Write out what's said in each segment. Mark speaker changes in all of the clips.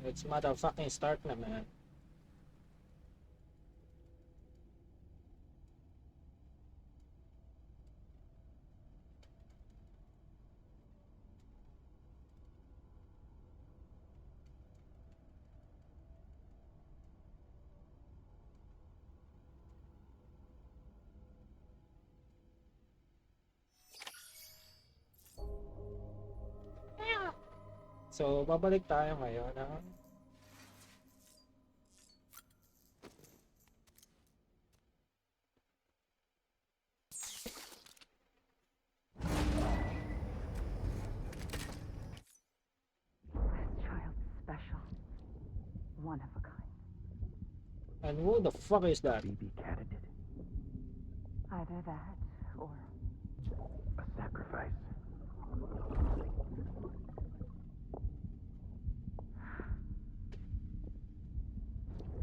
Speaker 1: It's motherfucking start na, man. So, babalik tayo ngayon ng
Speaker 2: Special. One of a kind.
Speaker 1: and who the fuck is that?
Speaker 3: Baby candidate.
Speaker 2: Either that or
Speaker 3: A sacrifice.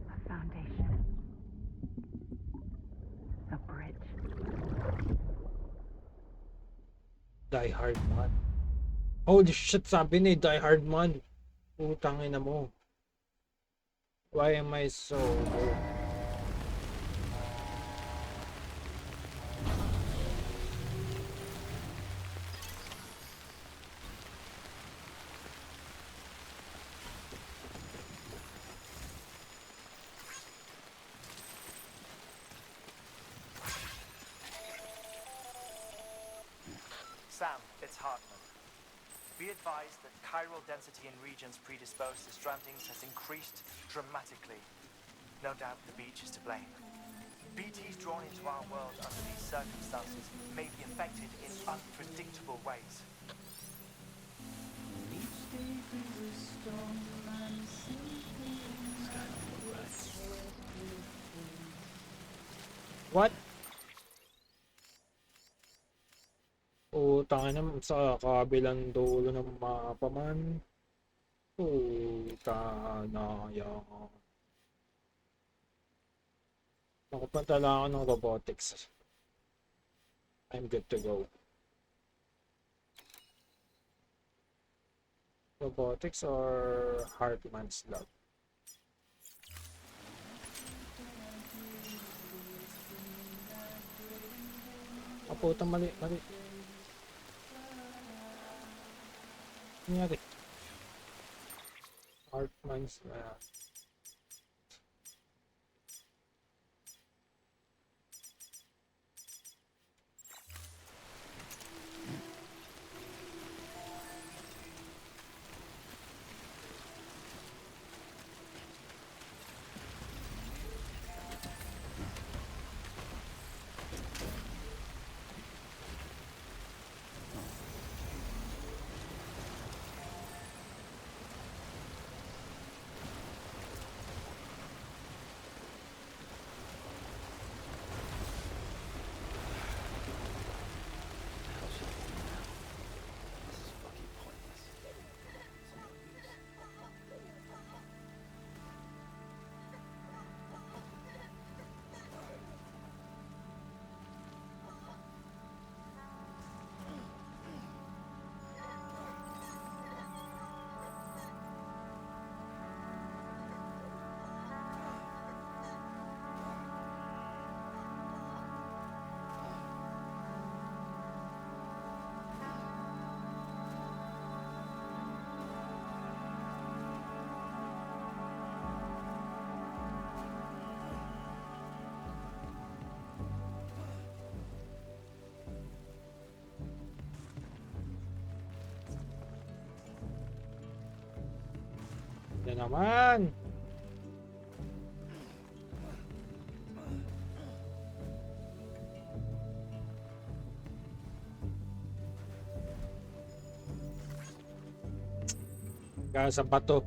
Speaker 2: a foundation. A bridge.
Speaker 1: Die Hard Man. Holy shit, sabi ni Die Hard Man. Putang ina mo. Why am I so low?
Speaker 4: Sam, it's Hartman. Be advised that chiral density in regions predisposed to strandings has increased dramatically. No doubt the beach is to blame. BTs drawn into our world under these circumstances may be affected in unpredictable ways.
Speaker 1: What? Putang ina, sa kabilang dulo ng mapa man. Puta na yan. Nakapunta lang ako ng robotics. I'm good to go. Robotics or Hartman's lab? Ah, puta, mali. Nangyari. Hartman's lab. Yan naman. Kaya sa bato.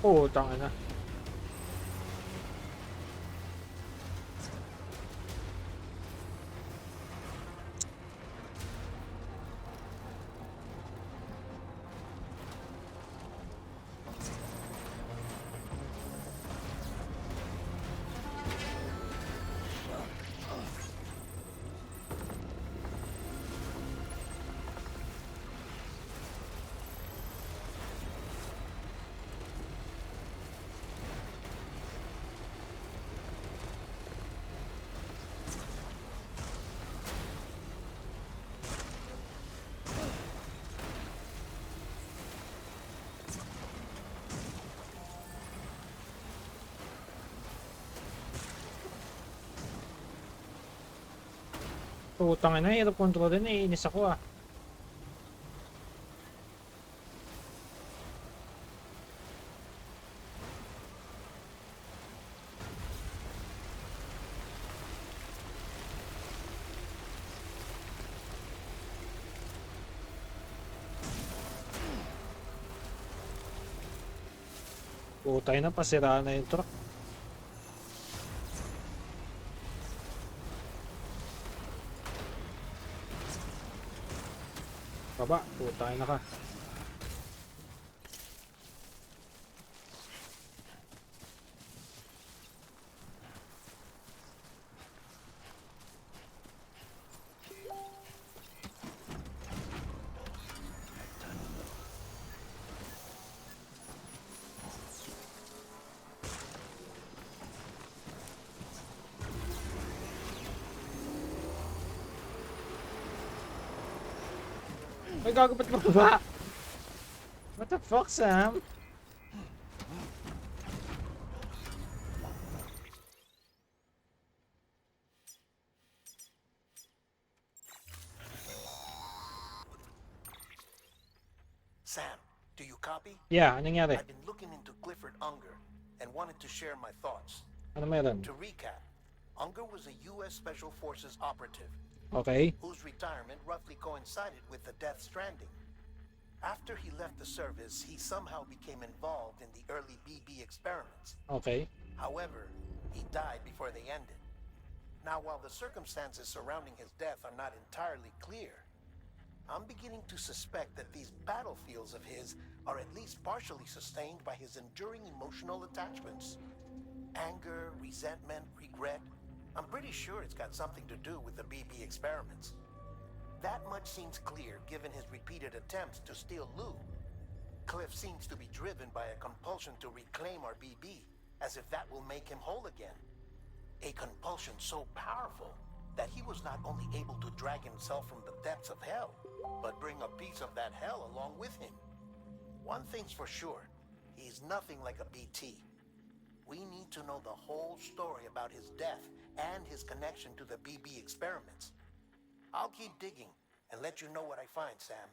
Speaker 1: Putang ina. Putang ina, hirap kontrolin eh. Inis ako ah. Putay na, pasiraan na yung truck. Baba, putay na ka. May gago ba't mababa? What the fuck, Sam?
Speaker 5: Sam, do you copy?
Speaker 1: Yeah, anong nangyari?
Speaker 5: I've been looking into Clifford Unger and wanted to share my thoughts.
Speaker 1: Ano meron?
Speaker 5: To recap, Unger was a U.S. Special Forces operative
Speaker 1: Okay.
Speaker 5: whose retirement roughly coincided with the Death Stranding. After he left the service, he somehow became involved in the early BB experiments.
Speaker 1: Okay.
Speaker 5: However, he died before they ended. Now, while the circumstances surrounding his death are not entirely clear, I'm beginning to suspect that these battlefields of his are at least partially sustained by his enduring emotional attachments. Anger, resentment, regret. I'm pretty sure it's got something to do with the BB experiments. That much seems clear given his repeated attempts to steal Lou. Cliff seems to be driven by a compulsion to reclaim our BB, as if that will make him whole again. A compulsion so powerful that he was not only able to drag himself from the depths of hell, but bring a piece of that hell along with him. One thing's for sure, he's nothing like a BT. We need to know the whole story about his death and his connection to the BB experiments. I'll keep digging and let you know what I find, Sam.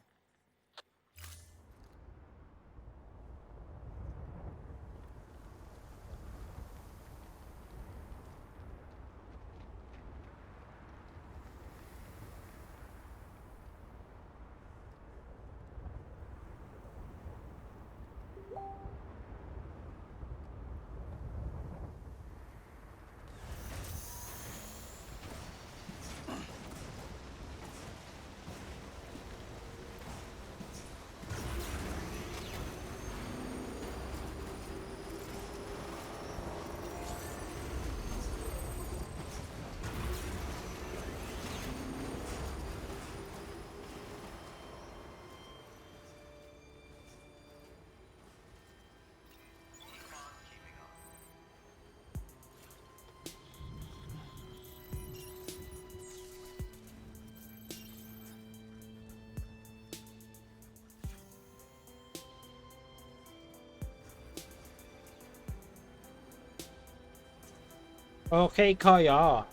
Speaker 1: Okay, kaya.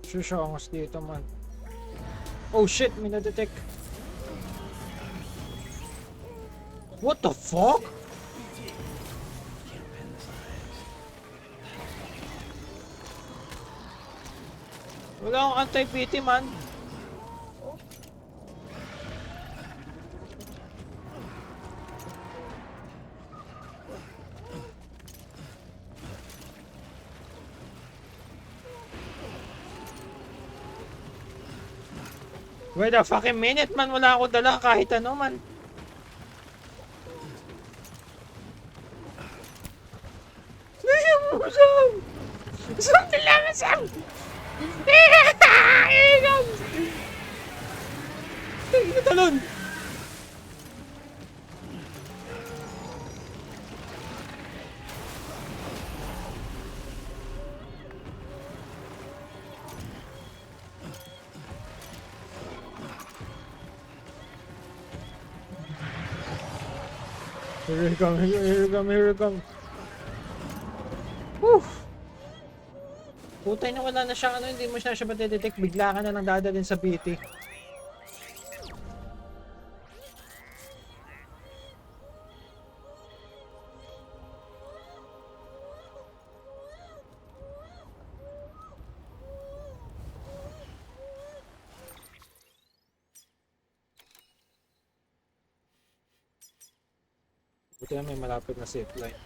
Speaker 1: Sure, angas dito man. Oh shit, may na-detect. What the fuck? Wala akong anti-PT, man. Wait a fucking minute, man. Wala akong dala kahit ano, man. Something lang, Sam! Talon! Here we come, here we come, here we come. Whew! Putay na wala na siya, ano, hindi mo siya matidetect, bigla ka na lang dadalhin sa BT. Buti na may malapit na safe line.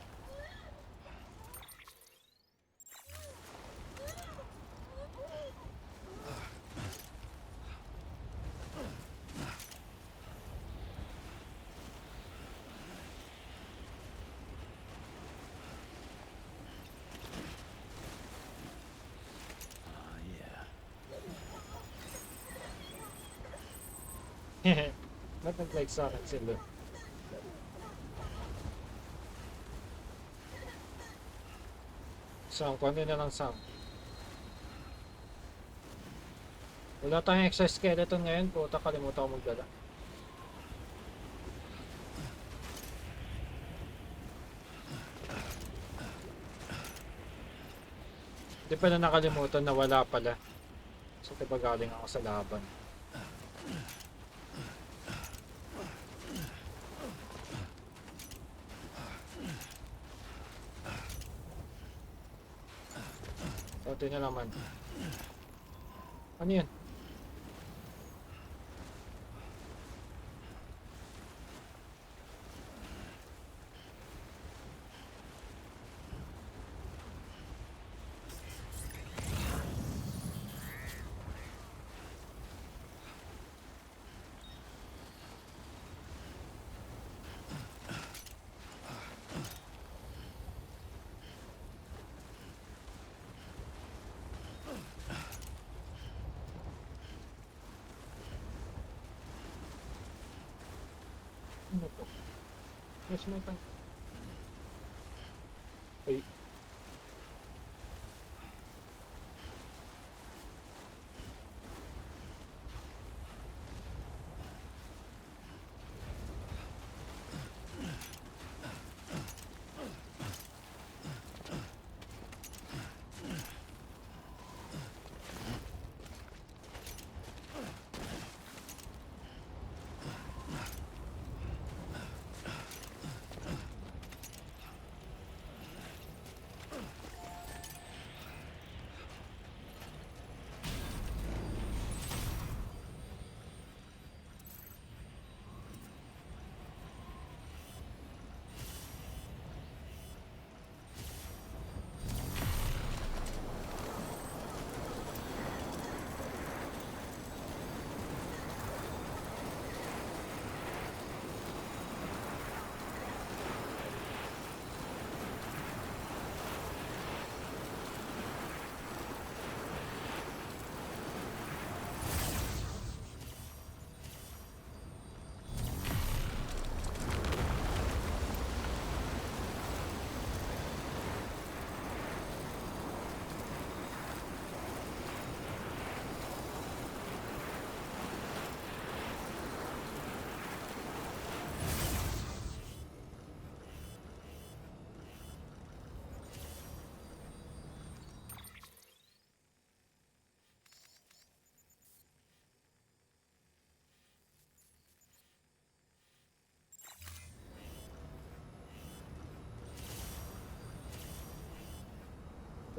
Speaker 1: Ba't nag-like sa akin sila? Sam, kunin na lang Sam. Wala tayong exoskeleton ngayon, puta, kalimutan ko magdala. Hindi pa na nakalimutan na wala pala. So, diba galing ako sa laban. Ito na naman. Ano yan? Ano to? Yes, may tank. Ay.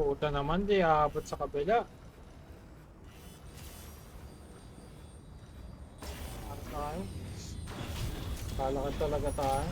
Speaker 1: Puta naman, di aabot sa kabila. Ano tayo? Kalakad talaga tayo.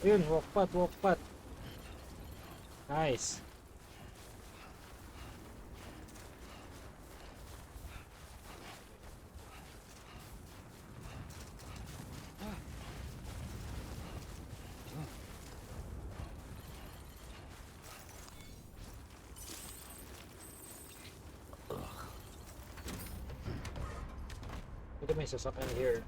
Speaker 1: Ayun, walk path, walk path. Nice. Ito may sasakyan here.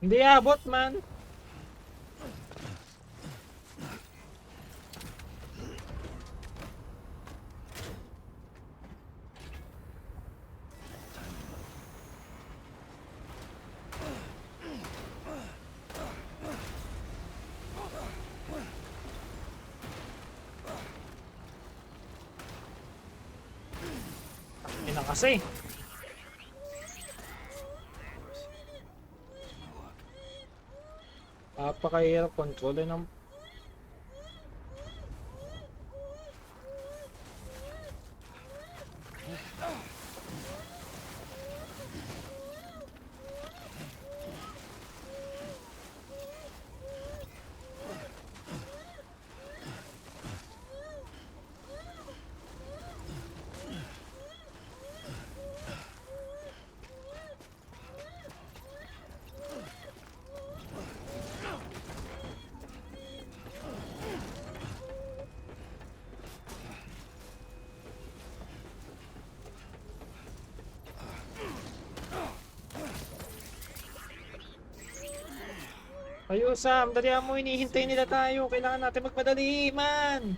Speaker 1: Hindi abot man. Ina kasi. Napakahirap kontrolin ng Ayo Sam, dalihan mo, hinihintay nila tayo. Kailangan natin magmadali, man.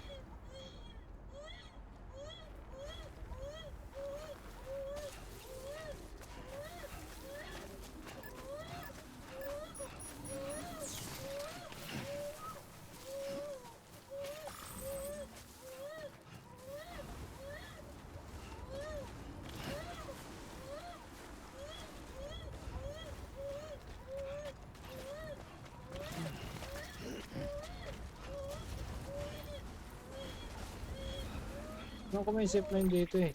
Speaker 1: Ano ko may zipline dito eh.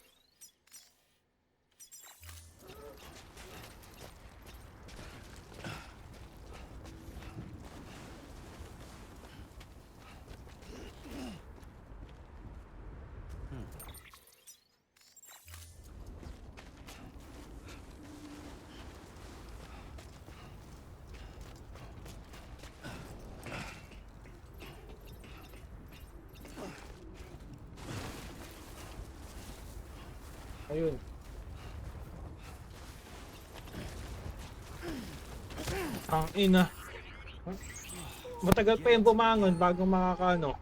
Speaker 1: Ayun. Ang ina. Matagal pa yung bumangon bago makakaano.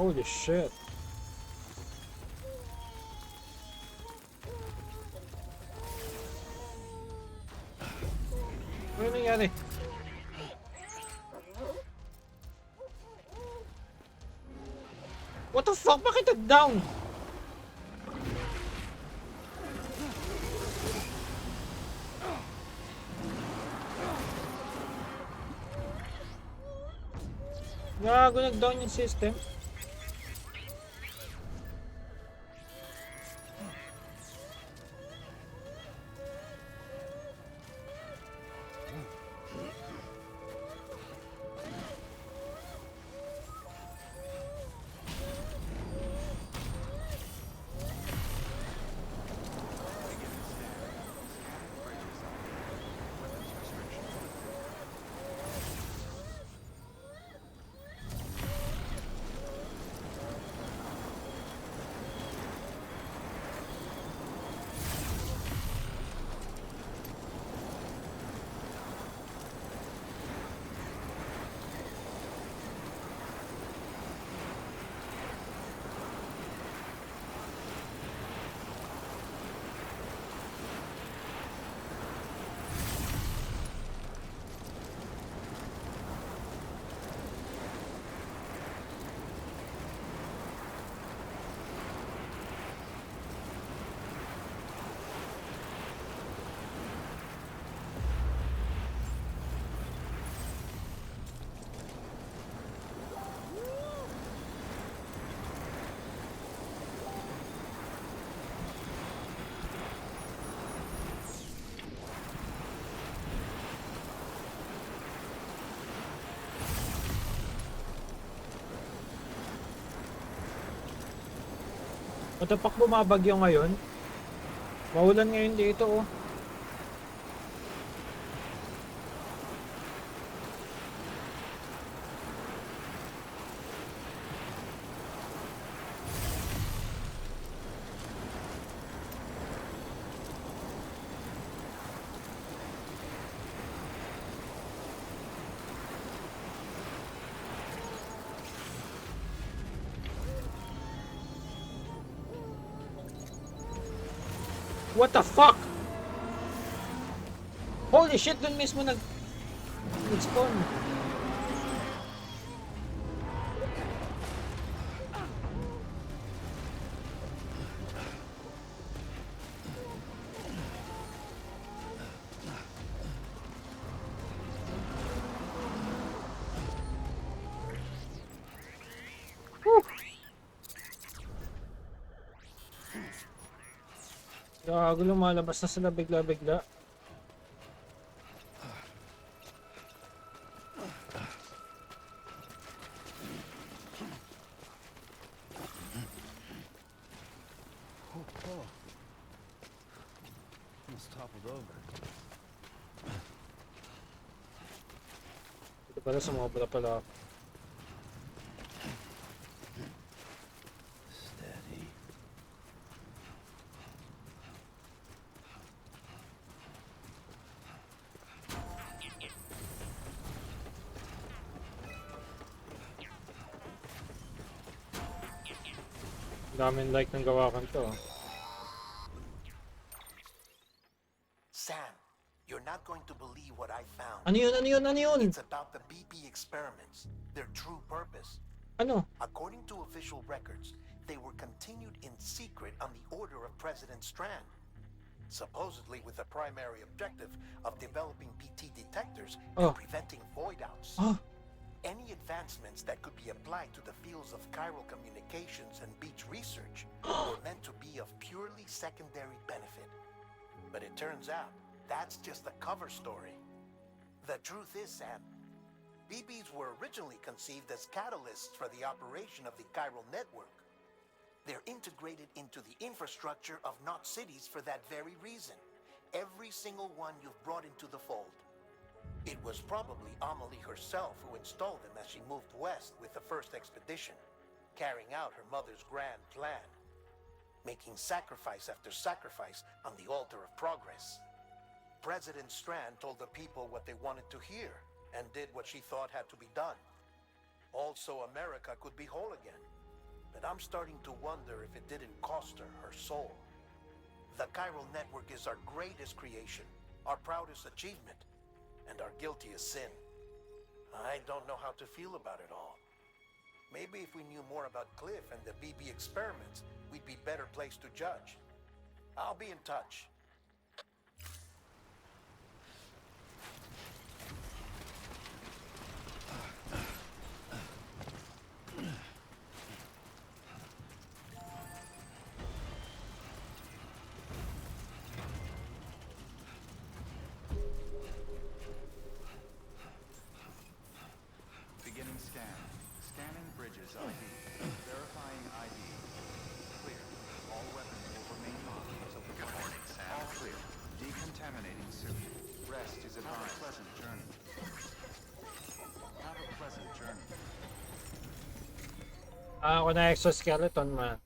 Speaker 1: Holy shit. Ano nangyari? What the fuck? Bakit nag-down? Gago, nag-down yung system. What the fuck, bumabagyo ngayon? Maulan ngayon dito oh. What the fuck? Holy shit, dun mismo nag-spawn. Gago, lumalabas na sila bigla-bigla.
Speaker 3: Almost toppled over.
Speaker 1: Ito pala, sumobra pala ako.
Speaker 3: Steady.
Speaker 1: Daming like ng gawakan to.
Speaker 5: Sam, you're not going to believe what I found.
Speaker 1: Ano yun? Ano yun? Ano yun?
Speaker 5: It's about the BP experiments, their true purpose.
Speaker 1: Ano?
Speaker 5: According to official records, they were continued in secret on the order of President Strand, supposedly with the primary objective of developing BT detectors
Speaker 1: Oh.
Speaker 5: and preventing void outs.
Speaker 1: Ah,
Speaker 5: Any advancements that could be applied to the fields of chiral communications and beach research were meant to be of purely secondary benefit. But it turns out, that's just the cover story. The truth is, Sam, BBs were originally conceived as catalysts for the operation of the chiral network. They're integrated into the infrastructure of not cities for that very reason. Every single one you've brought into the fold. It was probably Amelie herself who installed them as she moved west with the first expedition, carrying out her mother's grand plan, making sacrifice after sacrifice on the altar of progress. President Strand told the people what they wanted to hear and did what she thought had to be done. Also, America could be whole again. that I'm starting to wonder if it didn't cost her her soul. The chiral network is our greatest creation, our proudest achievement, and our guiltiest sin. I don't know how to feel about it all. Maybe if we knew more about Cliff and the BB experiments, we'd be better placed to judge. I'll be in touch.
Speaker 3: Beginning scan. Scanning bridges ID. Verifying ID. Clear. All weapons will remain locked until the Good morning, Sam. All clear. Decontaminating suit. Rest is advised. Have a pleasant journey. Have a pleasant journey.
Speaker 1: Ako na exoskeleton man.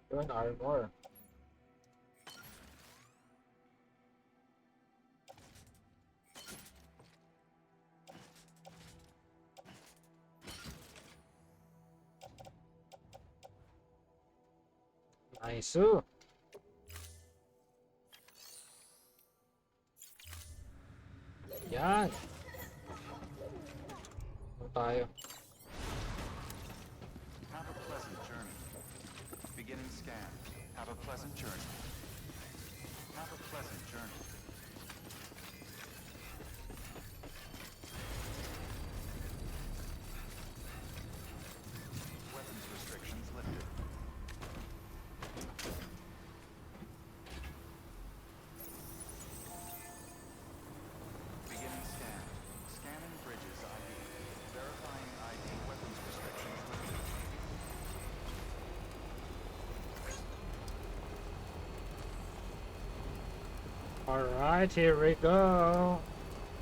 Speaker 1: Yun, armor. Nice. Yan. Ano tayo?
Speaker 3: Have a pleasant journey. Beginning scan. Have a pleasant journey. Have a pleasant journey. Weapons restrictions lifted. Beginning scan. Scanning bridges ID. Verifying ID. Weapons restrictions lifted.
Speaker 1: Alright, here we go.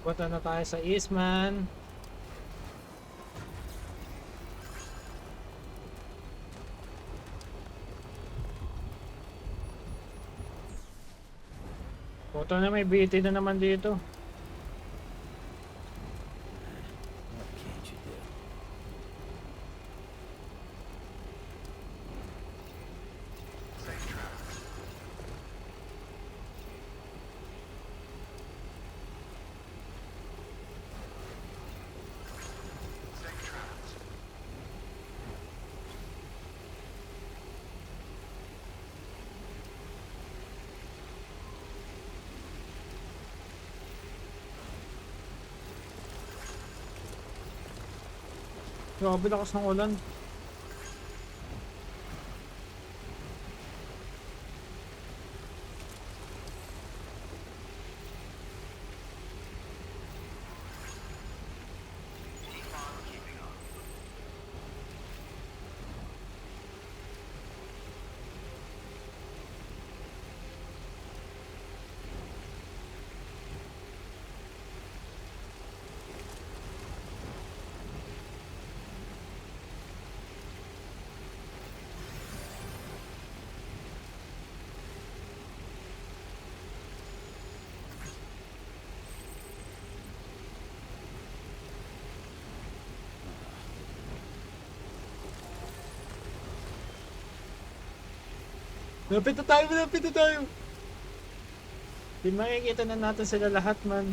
Speaker 1: Punta na tayo sa Eastman. Punta na, may BT na naman dito.
Speaker 6: What can't you do?
Speaker 3: Safe travels. Safe travels.
Speaker 1: Grabe, lakas ng ulan. Malapit na tayo, malapit na tayo. Di makikita na natin sila lahat, man.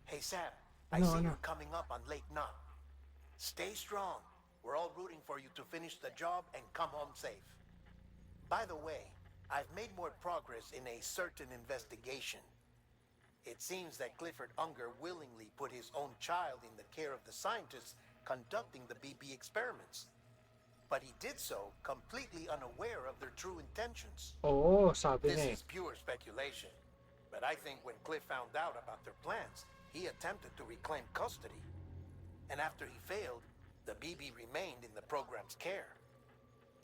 Speaker 5: Hey Sam, I
Speaker 1: Ano,
Speaker 5: see
Speaker 1: ano?
Speaker 5: you're coming up on Lake Knot. Stay strong. We're all rooting for you to finish the job and come home safe. By the way, I've made more progress in a certain investigation. It seems that Clifford Unger willingly put his own child in the care of the scientists conducting the BB experiments. But he did so completely unaware of their true intentions.
Speaker 1: Oo, sabi
Speaker 5: This
Speaker 1: niya eh.
Speaker 5: is pure speculation. But I think when Cliff found out about their plans, he attempted to reclaim custody. And after he failed, the BB remained in the program's care.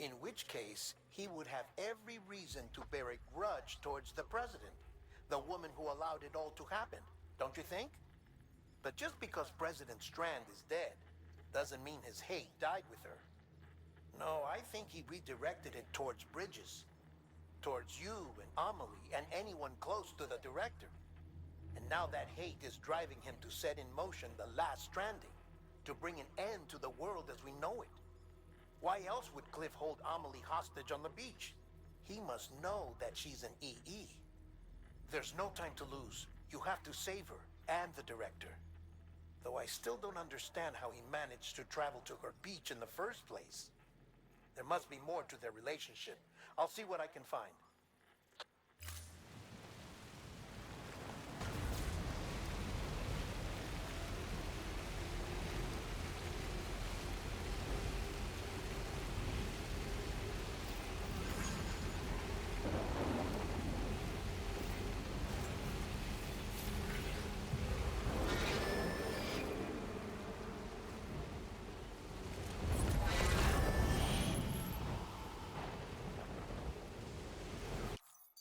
Speaker 5: In which case, he would have every reason to bear a grudge towards the president, the woman who allowed it all to happen, don't you think? But just because President Strand is dead, doesn't mean his hate died with her. No, I think he redirected it towards Bridges. Towards you and Amelie and anyone close to the director. And now that hate is driving him to set in motion the last Stranding, to bring an end to the world as we know it. Why else would Cliff hold Amelie hostage on the beach? He must know that she's an EE. There's no time to lose. You have to save her and the director. Though I still don't understand how he managed to travel to her beach in the first place. There must be more to their relationship. I'll see what I can find.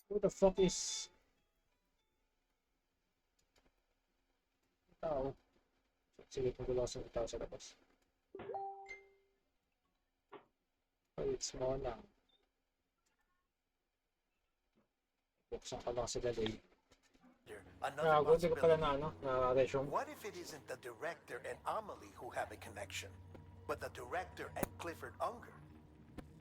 Speaker 1: Who the fuck is... tao? Sige, pagulasan ng tao sa labas. It's mo lang. Buksan ka lang sila day.
Speaker 5: Another
Speaker 1: Gago, hindi ko pala
Speaker 5: possibility.
Speaker 1: na na-resume.
Speaker 5: What if it isn't the director and Amelie who have a connection, but the director and Clifford Unger?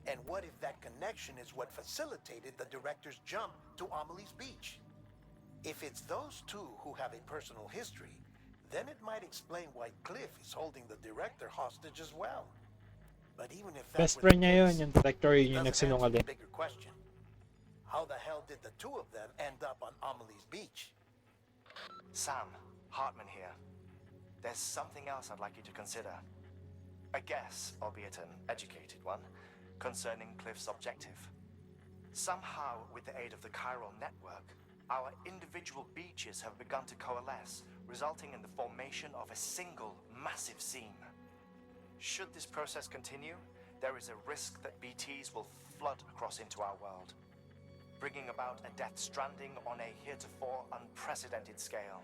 Speaker 5: And what if that connection is what facilitated the director's jump to Amelie's beach? If it's those two who have a personal history, then it might explain why Cliff is holding the director hostage as well. But even if that
Speaker 1: Best
Speaker 5: were
Speaker 1: friend
Speaker 5: the
Speaker 1: niya yun,
Speaker 5: case,
Speaker 1: yung director
Speaker 5: it
Speaker 1: yun yung
Speaker 5: doesn't answer the
Speaker 1: nagsinungaling.
Speaker 5: bigger question. How the hell did the two of them end up on Amelie's beach?
Speaker 4: Sam, Hartman here. There's something else I'd like you to consider. A guess, albeit an educated one, concerning Cliff's objective. Somehow, with the aid of the chiral network, our individual beaches have begun to coalesce, resulting in the formation of a single massive seam. Should this process continue, there is a risk that BTs will flood across into our world, bringing about a death stranding on a heretofore unprecedented scale.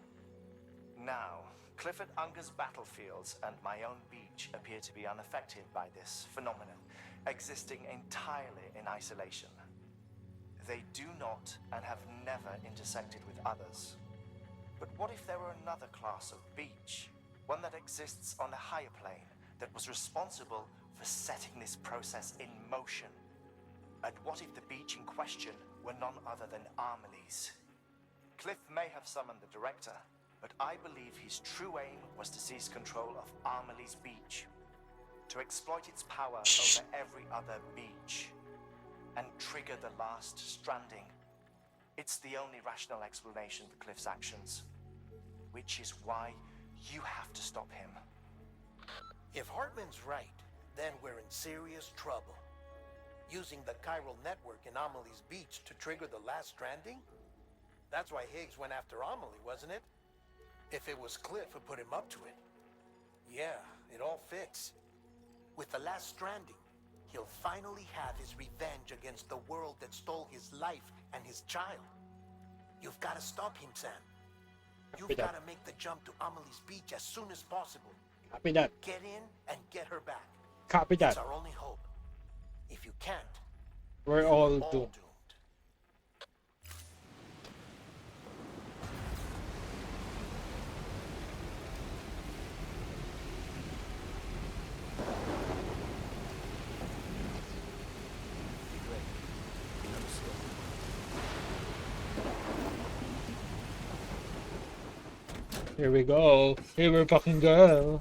Speaker 4: Now, Clifford Unger's battlefields and my own beach appear to be unaffected by this phenomenon, existing entirely in isolation. They do not and have never intersected with others. But what if there were another class of beach, one that exists on a higher plane, that was responsible for setting this process in motion? And what if the beach in question were none other than Amelie's? Cliff may have summoned the director, but I believe his true aim was to seize control of Amelie's beach, to exploit its power over every other beach, and trigger the last stranding. It's the only rational explanation for Cliff's actions, which is why you have to stop him.
Speaker 5: If Hartman's right, then we're in serious trouble. Using the chiral network in Amelie's beach to trigger the last stranding? That's why Higgs went after Amelie, wasn't it? If it was Cliff who put him up to it. Yeah, it all fits. With the last stranding, he'll finally have his revenge against the world that stole his life and his child. You've got to stop him, Sam. You've
Speaker 1: Copy that.
Speaker 5: got to make the jump to Amelie's beach as soon as possible.
Speaker 1: Copy that.
Speaker 5: Get in and get her back.
Speaker 1: Copy that.
Speaker 5: It's our only hope. If you can't,
Speaker 1: We're
Speaker 5: then
Speaker 1: all
Speaker 5: we're
Speaker 1: doomed. Here we go. Here we fucking go.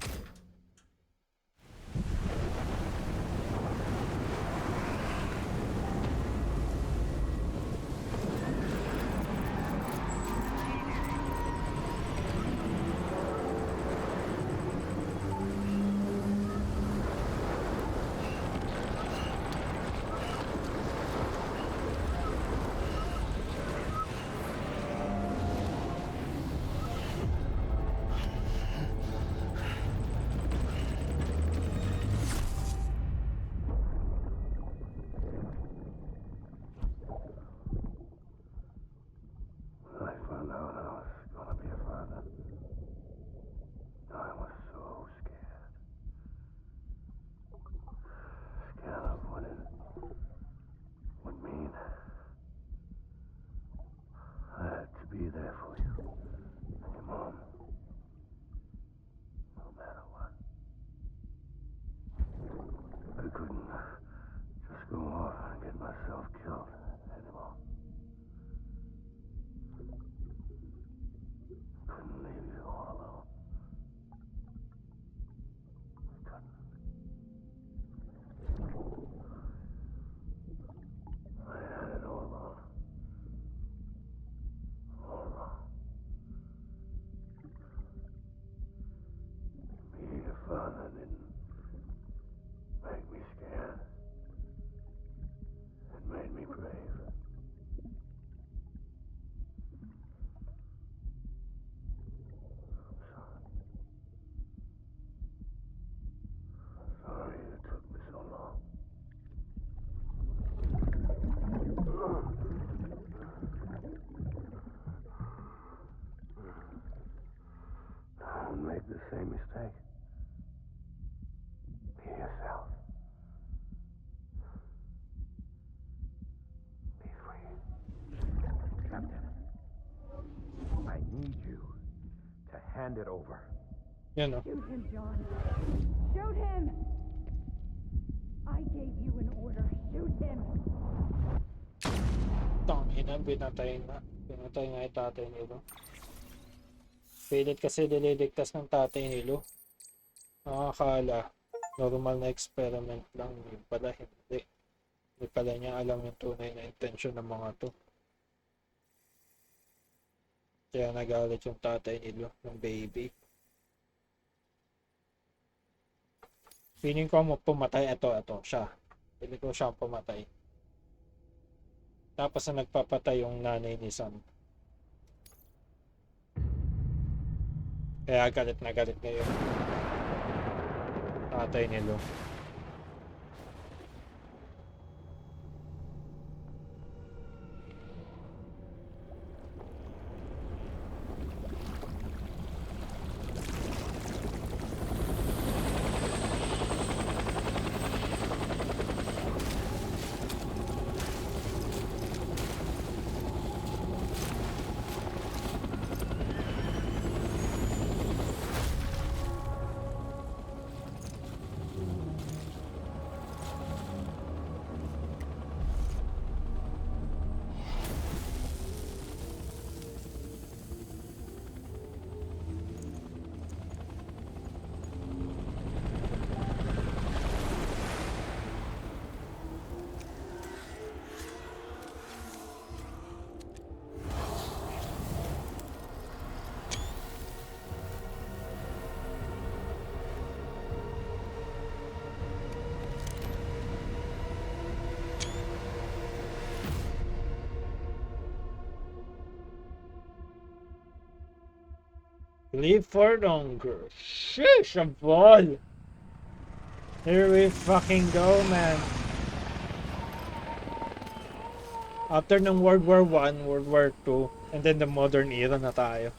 Speaker 7: I found out I was gonna be a father. I was so scared. Scared of what it would mean. I had to be there for you and your mom, no matter what. I couldn't just go off and get myself killed anymore. Couldn't leave you all alone. I had it all wrong. All wrong. Being a father didn't make me scared. It made me brave. Sorry it took me so long. Don't make the same mistake. Be yourself. Be free.
Speaker 8: Captain, I need you to hand it over.
Speaker 1: Yan o.
Speaker 2: Shoot him, John. Shoot him! I gave you an order. Shoot him!
Speaker 1: Tangina, pinatay nga. Pinatay nga yung tatay nilo. Pilit kasi dililigtas ng tatay nilo. Nakakala. Normal na experiment lang. Yung pala hindi. Hindi pala niya alam yung tunay na intensyon ng mga to. Kaya nagalit yung tatay nilo, yung baby. Feeling ko mo pumatay. Ito, siya. Feeling ko siya ang pumatay. Tapos na nagpapatay yung nanay ni Sam. Kaya galit na yung tatay nilo. Live for longer. Sheesh, a ball. Here we fucking go, man. After ng World War I, World War II, and then the modern era na tayo.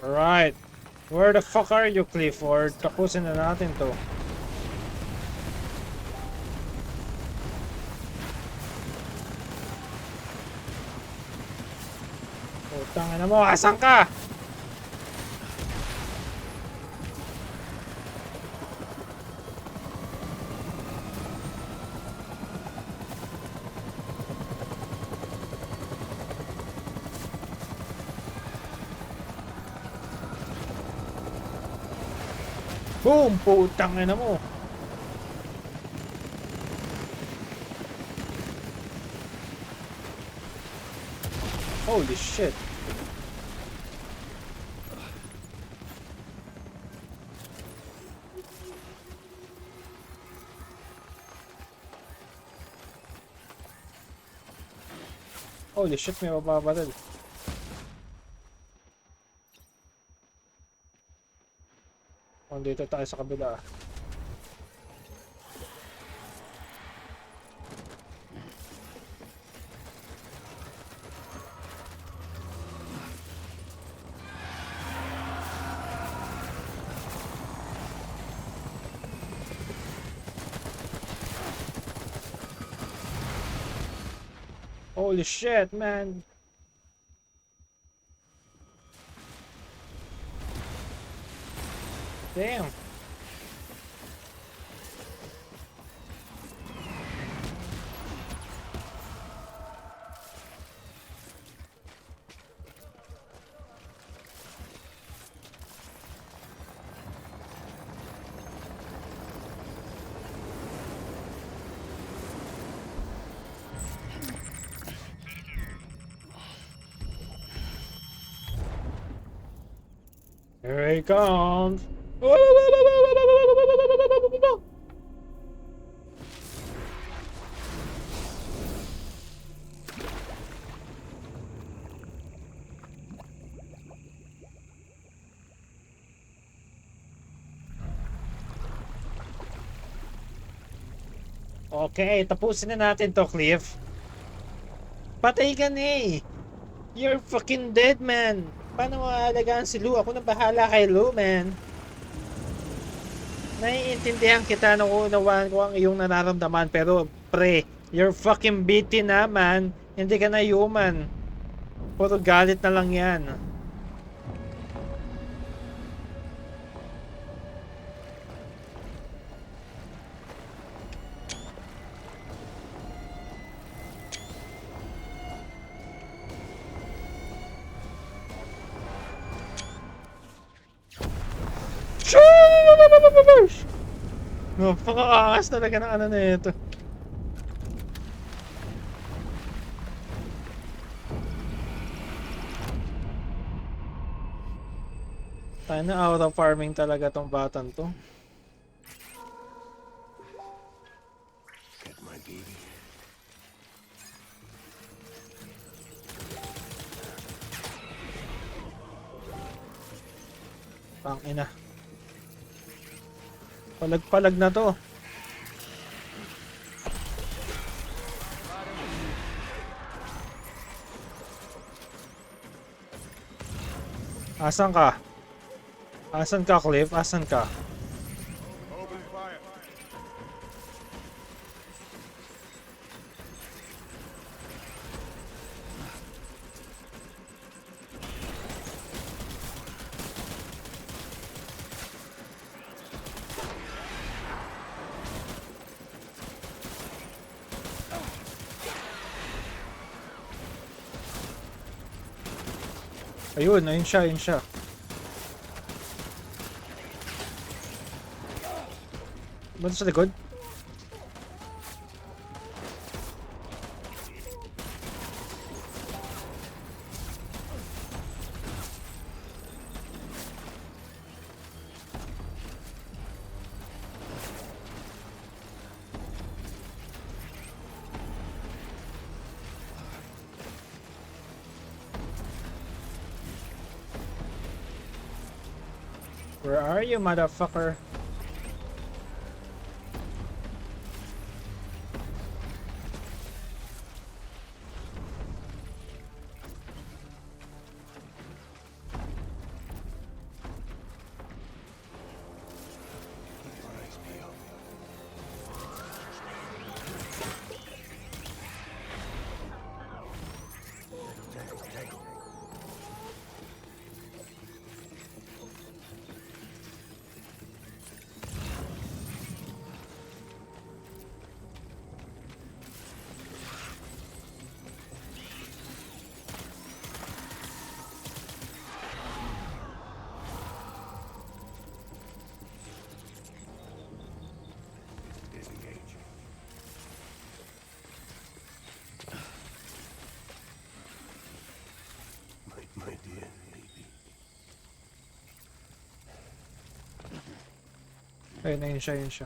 Speaker 1: Alright. Where the fuck are you, Clifford? Tapusin na natin to. Putang ina mo, asan ka? Boom! Putang ina mo. Holy shit. Holy shit, may mababaril. Oh, dito tayo sa kabila. Holy shit, man. Damn. Here he comes. Okay, tapusin na natin to, Cliff. Patay ka na eh. You're fucking dead, man. Paano mo aalagaan si Lou? Ako na bahala kay Lou, man. Naiintindihan kita, naunawaan ko ang iyong nararamdaman, pero pre, you're fucking beaten na, man. Hindi ka na human. Puro galit na lang yan. Napakaangas talaga ng ano na ito. Tayo na out of farming talaga tong batang to.
Speaker 7: Get my baby.
Speaker 1: Tangina. Palag-palag na to. Asan ka? Asan ka, Cliff? Asan ka? Ayun, ayun siya, ayun siya. Ba't sa likod? Where are you, motherfucker? Ayun siya, yun siya.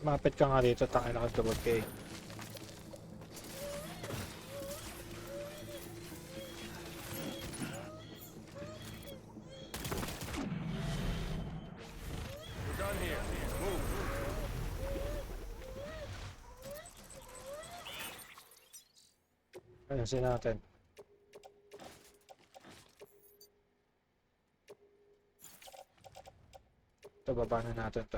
Speaker 1: Mapit ka nga dito, tangin na double K. Ayusin natin. Ito, baba na natin to.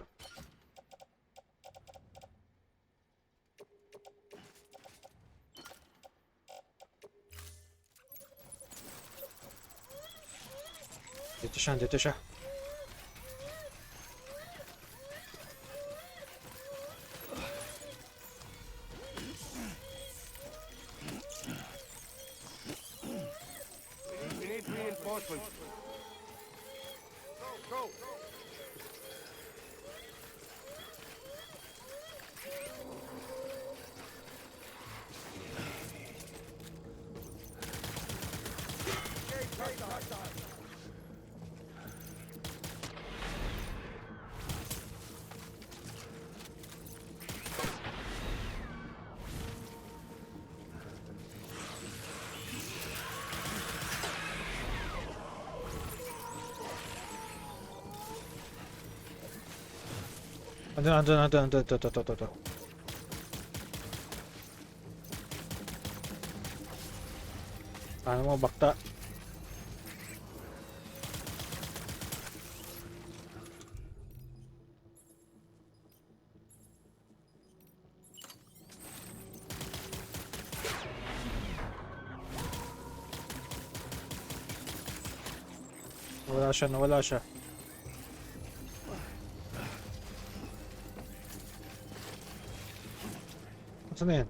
Speaker 1: Dito siya, dito siya.
Speaker 8: We need reinforcements. Go.
Speaker 1: Andun, ito. Paano mo bakta? Nawala siya. Saan na yan?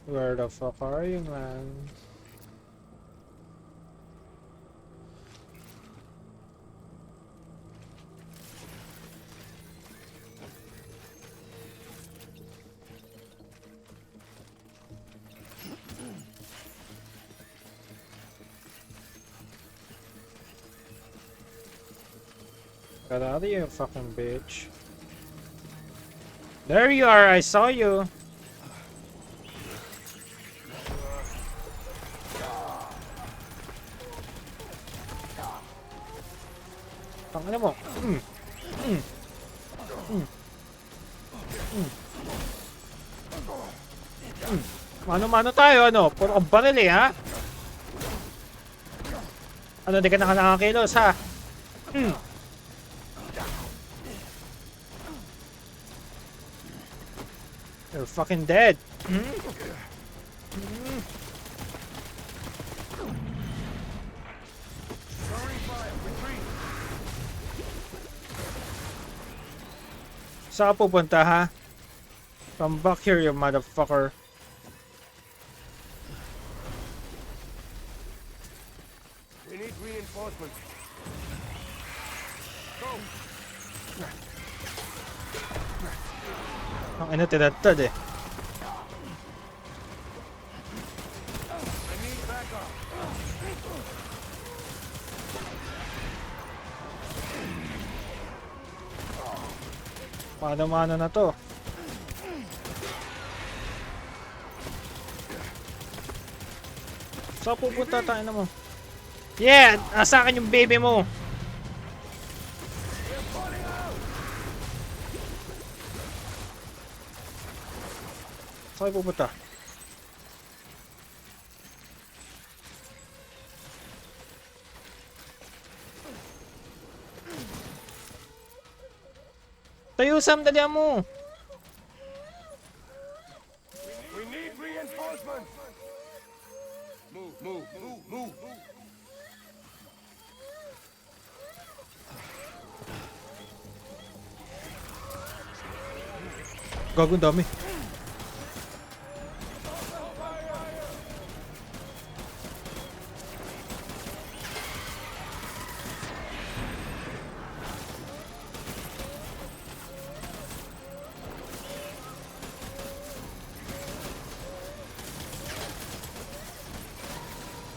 Speaker 1: Where the fuck are you, man? Get out of here, fucking bitch. There you are, I saw you. Tangina mo. Mano-mano tayo, ano? Puro kang baril eh, ha? Ano, di ka nakakakilos, ha? You're fucking dead. Saan ka pupunta, ha? Come back here, you motherfucker.
Speaker 8: We need reinforcements. Go.
Speaker 1: Ang ina, tinatad eh.
Speaker 8: I need backup.
Speaker 1: Mano-mano na to. Saan pupunta tayo na mo? Yeah! Nasa akin yung baby mo! Saan kayo pupunta? Tayo, Sam, dalihan mo!
Speaker 8: We need reinforcements. Move.
Speaker 1: Gago, ang dami.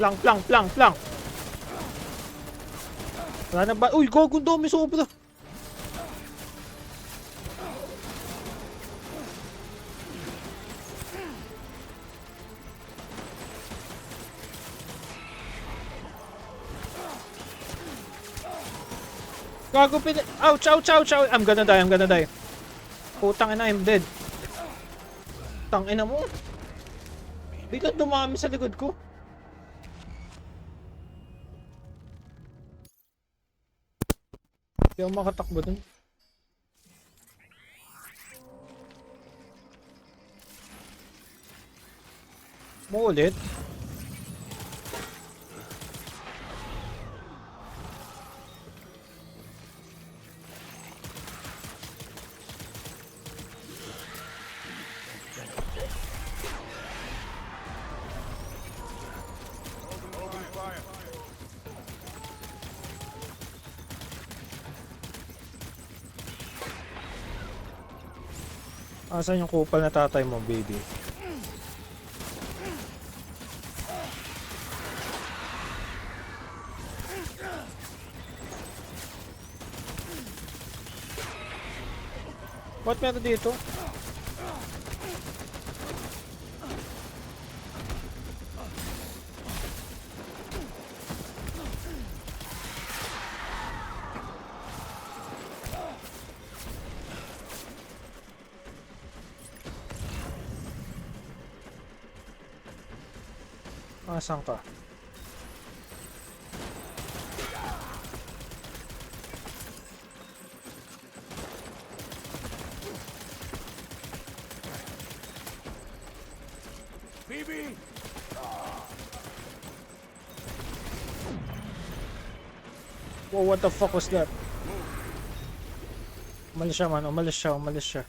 Speaker 1: Plank, plank, plank, plank. Wala na ba? Uy, gago, ang dami sobra. Gago, ouch, ouch, ouch, ouch. I'm gonna die, I'm gonna die. Putang ina, I'm dead. Tang ina mo. Biglang dumami sa likod ko. Hindi ako makatakbo dun. Mo ulit. Asan yung kupal na tatay mo, baby? Ba't meron dito? Asan ka?
Speaker 8: BB!
Speaker 1: Whoa, what the fuck was that? Umalis siya, man. Umalis siya, umalis siya.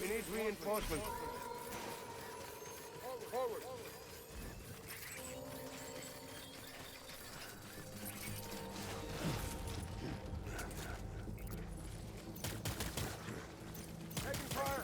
Speaker 8: We need reinforcements. Forward. Taking fire.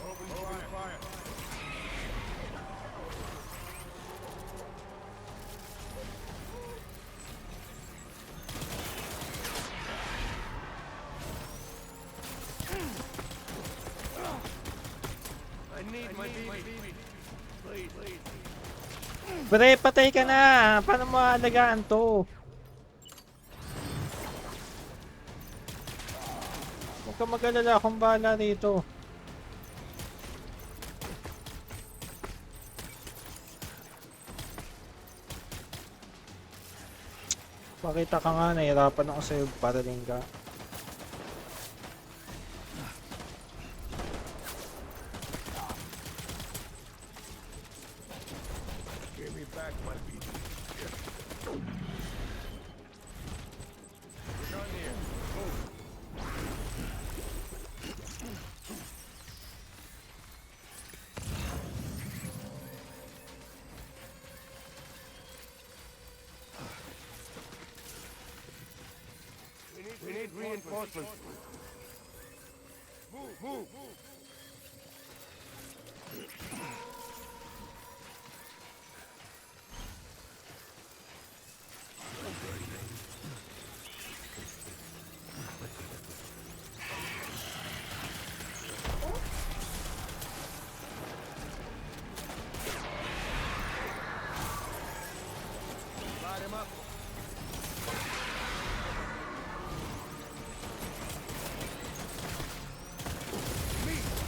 Speaker 8: Open fire. I need my BB. Please.
Speaker 1: Pre, patay ka na! Paano mo alagaan to? Huwag ka mag-alala, akong bahala dito. Pakita ka nga, nahirapan ako sa'yo, paraling ka.
Speaker 8: Give me back my BB. We're done here. Move. We need reinforcements. Move. Light him up. Me.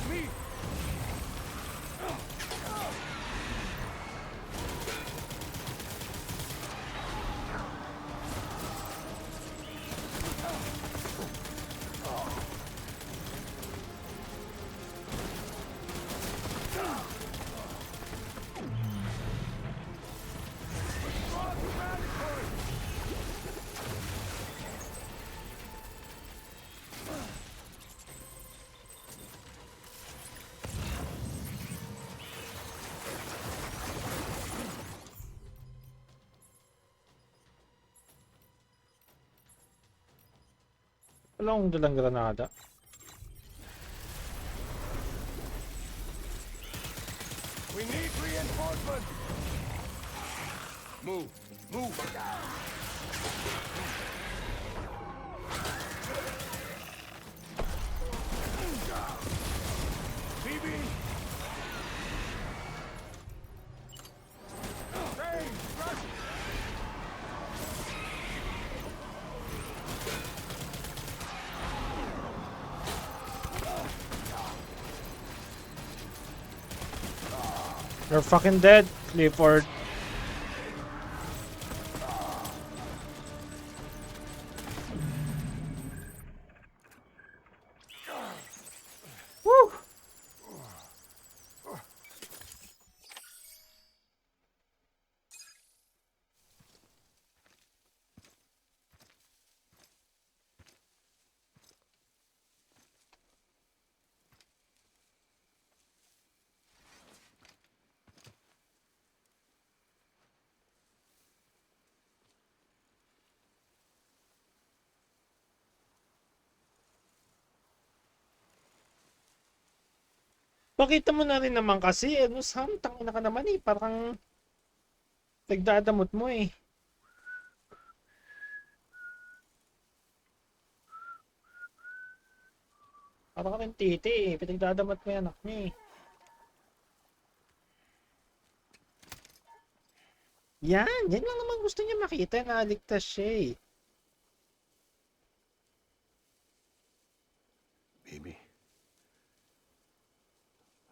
Speaker 1: Wala akong dalang granada.
Speaker 8: We need reinforcements! Move! Move! BB! Hey! Rush!
Speaker 1: You're fucking dead, Clifford. Woo! Pakita mo na rin naman kasi, ano Sam, tangina ka naman eh, parang nagdadamot mo eh. Parang ka rin titi eh, pinagdadamot mo yung anak niya eh. Yan lang naman gusto niya makita na ligtas siya eh.
Speaker 7: Baby,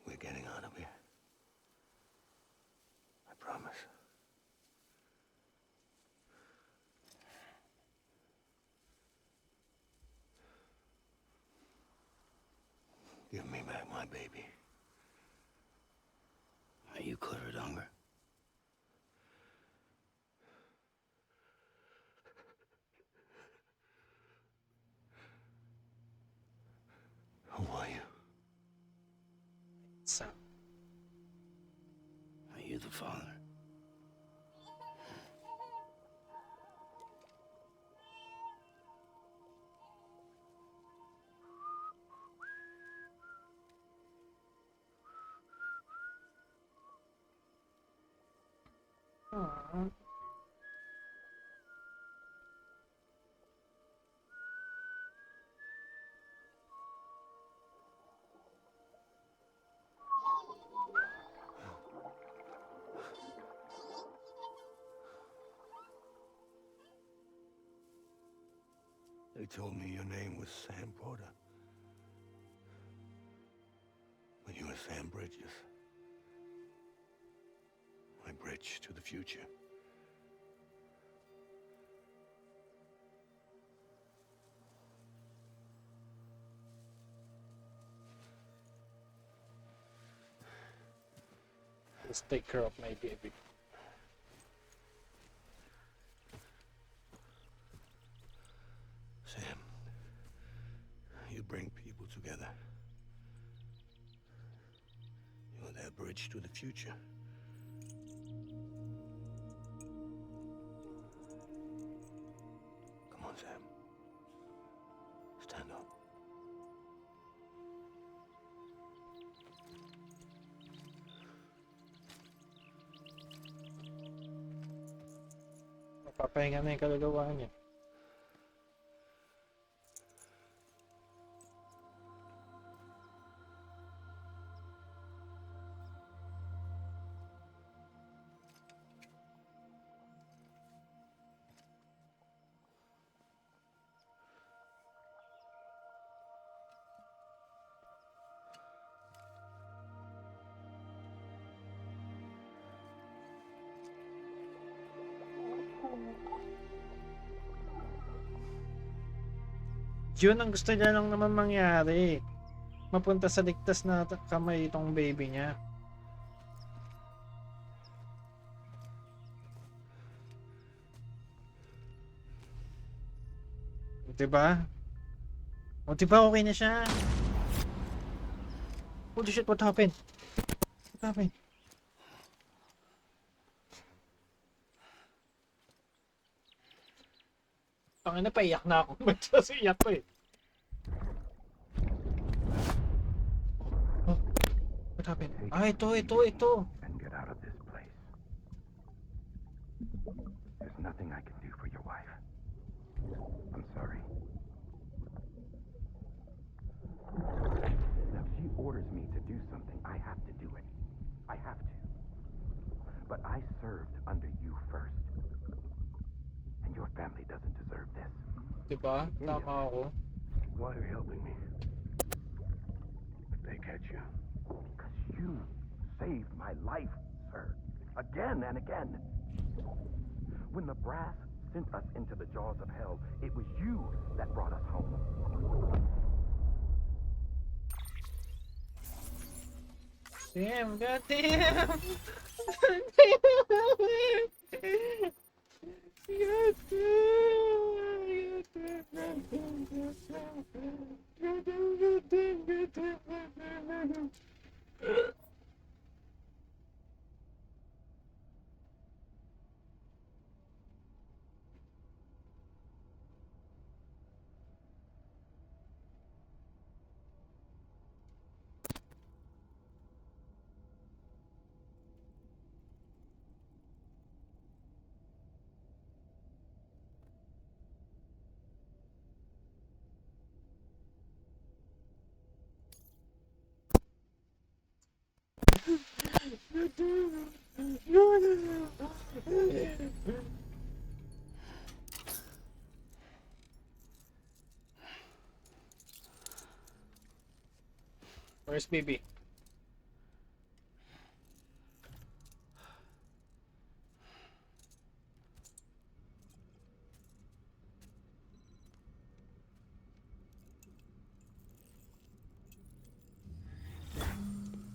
Speaker 7: we're getting out of here. I promise. Give me back my baby.
Speaker 6: Are you cleared, Unger?
Speaker 7: Who are you?
Speaker 1: Sam.
Speaker 6: Are you the father?
Speaker 1: Aww.
Speaker 7: They told me your name was Sam Porter. But you were Sam Bridges. My bridge to the future.
Speaker 1: Let's take care of my baby.
Speaker 7: Sam, you bring people together. You're their bridge to the future. Come on, Sam. Stand up.
Speaker 1: Mapapahinga na yung kaluluwa niya. Yun ang gusto niya lang naman mangyari. Mapunta sa ligtas na kamay itong baby niya. Diba? O diba okay na siya? Holy shit, what happened? What happened? Tangina, paiyak na ako. Ba't kasi iyak ko eh? What happened?
Speaker 8: Take
Speaker 1: Ah,
Speaker 8: it
Speaker 1: ito, ito,
Speaker 8: easy
Speaker 1: ito.
Speaker 8: and get out of this place. There's nothing I can do for your wife. I'm sorry. Now, if she orders me to do something, I have to do it. I have to. But I served under you first. And your family doesn't deserve this.
Speaker 1: Diba? Tama ako.
Speaker 7: Why are you helping me? If they catch you,
Speaker 8: Because you saved my life, sir. Again and again. When the brass sent us into the jaws of hell, it was you that brought us home.
Speaker 1: Damn, goddamn. Where's BB?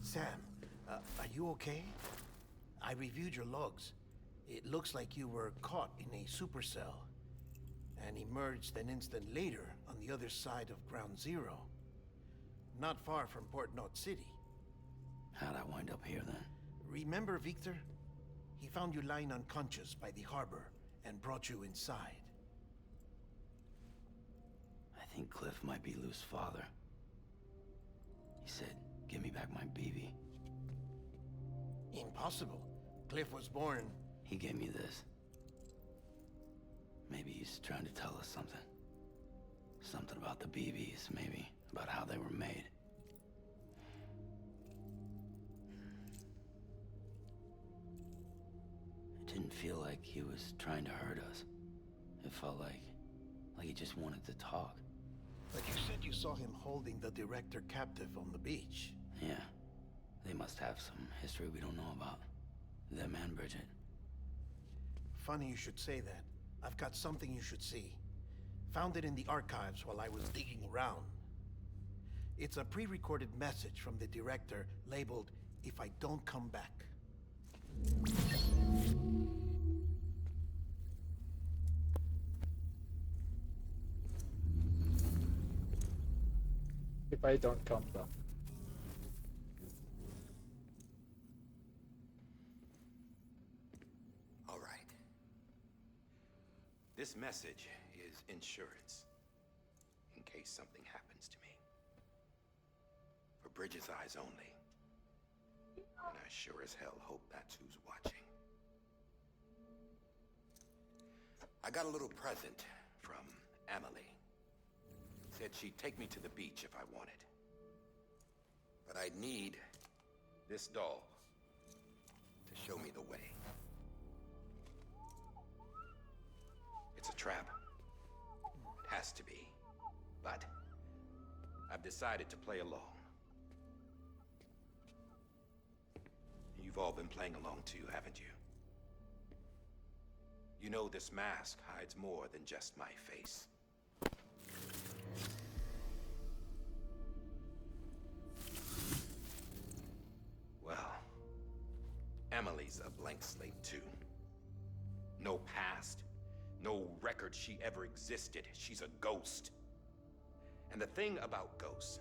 Speaker 5: Sam, are you okay? I reviewed your logs. It looks like you were caught in a supercell and emerged an instant later on the other side of Ground Zero. Not far from Port Knot City.
Speaker 6: How'd I wind up here then?
Speaker 5: Remember Victor? He found you lying unconscious by the harbor and brought you inside.
Speaker 6: I think Cliff might be Lou's father. He said, give me back my BB.
Speaker 5: Impossible. Cliff was born...
Speaker 6: He gave me this. Maybe he's trying to tell us something. Something about the BBs, maybe. About how they were made. It didn't feel like he was trying to hurt us. It felt like he just wanted to talk.
Speaker 5: But you said you saw him holding the director captive on the beach.
Speaker 6: Yeah. They must have some history we don't know about. Them and Bridget.
Speaker 5: Funny you should say that. I've got something you should see. Found it in the archives while I was digging around. It's a pre-recorded message from the director labeled, "If I don't come back."
Speaker 1: If I don't come back.
Speaker 9: All right. This message is insurance. In case something happens to me. For Bridget's eyes only. And I sure as hell hope that's who's watching. I got a little present from Emily. Said she'd take me to the beach if I wanted. But I'd need this doll to show me the way. It's a trap. It has to be. But I've decided to play along. You've all been playing along too, haven't you? You know this mask hides more than just my face. Well, Emily's a blank slate too. No past, no record she ever existed. She's a ghost. And the thing about ghosts,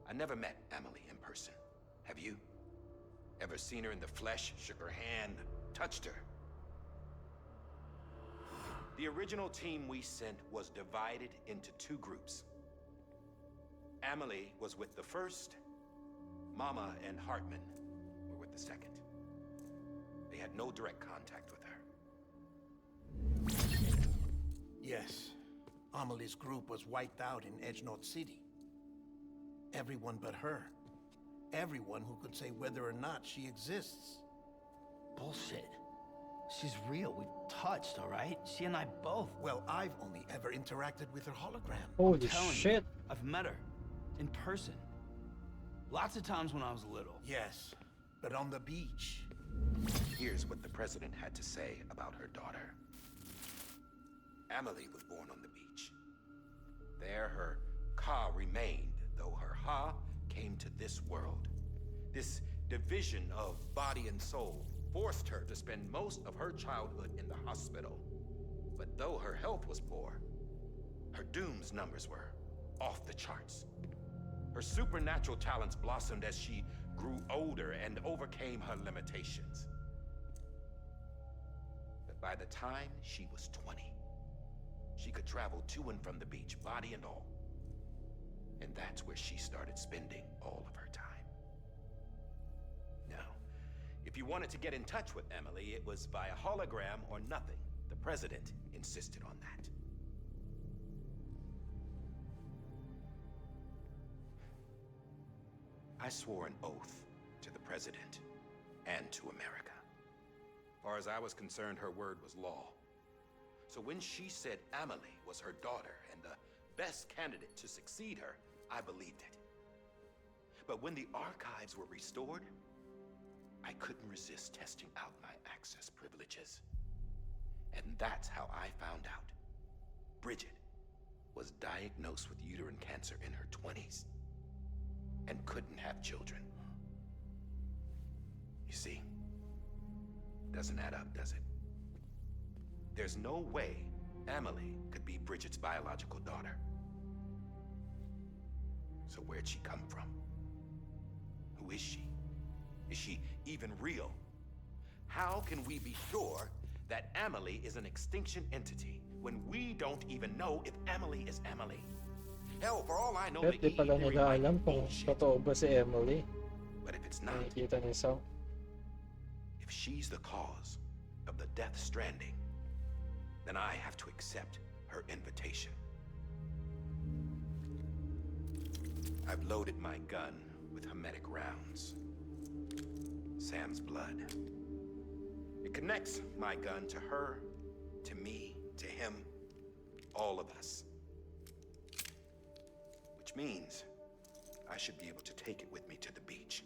Speaker 9: I never met Emily in person. Have you? Ever seen her in the flesh, shook her hand, touched her? The original team we sent was divided into two groups. Emily was with the first, Mama and Hartman were with the second. They had no direct contact with her.
Speaker 5: Yes. Amelie's group was wiped out in Edgenorth City. Everyone but her. Everyone who could say whether or not she exists.
Speaker 6: Bullshit. She's real. We've touched, all right? She and I both.
Speaker 5: Well, I've only ever interacted with her hologram.
Speaker 1: Holy
Speaker 6: Telling you,
Speaker 1: shit.
Speaker 6: I've met her. In person. Lots of times when I was little.
Speaker 5: Yes, but on the beach.
Speaker 9: Here's what the president had to say about her daughter. Amelie was born on the beach. There her Ka remained, though her Ha came to this world. This division of body and soul forced her to spend most of her childhood in the hospital. But though her health was poor, her Doom's numbers were off the charts. Her supernatural talents blossomed as she grew older and overcame her limitations. But by the time she was 20, she could travel to and from the beach, body and all. And that's where she started spending all of her time. Now, if you wanted to get in touch with Emily, it was via hologram or nothing. The president insisted on that. I swore an oath to the president and to America. As far as I was concerned, her word was law. So when she said Amelie was her daughter and the best candidate to succeed her, I believed it. But when the archives were restored, I couldn't resist testing out my access privileges. And that's how I found out Bridget was diagnosed with uterine cancer in her 20s and couldn't have children. You see, doesn't add up, does it? There's no way Amelie could be Bridget's biological daughter. So where'd she come from? Who is she? Is she even real? How can we be sure that Amelie is an extinction entity when we don't even know if Amelie is Amelie? Hell, for all I know,
Speaker 1: Kahit di pala nila alam kung totoo ba si Emily.
Speaker 9: But if it's not,
Speaker 1: Nakikita ni Sam.
Speaker 9: if she's the cause of the death stranding, then I have to accept her invitation. I've loaded my gun with hermetic rounds. Sam's blood. It connects my gun to her, to me, to him, all of us. Which means I should be able to take it with me to the beach.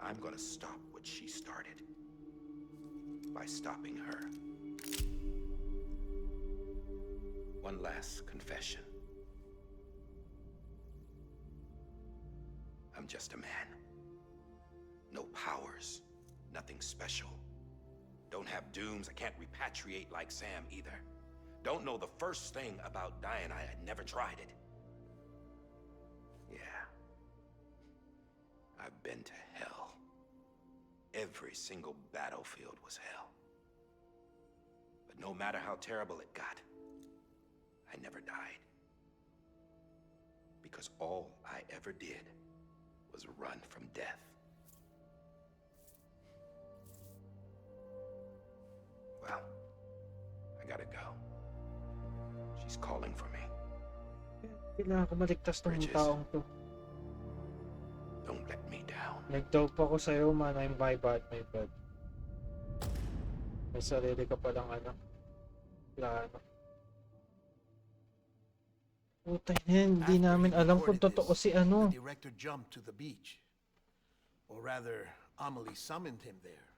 Speaker 9: I'm gonna stop what she started by stopping her. One last confession. I'm just a man. No powers, nothing special. Don't have dooms, I can't repatriate like Sam either. Don't know the first thing about dying, I had never tried it. Yeah. I've been to hell. Every single battlefield was hell. But no matter how terrible it got, I never died. Because all I ever did was run from death. Well, I gotta go. She's calling for me.
Speaker 1: Kailangan ko maligtas tong
Speaker 9: Bridges.
Speaker 1: taong to.
Speaker 9: Don't let me down.
Speaker 1: Nag-dope ako sa'yo, man. I'm my bad, my bad. May sarili ka palang ano. Plano. Puta yan, hindi
Speaker 5: After
Speaker 1: namin
Speaker 5: he
Speaker 1: alam kung
Speaker 5: reported
Speaker 1: totoo
Speaker 5: this,
Speaker 1: si ano.
Speaker 5: The director jumped to the beach. Or rather, Amelie summoned him there.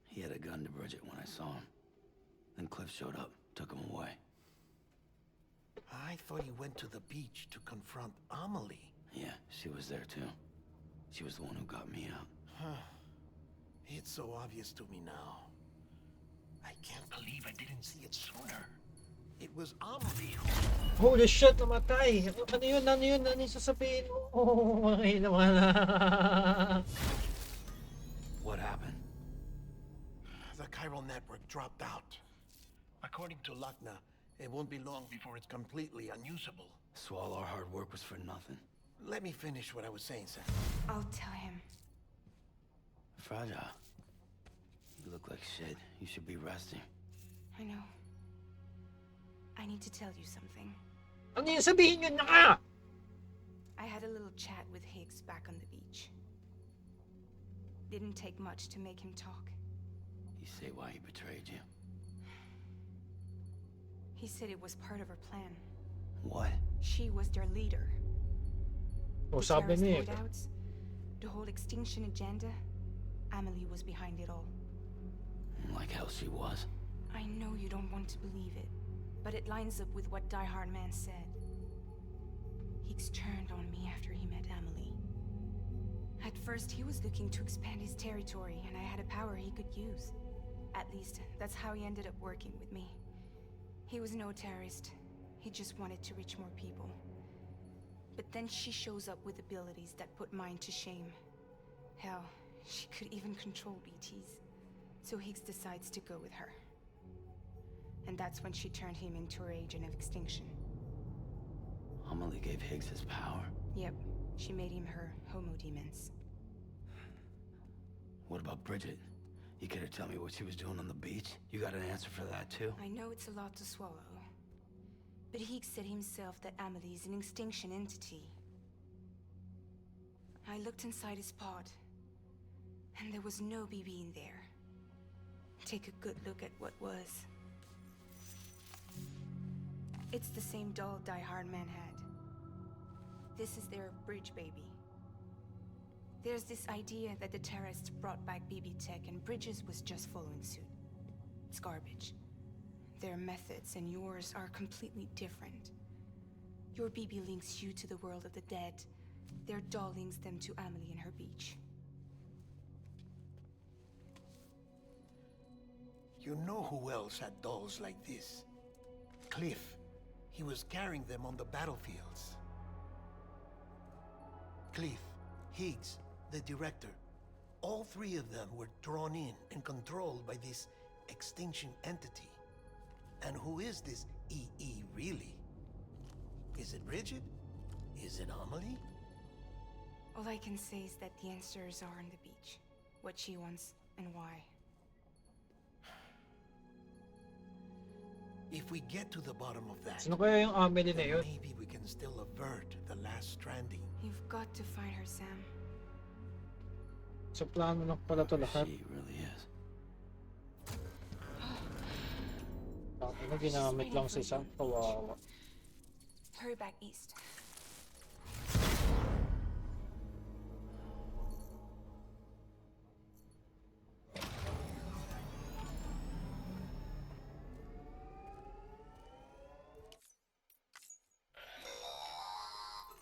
Speaker 6: He had a gun to Bridget when I saw him. Then Cliff showed up, took him away.
Speaker 5: I thought he went to the beach to confront Amelie.
Speaker 6: Yeah, she was there too. She was the one who got me out.
Speaker 5: It's so obvious to me now. I can't believe I didn't see it sooner. It was Amelie who...
Speaker 1: Holy shit, namatay! Ano yun? Ano yun? Ano yung sasabihin mo? Oh, okay naman.
Speaker 6: What happened?
Speaker 5: The chiral network dropped out. According to Lakna, it won't be long before it's completely unusable.
Speaker 6: So all our hard work was for nothing.
Speaker 5: Let me finish what I was saying, Sam.
Speaker 2: I'll tell him.
Speaker 6: Fragile. You look like shit. You should be resting.
Speaker 2: I know. I need to tell you something.
Speaker 1: Ano yung sabihin nyo na ka?
Speaker 2: I had a little chat with Higgs back on the beach. Didn't take much to make him talk.
Speaker 6: You say why he betrayed you?
Speaker 2: He said it was part of her plan.
Speaker 6: What?
Speaker 2: She was their leader.
Speaker 1: O
Speaker 2: The
Speaker 1: sabi
Speaker 2: terrorist
Speaker 1: niya,
Speaker 2: loadouts, the whole extinction agenda, Amelie was behind it all.
Speaker 6: Like hell she was.
Speaker 2: I know you don't want to believe it, but it lines up with what Die Hard Man said. Higgs turned on me after he met Amelie. At first, he was looking to expand his territory, and I had a power he could use. At least, that's how he ended up working with me. He was no terrorist. He just wanted to reach more people. But then she shows up with abilities that put mine to shame. Hell, she could even control BTs. So Higgs decides to go with her. And that's when she turned him into her agent of extinction.
Speaker 6: Amelie gave Higgs his power.
Speaker 2: Yep, she made him her homo demons.
Speaker 6: What about Bridget? You care to tell me what she was doing on the beach? You got an answer for that too?
Speaker 2: I know it's a lot to swallow. But Higgs said himself that Amelie is an extinction entity. I looked inside his pod, and there was no BB in there. Take a good look at what was. It's the same doll Die Hard Man had. This is their bridge baby. There's this idea that the terrorists brought back BB tech and Bridges was just following suit. It's garbage. Their methods and yours are completely different. Your BB links you to the world of the dead. Their doll links them to Amelie and her beach.
Speaker 5: You know who else had dolls like this? Cliff. He was carrying them on the battlefields. Cliff, Higgs, the director. All three of them were drawn in and controlled by this extinction entity. And who is this EE really? Is it Bridget? Is it Amelie?
Speaker 2: All I can say is that the answers are on the beach. What she wants and why.
Speaker 5: If we get to the bottom of that,
Speaker 1: Sino kaya yung Amelie na
Speaker 5: then
Speaker 1: yun?
Speaker 5: maybe we can still avert the last stranding.
Speaker 2: You've got to find her, Sam.
Speaker 1: Sa plano lang pala to lahat.
Speaker 6: She really is.
Speaker 1: Ano ginamit lang si Sam? Kawawa.
Speaker 2: Hurry back east.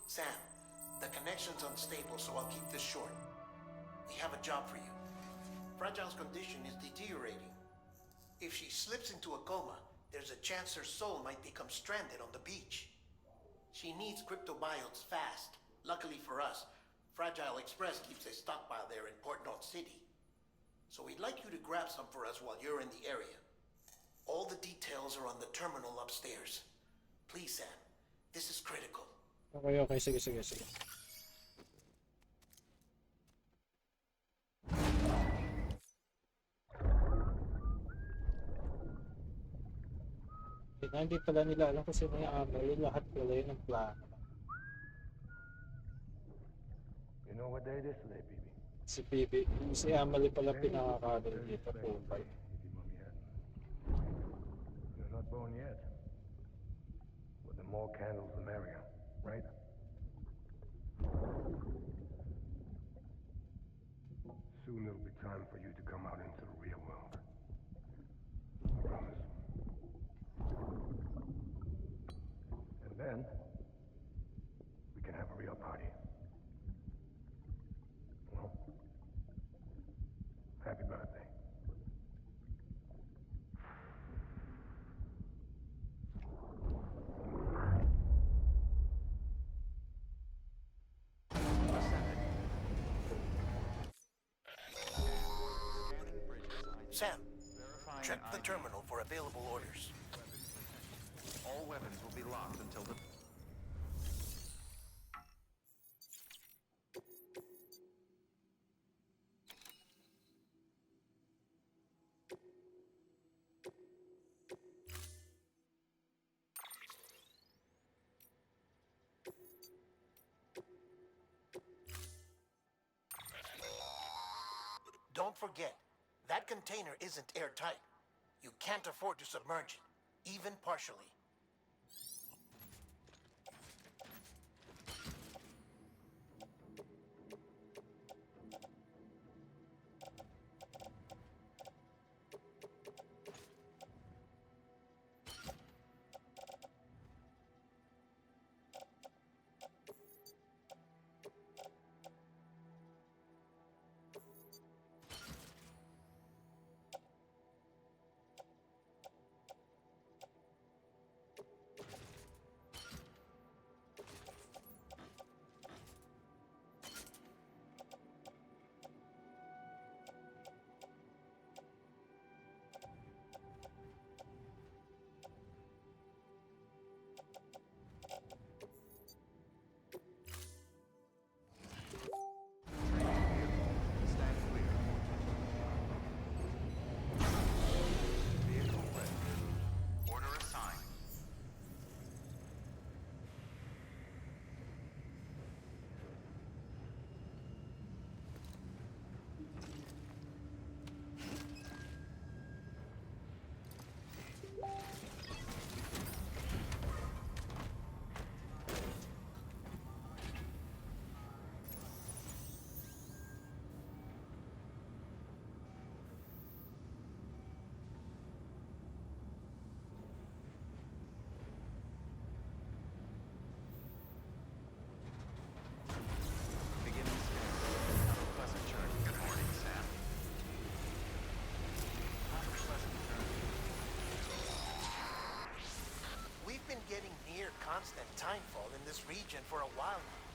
Speaker 5: Sam, the connection's unstable, so I'll keep this short. We have a job for you. Fragile's condition is deteriorating. If she slips into a coma, there's a chance her soul might become stranded on the beach. She needs cryptobiotes fast. Luckily for us, Fragile Express keeps a stockpile there in Port North City. So we'd like you to grab some for us while you're in the area. All the details are on the terminal upstairs. Please, Sam, this is critical.
Speaker 1: Okay, okay. Sige, sige, sige. Hindi pala nila alam kung sino yung Amelie. Lahat pala yun ang plano.
Speaker 7: You know what day it is today, baby?
Speaker 1: Si Bibi, si Amelie pala pinakakadal dito po.
Speaker 7: You're not born yet. But the more candles, the merrier, right? Soon it'll be time for you to come out into the real world. I promise. And then, we can have a real party. Well, happy birthday.
Speaker 5: Sam, check the terminal for available orders.
Speaker 3: All weapons will be locked until the...
Speaker 5: don't forget, that container isn't airtight. You can't afford to submerge it, even partially.
Speaker 3: Stand clear. Vehicle ready. Order assigned. Beginning scan. Have a pleasant journey. Good morning, Sam. Have a pleasant journey.
Speaker 5: We've been getting near constant timefall in this region for a while now.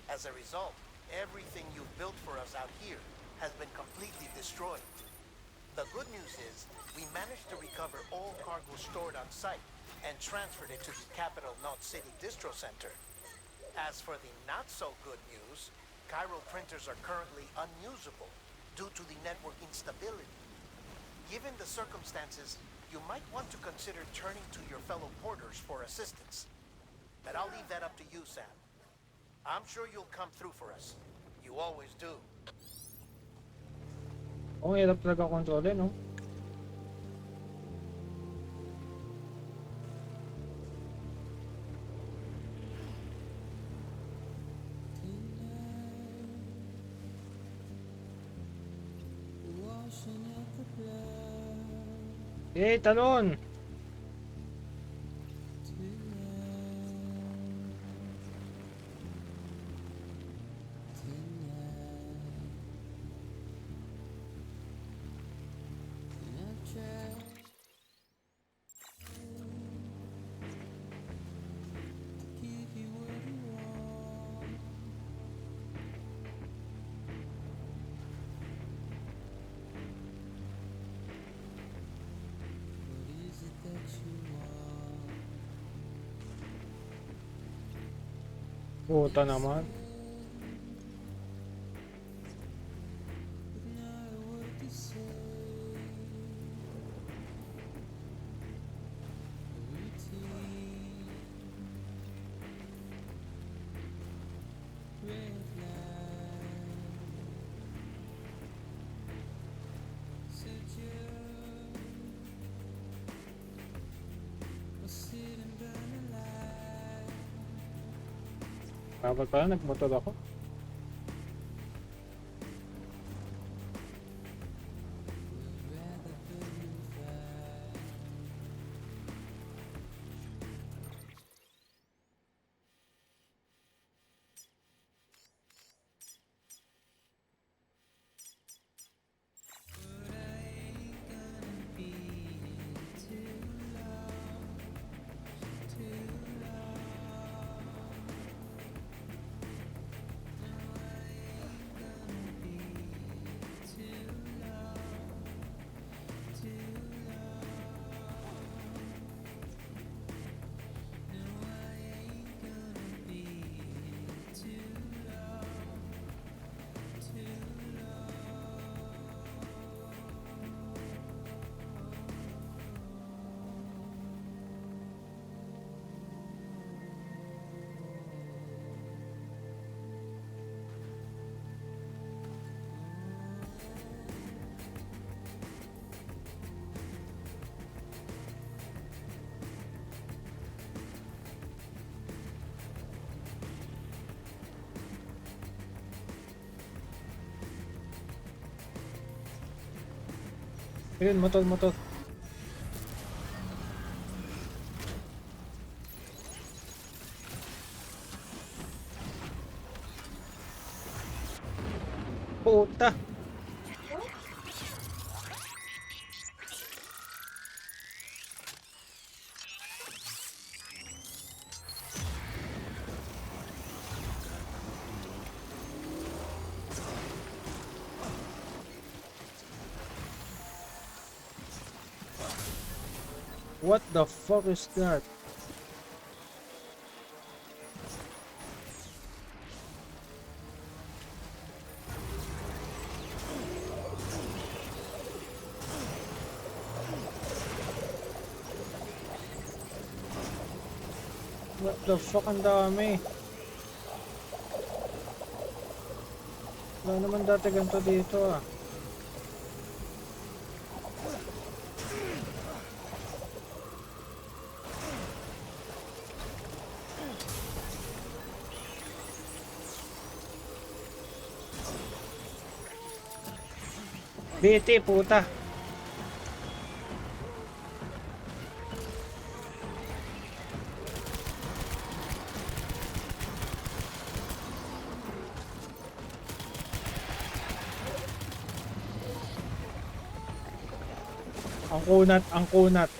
Speaker 5: As a result, everything you've built for us out here has been completely destroyed. The good news is, we managed to recover all cargo stored on site and transferred it to the capital Knot City Distro Center. As for the not-so-good news, chiral printers are currently unusable due to the network instability. Given the circumstances, you might want to consider turning to your fellow porters for assistance. But I'll leave that up to you, Sam. I'm sure you'll come through for us. You always do.
Speaker 1: Ang hirap talaga kontrolin, no? Eh, talon! Puta naman. Dapat pala nagmotor ako. Ayun, motor, motor. Puta. What the fuck is that? What the fuck, ang dami. Wala naman dati ganito dito ah. BT, puta. Ang kunat, ang kunat.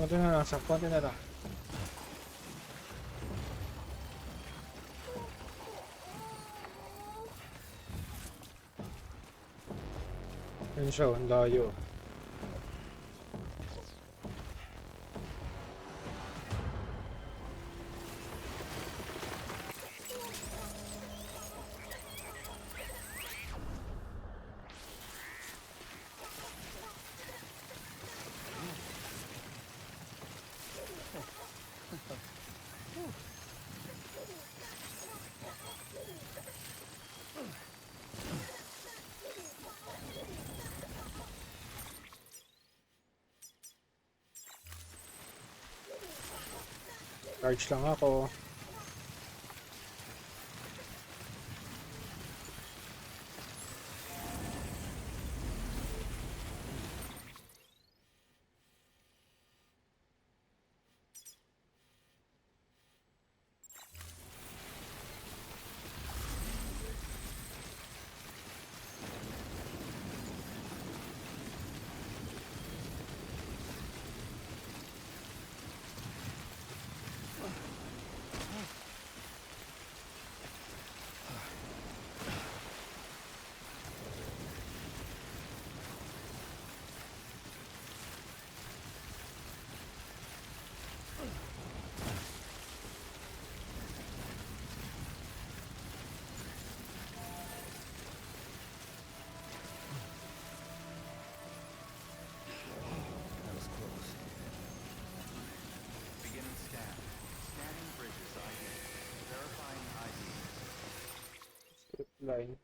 Speaker 1: Konti na lang, konti na lang. Yun siya, ang layo. Charge lang ako.
Speaker 3: Beginning scan. Scanning bridges ID. Verifying ID.
Speaker 1: Line.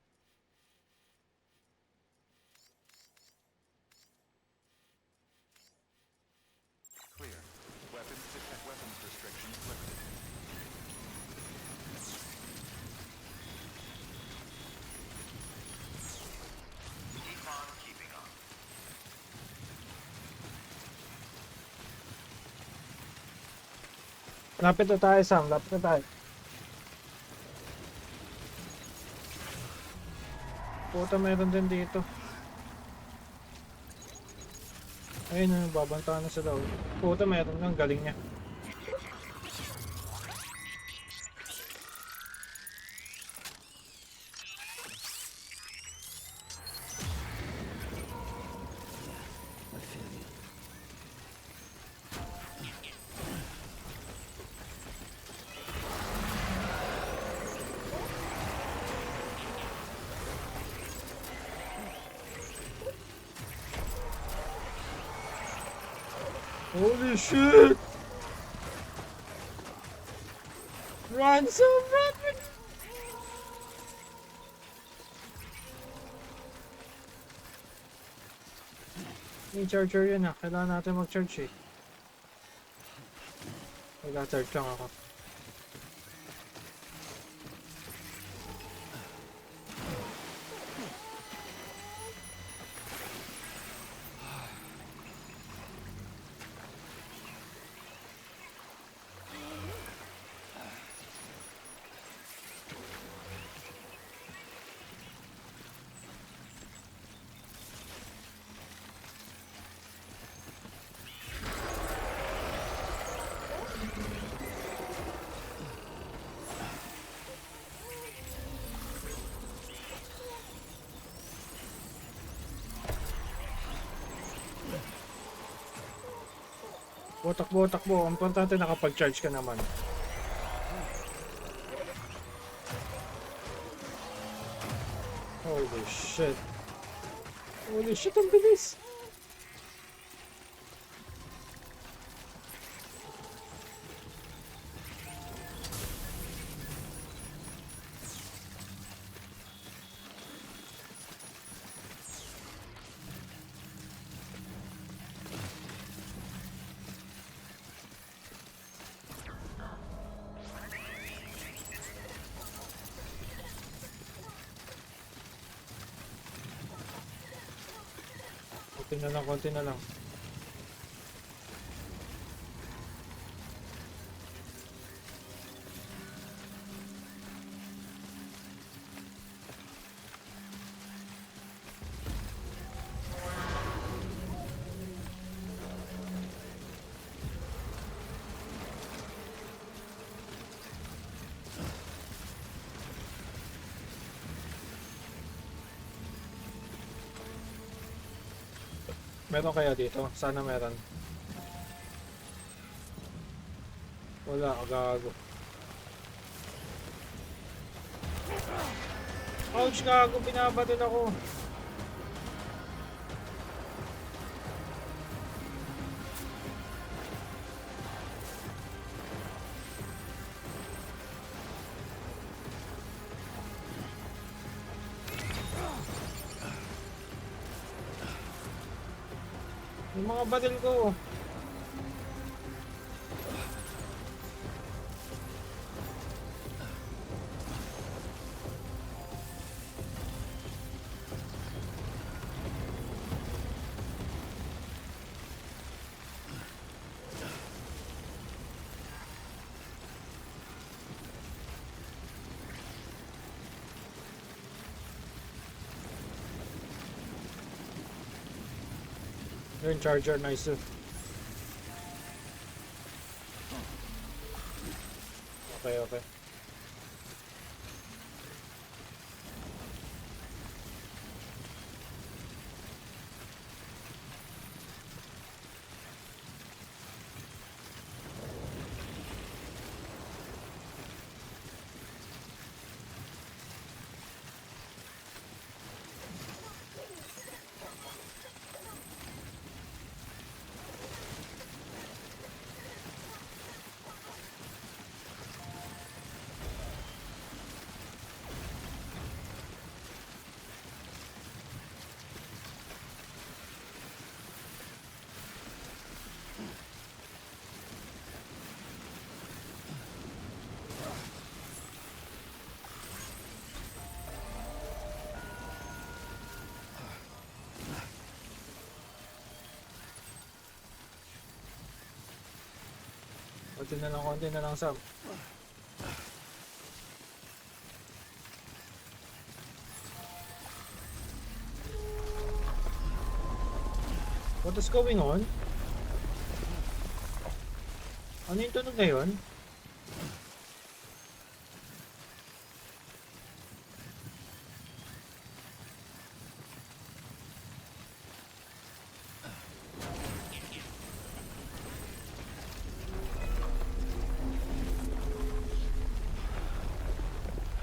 Speaker 3: Clear. Weapons restrictions lifted.
Speaker 4: Keep on keeping on.
Speaker 1: Lapit na tayo, Sam. Lapit na tayo. Puta, meron din dito. Ayun, babantaan na sa daw. Puta, meron lang. Galing niya. Holy shit! Ransom, run! May charger yun ah. Kailangan natin mag-charge eh. Mag-charge lang ako. Takbo. Ang importante nakapag-charge ka naman. Holy shit. Holy shit, ang bilis. Konti na lang. Meron kaya dito? Sana meron. Wala, gago. Ouch, gago, binabatin ako. Yung mga batil ko. Yung charger, nice. Okay. Konti na lang, Sam. What is going on? Ano yung tunog na yun?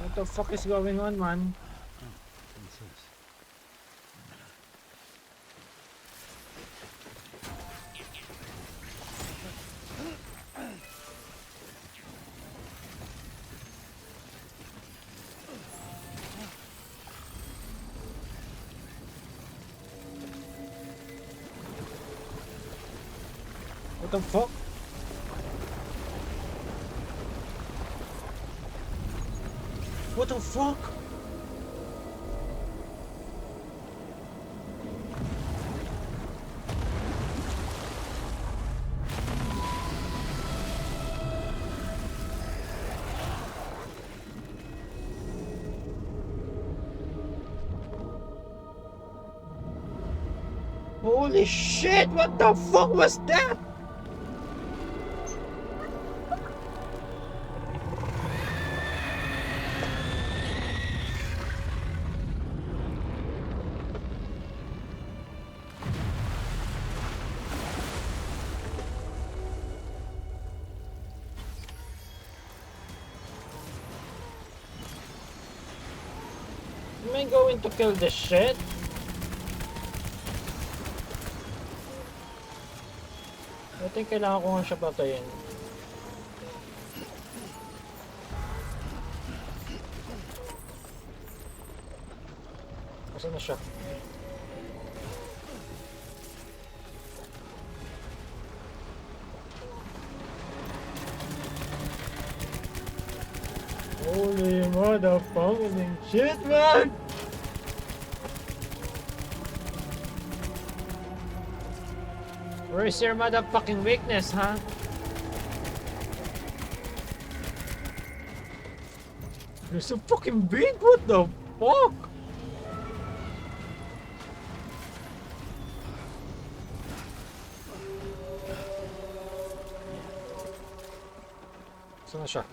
Speaker 1: What the fuck is going on, man? What the fuck? What the fuck? Holy shit, what the fuck was that? Am I going to kill this shit? I think kailangan ko nga siya patayin. Nasaan na siya? Holy motherfucking shit, man! Where's your motherfucking weakness, huh? You're so fucking big, what the fuck? Saan na siya?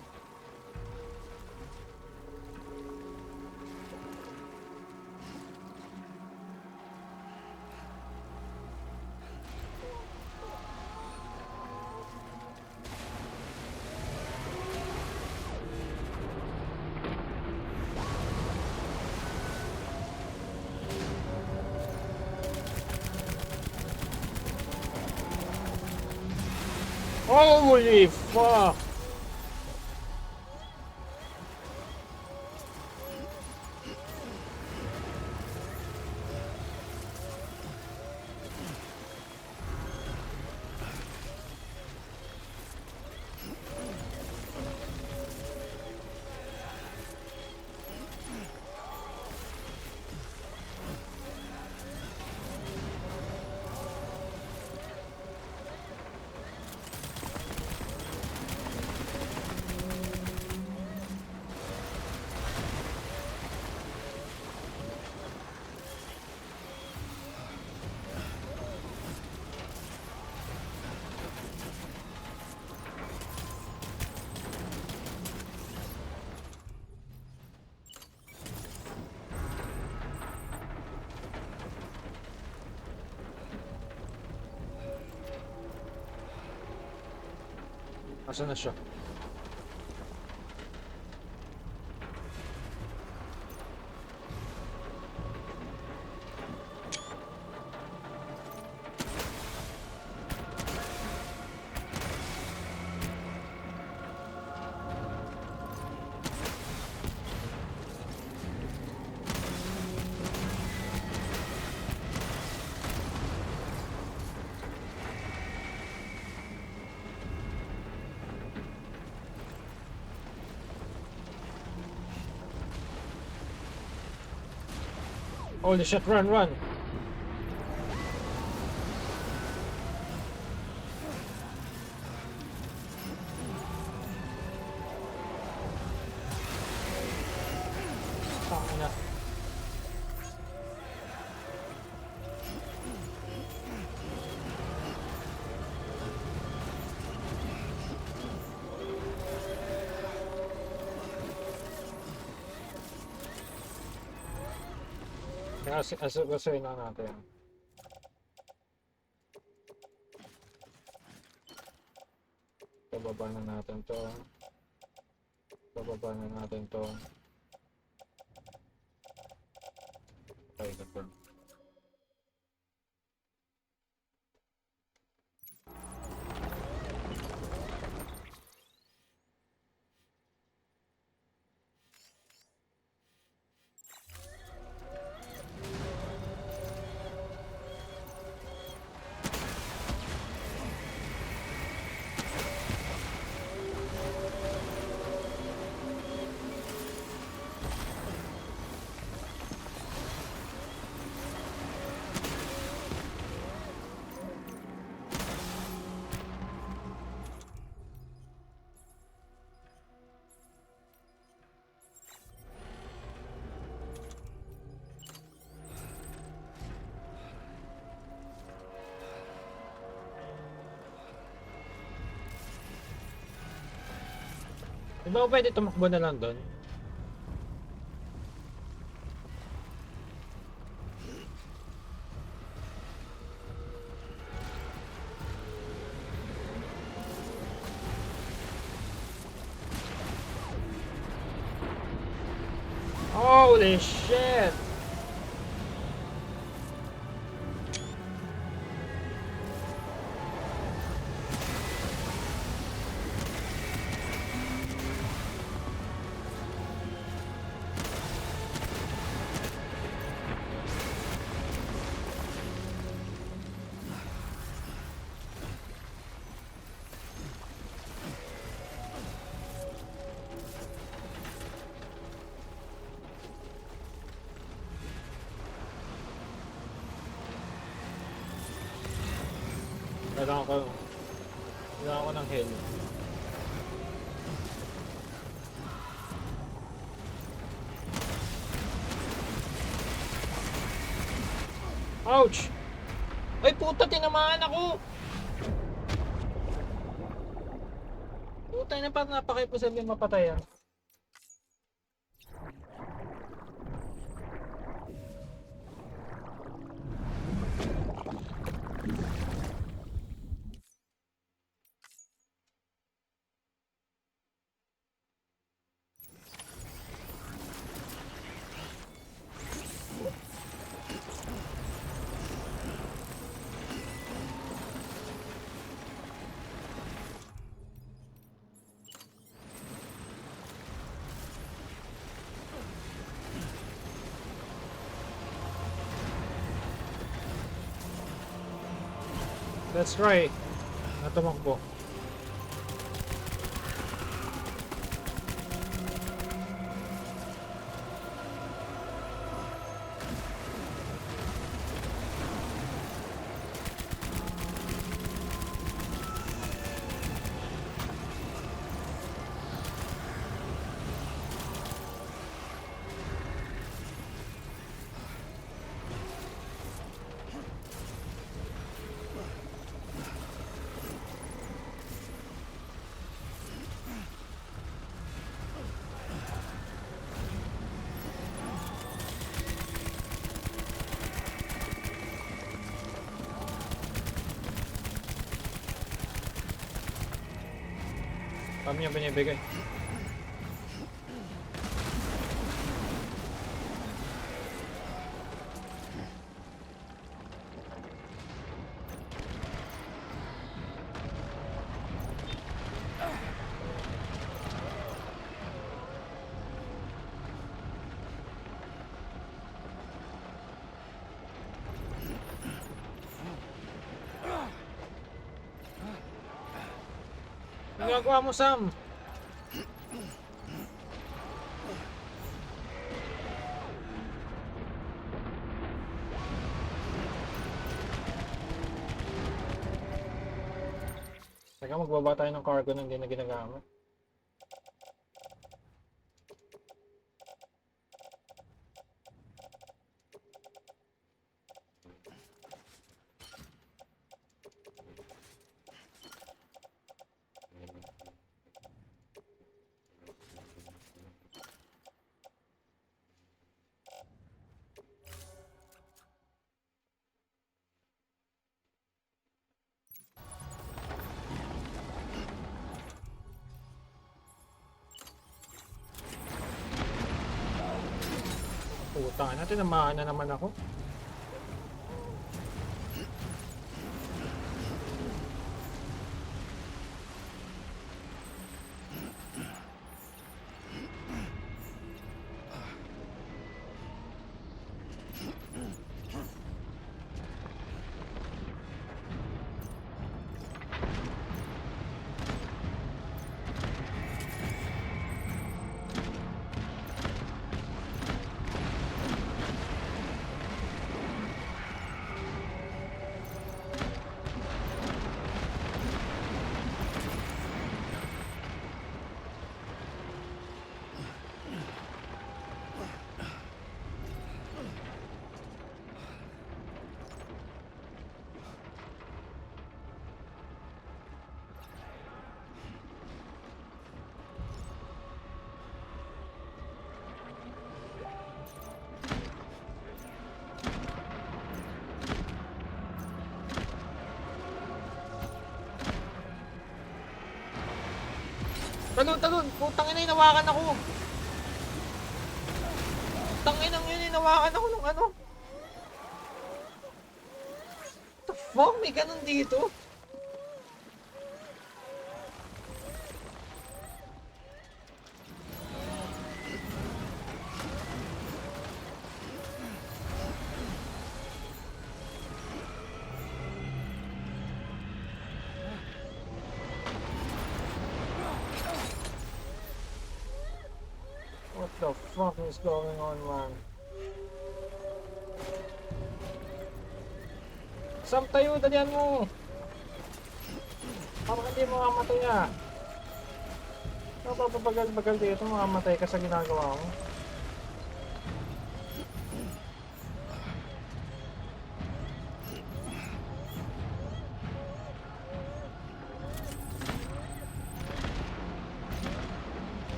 Speaker 1: Holy fuck! Nasaan na siya? Holy shit, run, run! Tangina. Asasuin na natin. Bababa na natin to. Bababa na natin to. Okay, ito. Di ba pwede tumakbo na lang doon? Holy shit! Kailangan ko ng heal. Ouch! Ay puta, tinamaan ako! Puta na, parang napaka-imposible mapatayan. Let's try. Natumakbo. Kami niya binibigay. Ang ginagawa mo, Sam? Teka, magbaba tayo ng cargo na hindi na ginagamit. Putang ina, tinamaan na naman ako. Talon, talon! Putang ina, inawakan ako! Putang ina yun, inawakan ako ng ano? What the fuck? May ganun dito? What the fuck is going on, man? Sam, tayo, dalihan mo! Parang hindi mo makamatay ah. Napapabagal-bagal dito, makamatay ka sa ginagawa mo.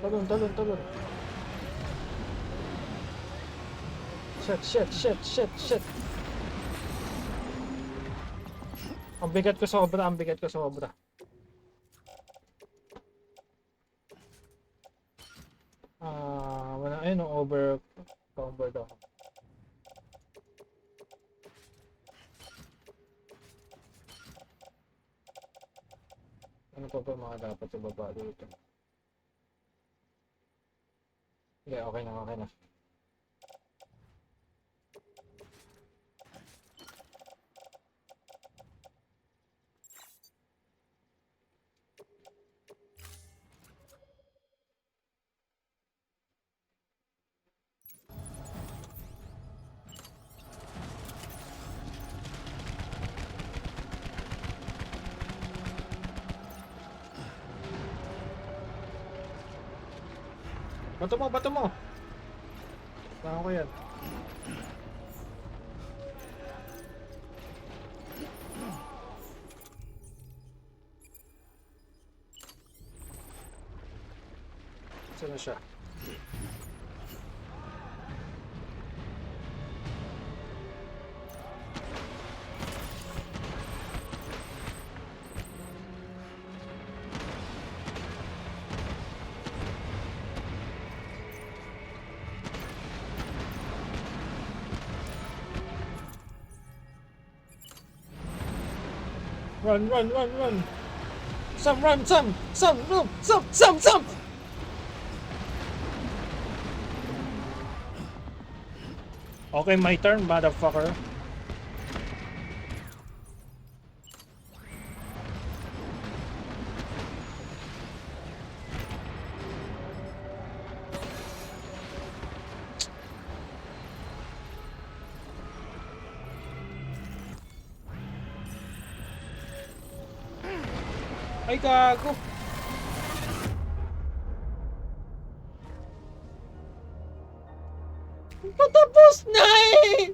Speaker 1: Talon, talon, talon. Shit. Ang bigat ko sobra, wala, ayun, over daw. Ano pa ba mga dapat sa baba dito? Hindi, okay na. Bato mo! Saan ko yan? Saan na siya? Run! Some run! Some! Okay, my turn, motherfucker. Ay, gago. Patapos na eh!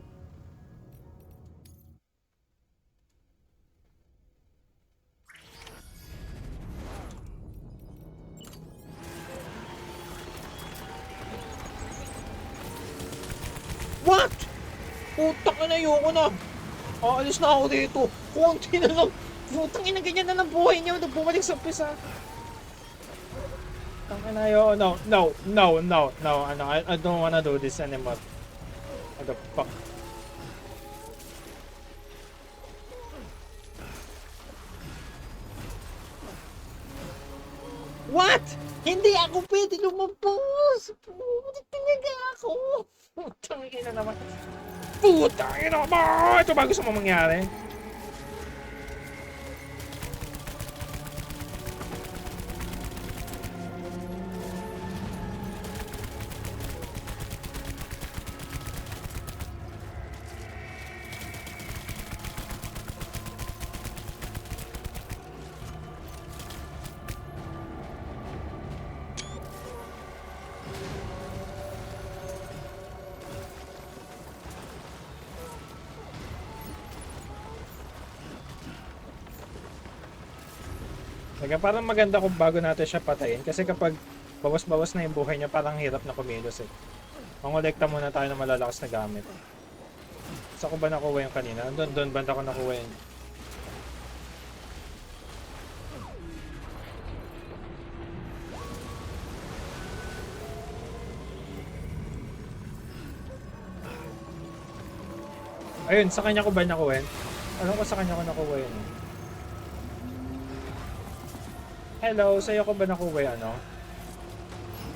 Speaker 1: What? Putang ina, ayoko na. Aalis na ako dito. Konti na lang. Putang ina, ganyan na lang buhay niyo. Bumalik sa umpisa. Tangin na yun. No. I don't wanna do this anymore. What the fuck? What? Hindi ako pwede lumabas. Putik talaga ako. Putang ina naman. Putang ina naman. Ito ba gusto mo mangyari? Kaya parang maganda kung bago natin siya patayin kasi kapag bawas-bawas na yung buhay niya parang hirap na kumilos eh. Mangolekta muna tayo ng malalakas na gamit. Saan ko ba nakuha yung kanina? Doon banda ko nakuha yun. Ayun, sa kanya ko ba nakuha yun? Alam ko sa kanya ko nakuha yun. Hello, sa'yo ko ba nakuha yun, ano?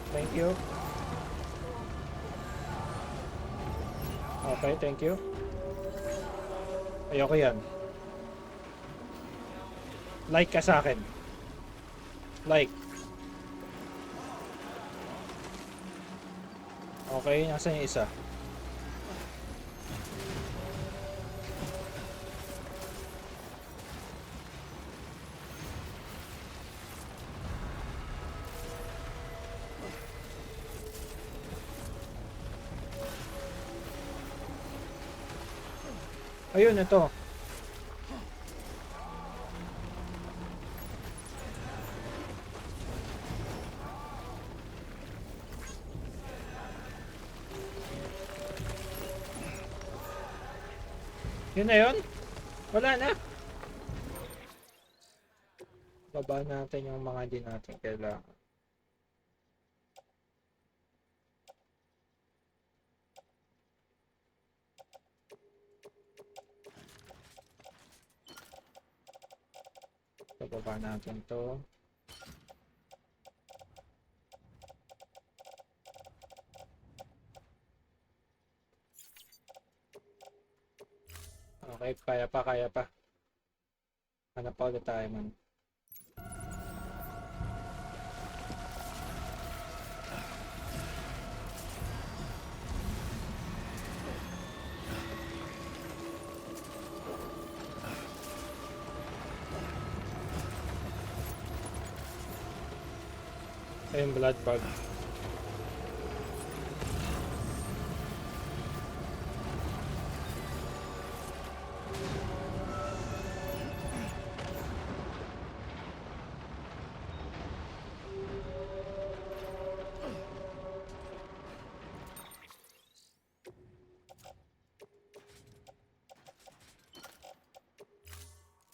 Speaker 1: Thank you. Okay, thank you. Ayoko yan. Like ka sa akin. Like. Okay, nasan yung isa? Ayun, ito. Yun na yun? Wala na. Baba natin yung mga di natin kailangan. Baba natin to. Okay, kaya pa, kaya pa. Hanap pa ulit tayo man. Ayun, blood bug.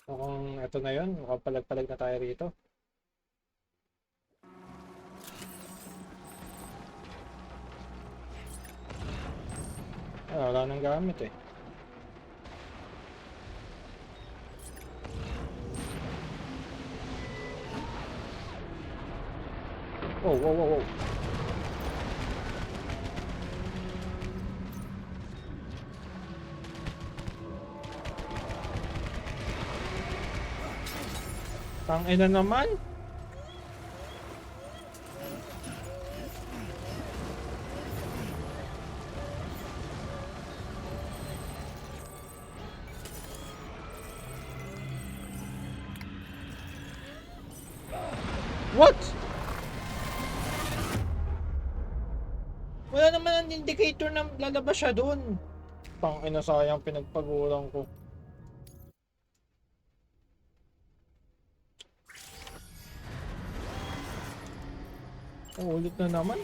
Speaker 1: Mukhang ito na yun, mukhang palag-palag na tayo rito. Ay, wala nang gamit eh. Wow, wow, wow, wow. Tangina naman. What? Wala naman ang indicator na lalabas siya doon. Tangina, sayang pinagpagulang ko. Ulit na naman.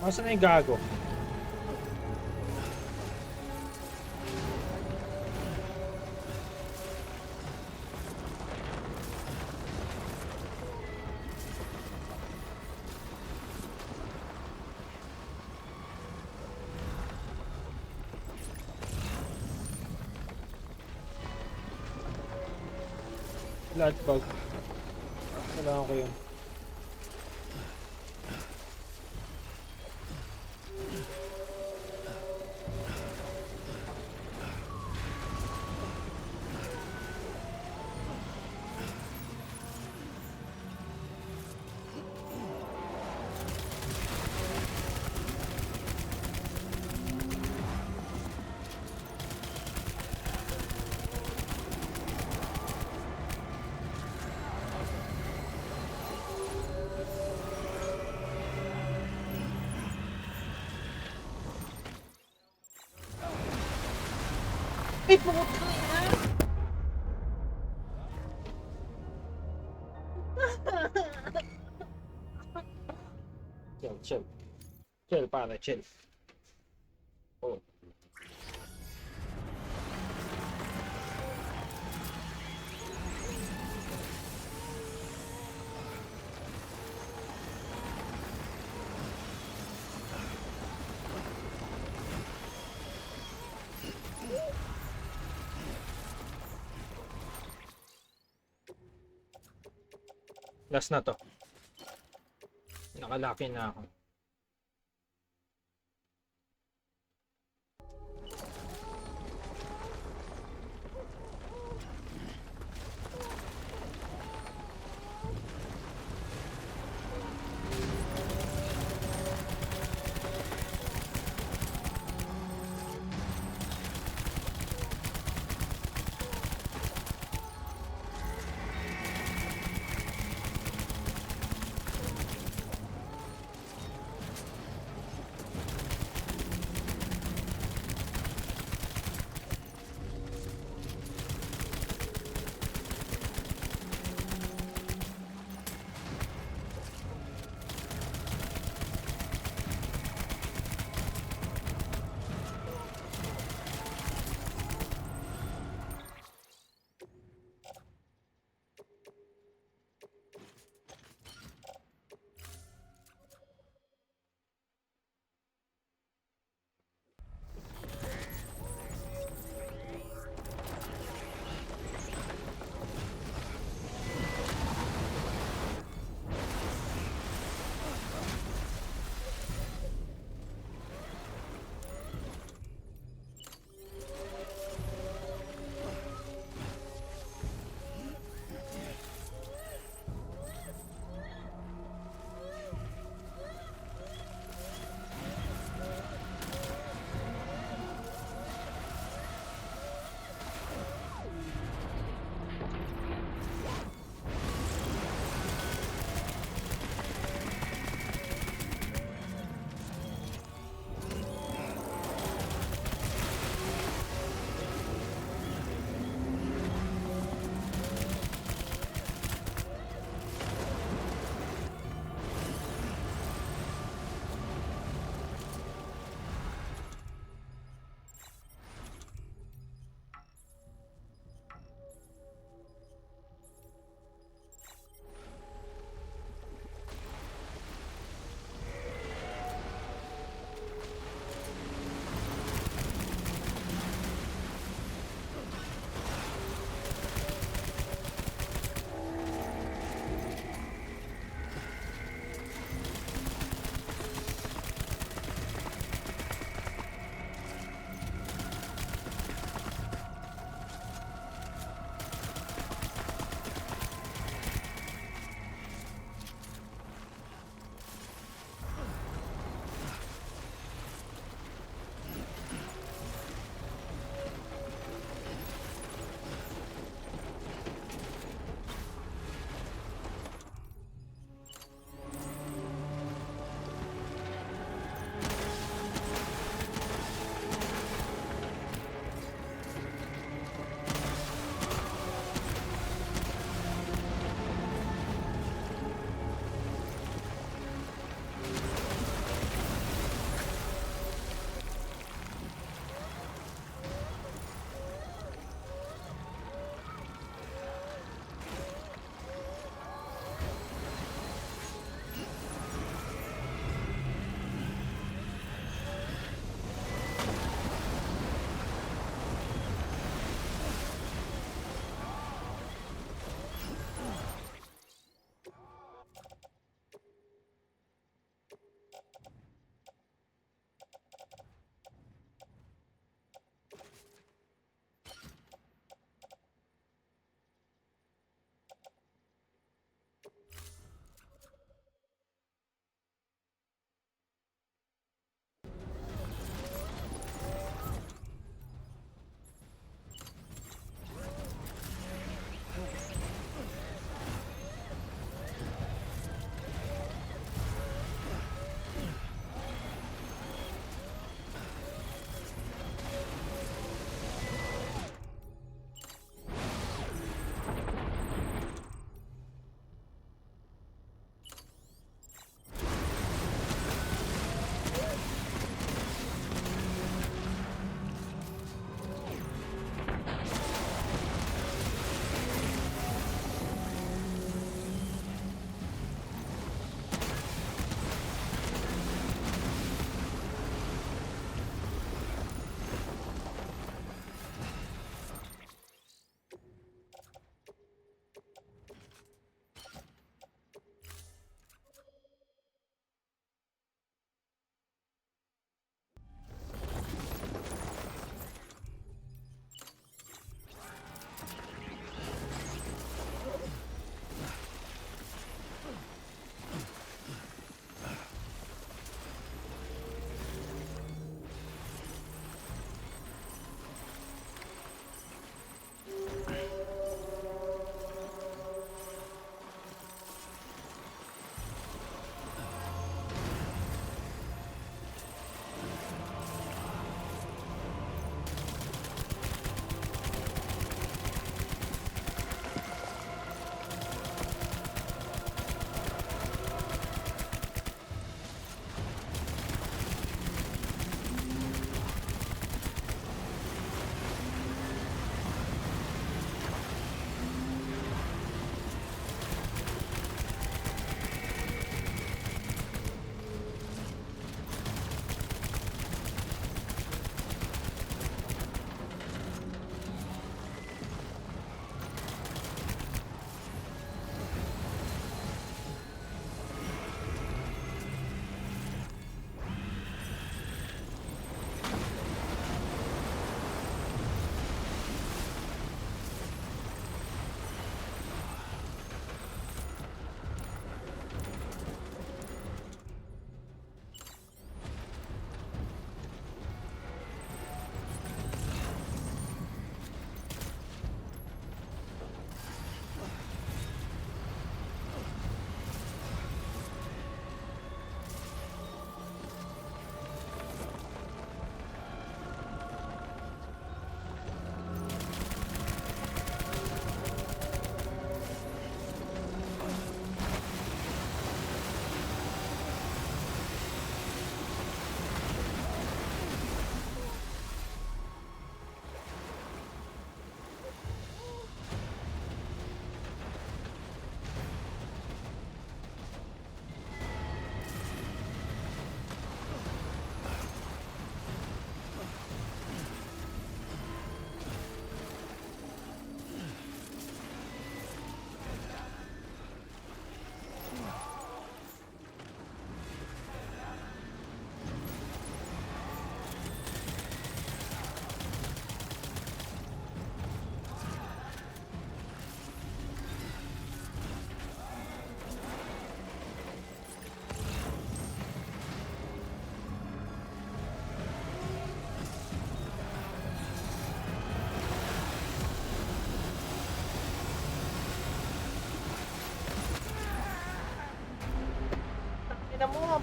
Speaker 1: Asan na yung gago? Blood bug. Kailangan ko yun. Ay, putang ina! Chill, chill. Chill, pare, chill. Oh. Last na to. Nakalaki na ako.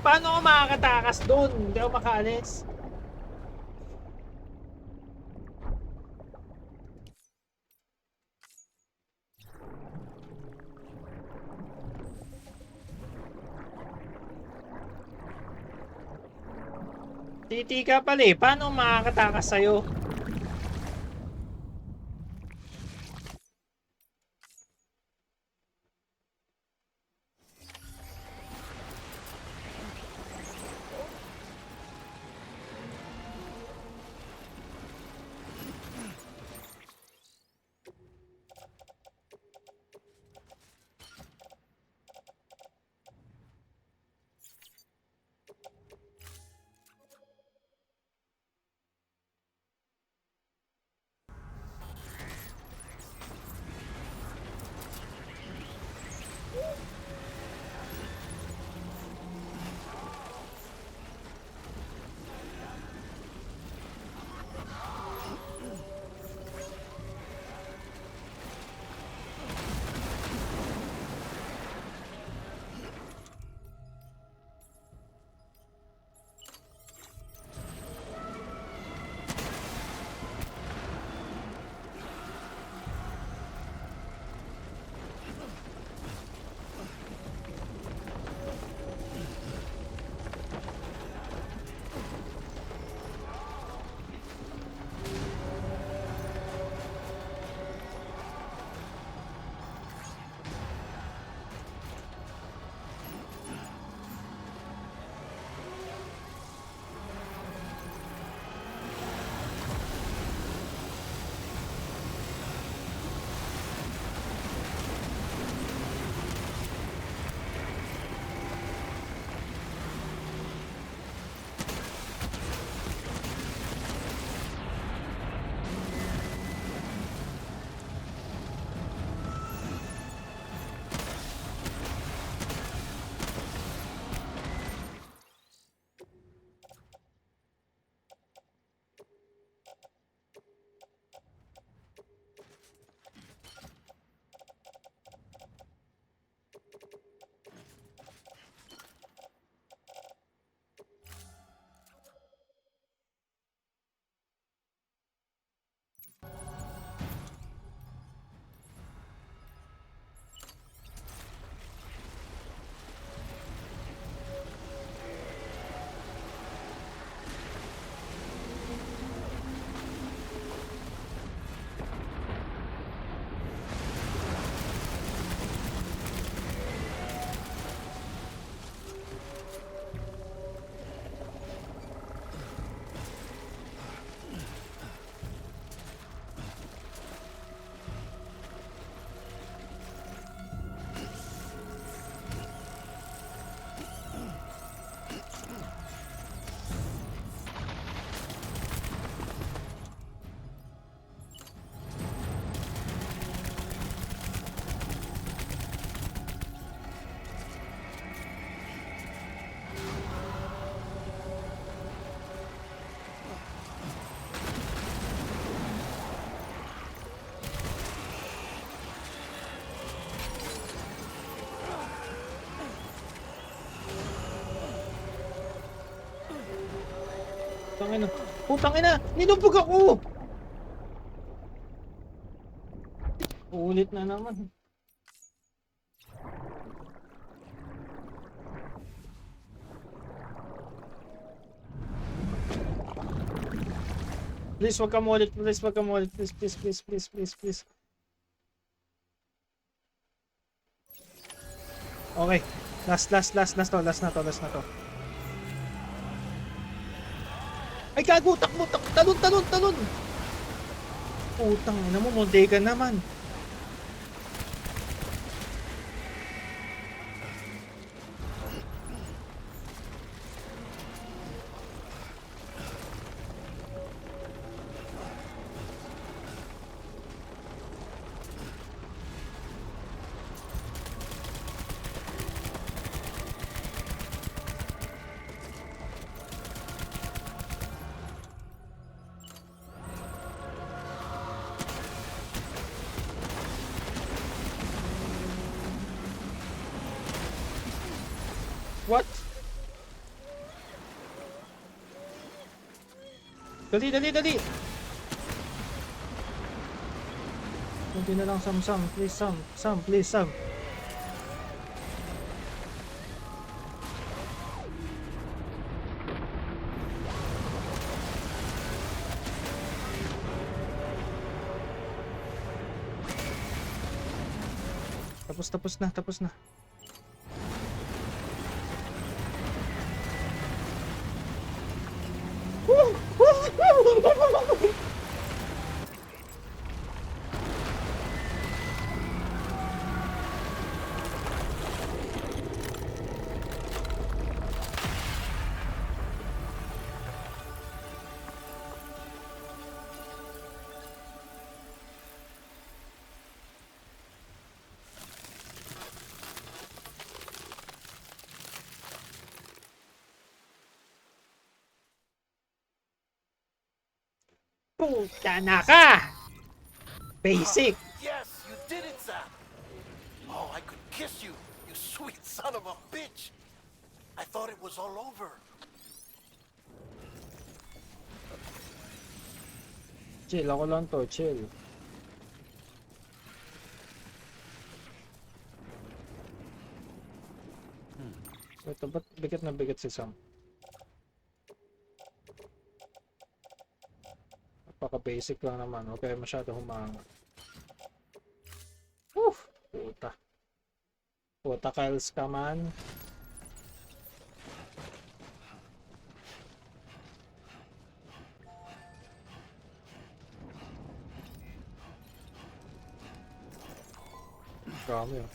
Speaker 1: paano ako makakatakas doon? Hindi ako makaalis. Titi ka pala eh. Paano makakatakas sa'yo? Tangina. Putang ina, nilubog ako. Ulit na naman. Please, wag ka ulit. Please, wag ka ulit. Please, please, please, please, please, please. Okay. Last to. Last na to. Ay, gago! Takbo! Talon! Putang ina mo, munti ka naman. What? Dali, dali, dali! Kunti na lang, Sam. Please, Sam. Sam, please, Sam. Tapos na. Puta na ka! Basic!
Speaker 5: Yes, you did it, Sam! Oh, I could kiss you, you sweet son of a bitch! I thought it was all over.
Speaker 1: Chill, ako lang to, chill. Ito, ba't bigat na bigat si Sam? Napaka-basic lang naman, okay, masyado humanga. Puta. Puta, Kyles ka man. Dami yun.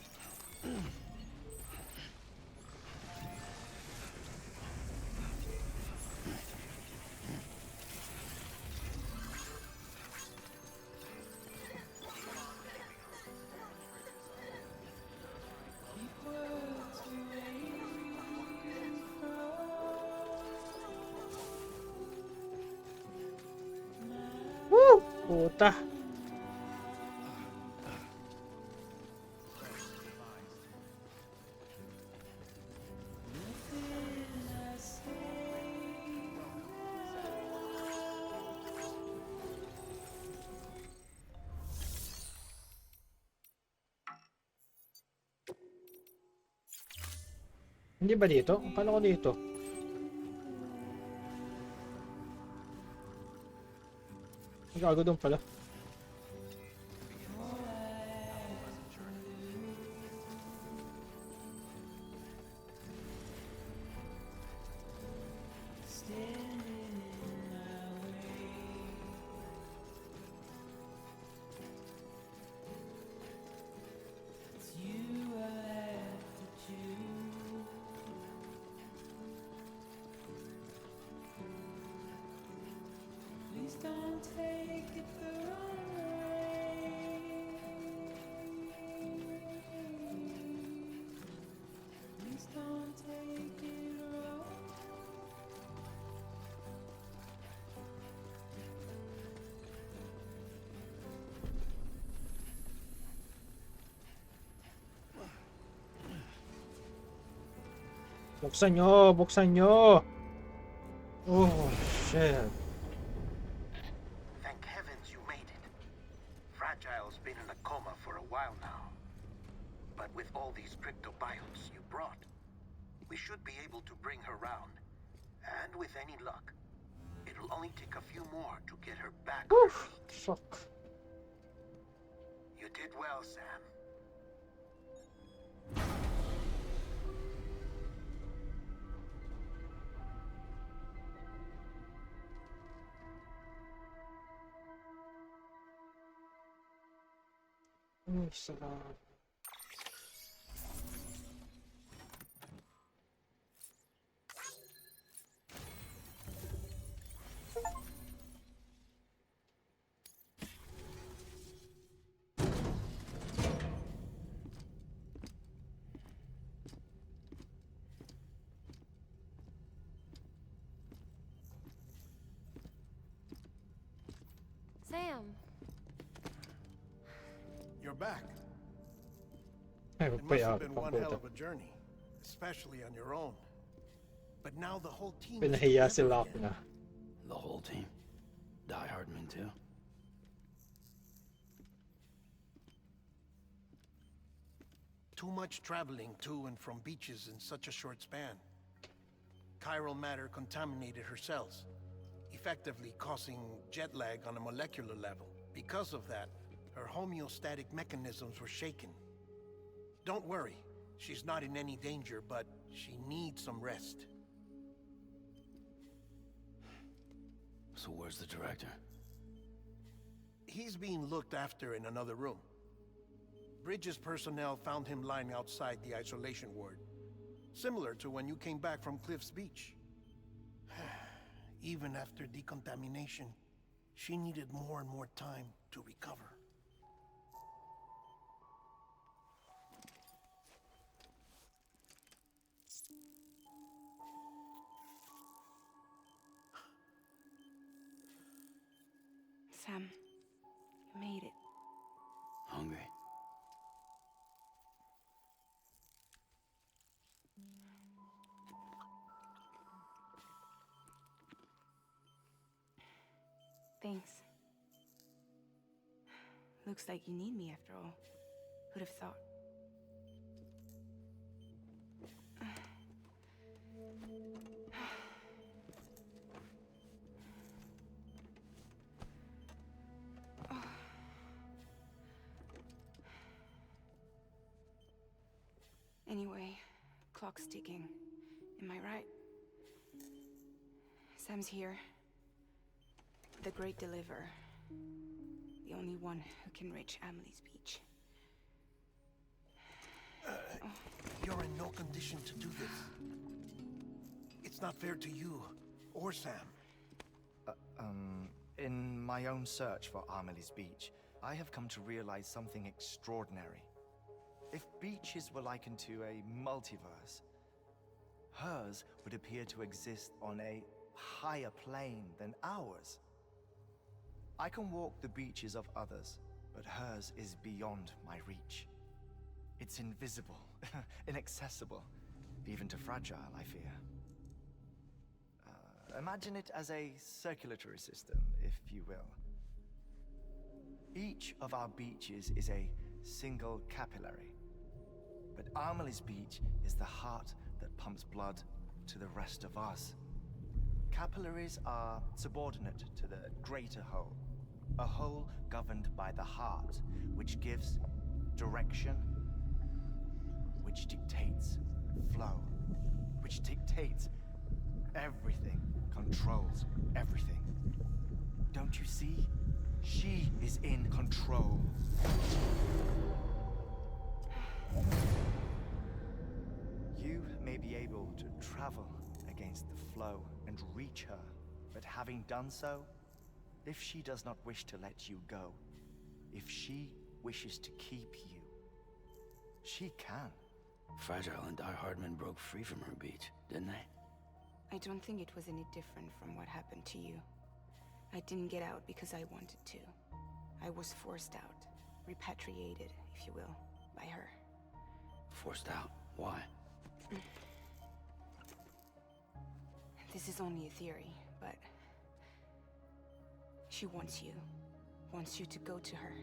Speaker 1: Woo! Puta. Hindi ba dito? Paano ko dito? Gago doon pala. Buksan nyo! Oh, shit.
Speaker 5: Thank heavens you made it. Fragile's been in a coma for a while now. But with all these cryptobiotes you brought, we should be able to bring her round. And with any luck, it'll only take a few more to get her back on her feet.
Speaker 1: Fuck.
Speaker 5: You did well, Sam.
Speaker 1: Ay, sarap.
Speaker 10: Sam.
Speaker 5: You're back.
Speaker 1: Ay,
Speaker 5: It must have been one hell of a journey, especially on your own. But now the whole team is
Speaker 1: Pinahiya
Speaker 5: together
Speaker 1: sila
Speaker 5: again.
Speaker 1: na.
Speaker 6: The whole team? Die Hardman too?
Speaker 5: Too much traveling to and from beaches in such a short span. Chiral matter contaminated her cells, effectively causing jet lag on a molecular level. Because of that, her homeostatic mechanisms were shaken. Don't worry, she's not in any danger, but she needs some rest.
Speaker 6: So where's the director?
Speaker 5: He's being looked after in another room. Bridges personnel found him lying outside the isolation ward. Similar to when you came back from Cliff's Beach. Even after decontamination, she needed more and more time to recover.
Speaker 2: Sam, you made it.
Speaker 6: Hungry?
Speaker 2: Thanks. Looks like you need me after all. Who'd have thought? Anyway, clock's ticking. Am I right? Sam's here. The Great Deliverer. The only one who can reach Amelie's beach.
Speaker 5: You're in no condition to do this. It's not fair to you, or Sam.
Speaker 10: In my own search for Amelie's beach, I have come to realize something extraordinary. If beaches were likened to a multiverse, hers would appear to exist on a higher plane than ours. I can walk the beaches of others, but hers is beyond my reach. It's invisible, inaccessible, even to Fragile, I fear. Imagine it as a circulatory system, if you will. Each of our beaches is a single capillary. But Amelie's beach is the heart that pumps blood to the rest of us. Capillaries are subordinate to the greater whole. A whole governed by the heart, which gives direction, which dictates flow, which dictates everything, controls everything. Don't you see? She is in control. You may be able to travel against the flow and reach her, but having done so, if she does not wish to let you go, if she wishes to keep you, she can.
Speaker 6: Fragile and Die Hardman broke free from her beach, didn't they?
Speaker 2: I don't think it was any different from what happened to you. I didn't get out because I wanted to. I was forced out, repatriated, if you will, by her.
Speaker 6: Forced out? Why?
Speaker 2: This is only a theory, but she wants you to go to her.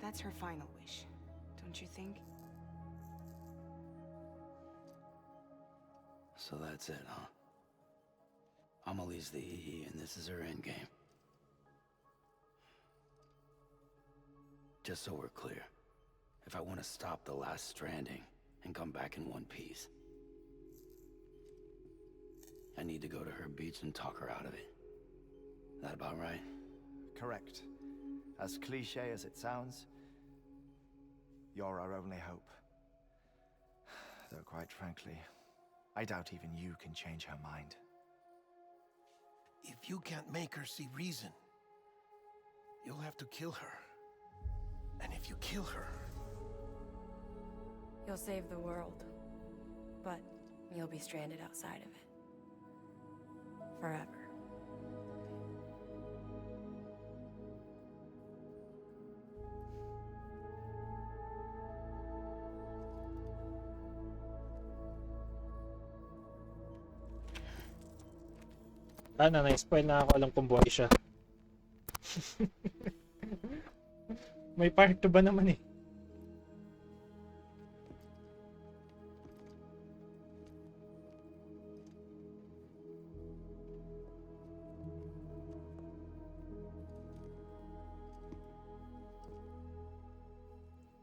Speaker 2: That's her final wish, don't you think?
Speaker 6: So that's it, huh? Amelie's the EE, and this is her endgame. Just so we're clear, if I want to stop the last Stranding and come back in one piece, I need to go to her beach and talk her out of it. That about right?
Speaker 10: Correct. As cliché as it sounds, you're our only hope. Though quite frankly, I doubt even you can change her mind.
Speaker 5: If you can't make her see reason, you'll have to kill her. And if you kill her...
Speaker 11: You'll save the world, but you'll be stranded outside of it. Forever.
Speaker 1: Na-spoil na ako. Alam kong buhay siya. May part 2 ba naman eh?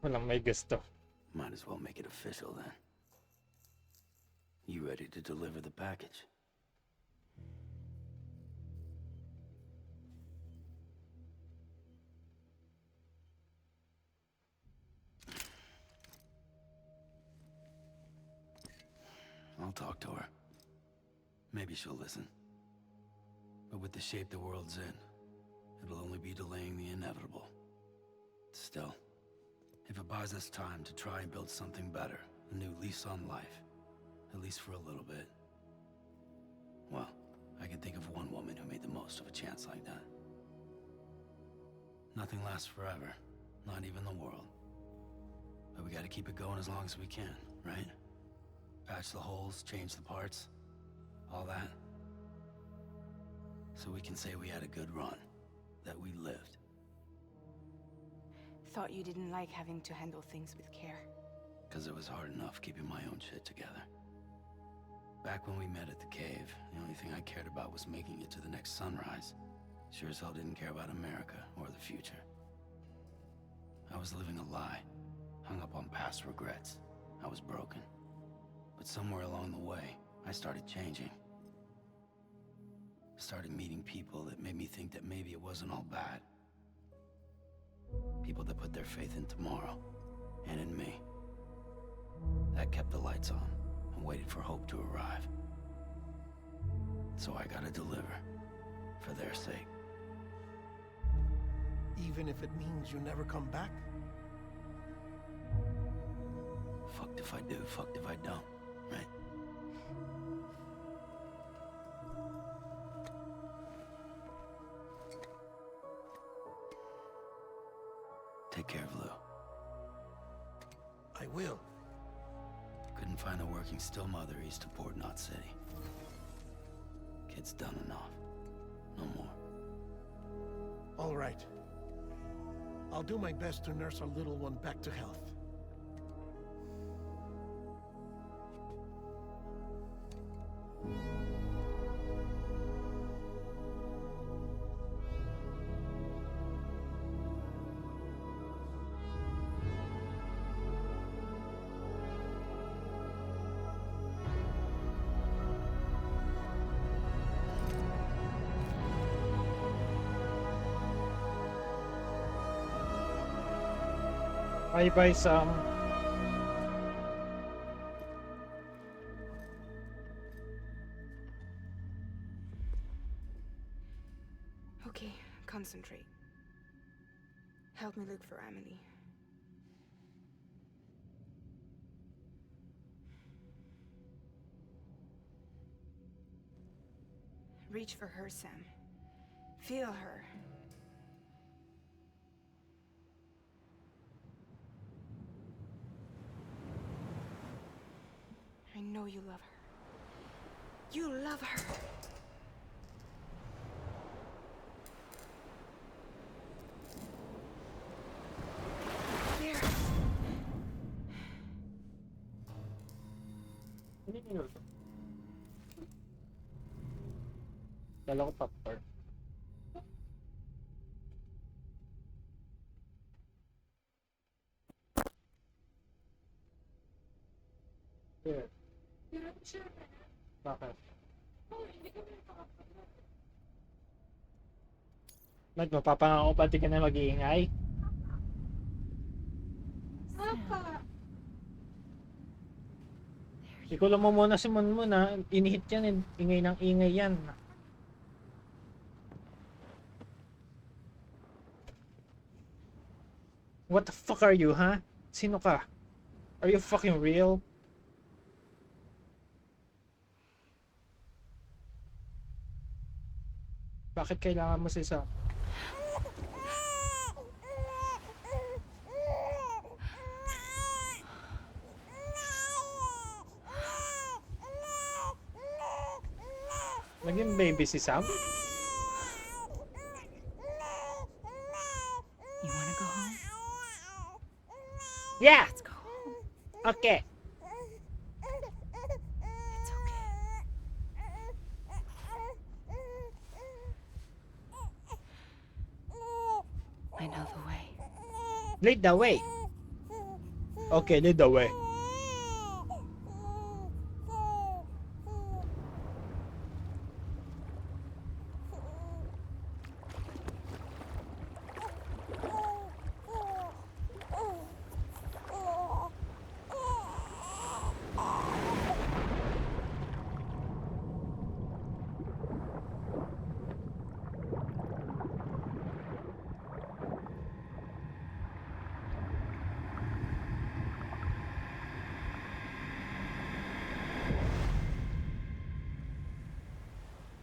Speaker 1: Walang may gusto.
Speaker 6: Might as well make it official then. You ready to deliver the package? I'll talk to her. Maybe she'll listen. But with the shape the world's in, it'll only be delaying the inevitable. Still, if it buys us time to try and build something better, a new lease on life, at least for a little bit, well, I can think of one woman who made the most of a chance like that. Nothing lasts forever, not even the world. But we gotta keep it going as long as we can, right? Patch the holes, change the parts, all that. So we can say we had a good run, that we lived.
Speaker 2: Thought you didn't like having to handle things with care.
Speaker 6: 'Cause it was hard enough keeping my own shit together. Back when we met at the cave, the only thing I cared about was making it to the next sunrise. Sure as hell didn't care about America or the future. I was living a lie, hung up on past regrets. I was broken. But somewhere along the way, I started changing. Started meeting people that made me think that maybe it wasn't all bad. People that put their faith in tomorrow, and in me. That kept the lights on, and waited for hope to arrive. So I gotta deliver, for their sake.
Speaker 5: Even if it means you never come back?
Speaker 6: Fucked if I do, fucked if I don't, right? Take care of Lou.
Speaker 5: I will.
Speaker 6: Couldn't find a working still mother east of Port Knot City. Kid's done enough. No more.
Speaker 5: All right. I'll do my best to nurse our little one back to health.
Speaker 1: Bye-bye, Sam.
Speaker 2: Okay, concentrate. Help me look for Emily. Reach for her, Sam. Feel her. I know you love her. You love her. There.
Speaker 1: Hindi minuto. Dala ko popcorn. Here. Bakit? Mapapangako pa di ka na mag-iingay? Ikulo mo muna si Mon muna. Inihit yan. Ingay ng ingay yan. What the fuck are you, huh? Sino ka? Are you fucking real? Bakit kailangan mo si Sam? Naging baby si Sam?
Speaker 2: You wanna go home?
Speaker 1: Yeah!
Speaker 2: Let's go home.
Speaker 1: Okay.
Speaker 2: It's okay. I know the way.
Speaker 1: Lead the way. Okay, lead the way.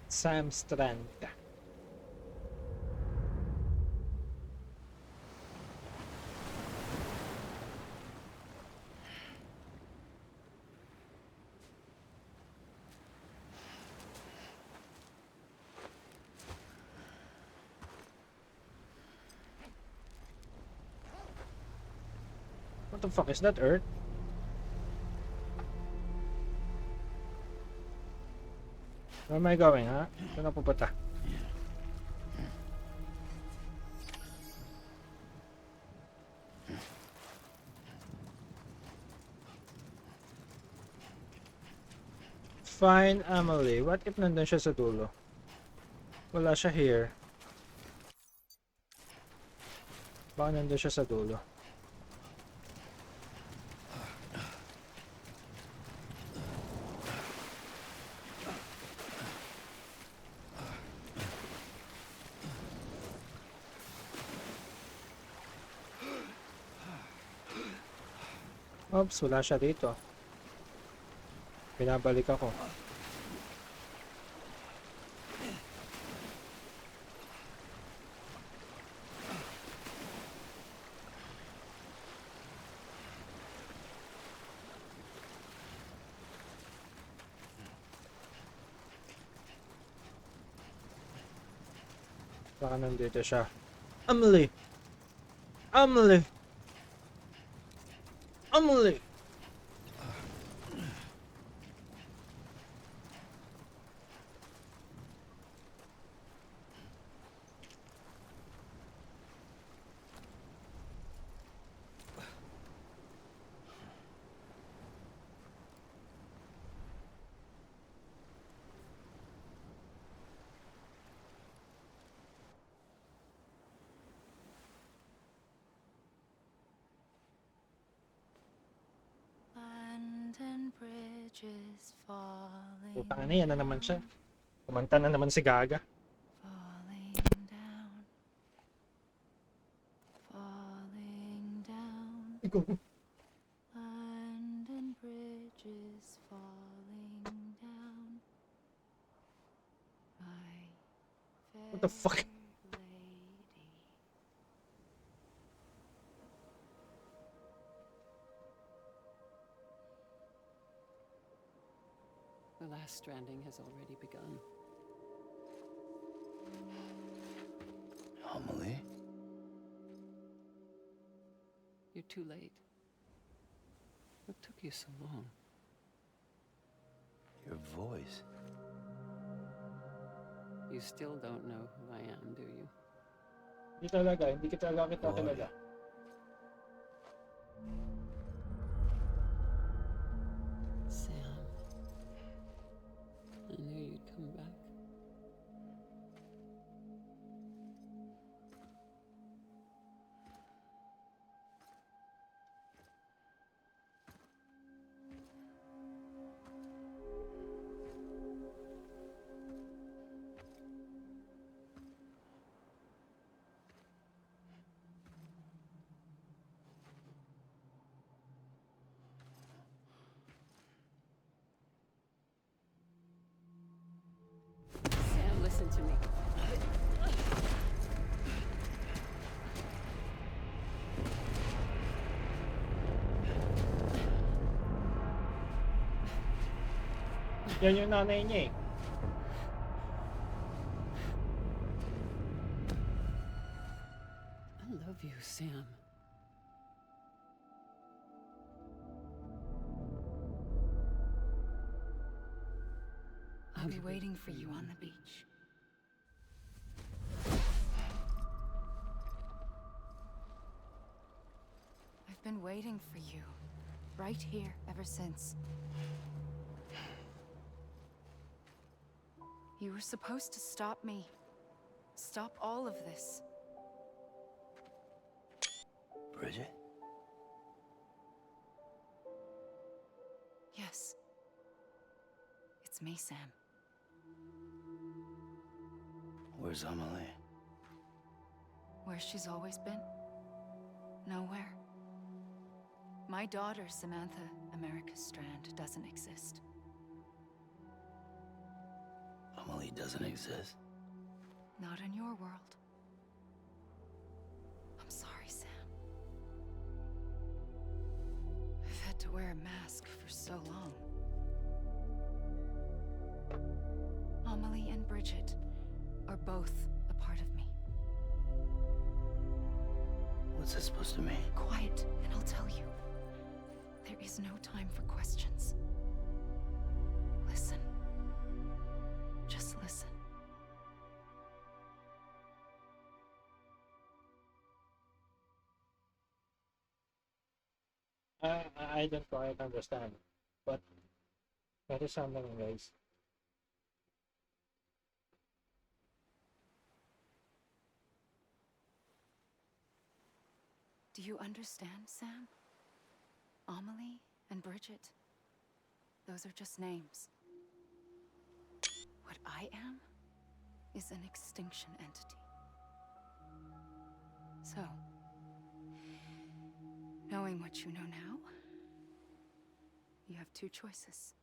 Speaker 1: Sam Strand. What the fuck is that, Earth? Where am I going, ha? Saan ako pupunta? Find Emily. What if nandun siya sa dulo? Wala siya here. Baka nandun siya sa dulo. Oops, wala siya dito. Binabalik ako. Baka nandito siya. Emily! Emily! Emily!
Speaker 2: London Bridge is falling.
Speaker 1: Putang ina, yan na naman siya. Kumanta na naman si Gaga.
Speaker 2: Falling down. Falling down.
Speaker 1: Ikaw.
Speaker 2: London Bridge is falling down. My
Speaker 1: What the fuck?
Speaker 2: fair lady.
Speaker 12: The last stranding has already begun.
Speaker 6: Emily?
Speaker 12: You're too late. What took you so long?
Speaker 6: Your voice.
Speaker 12: You still don't know who I am, do you?
Speaker 1: Hindi talaga, hindi kita talaga kita
Speaker 6: Boy.
Speaker 1: talaga.
Speaker 12: Sam. I knew you'd come back. Sam, listen to me.
Speaker 1: Yan yung nanay niya eh.
Speaker 12: love you, Sam.
Speaker 2: I'll be waiting for you on the beach. I've been waiting for you, right here, ever since. You were supposed to stop me. Stop all of this.
Speaker 6: Bridget?
Speaker 2: Yes. It's me, Sam.
Speaker 6: Where's Amelie?
Speaker 2: Where she's always been. Nowhere. My daughter, Samantha America Strand, doesn't exist.
Speaker 6: Amelie doesn't exist?
Speaker 2: Not in your world. I'm sorry, Sam. I've had to wear a mask for so long. Amelie and Bridget are both a part of me.
Speaker 6: What's this supposed to mean?
Speaker 2: Quiet, and I'll tell you. There is no time for questions. Listen. Just listen.
Speaker 1: I don't quite understand, but that is something, guys.
Speaker 2: Do you understand, Sam? Amelie and Bridget. Those are just names. What I am is an extinction entity. So, knowing what you know now, you have two choices.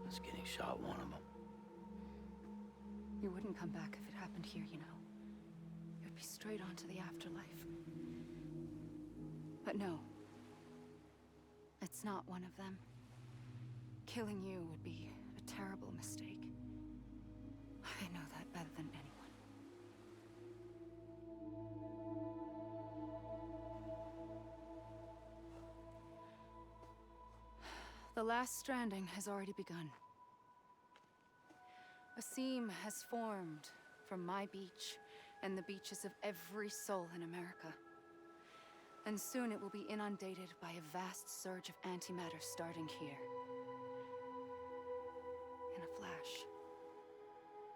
Speaker 6: Is getting shot one of them?
Speaker 2: You wouldn't come back if it happened here, you know. You'd be straight on to the afterlife. But no. It's not one of them. Killing you would be a terrible mistake. I know that better than anyone. The last stranding has already begun. A seam has formed from my beach and the beaches of every soul in America. And soon it will be inundated by a vast surge of antimatter starting here. In a flash,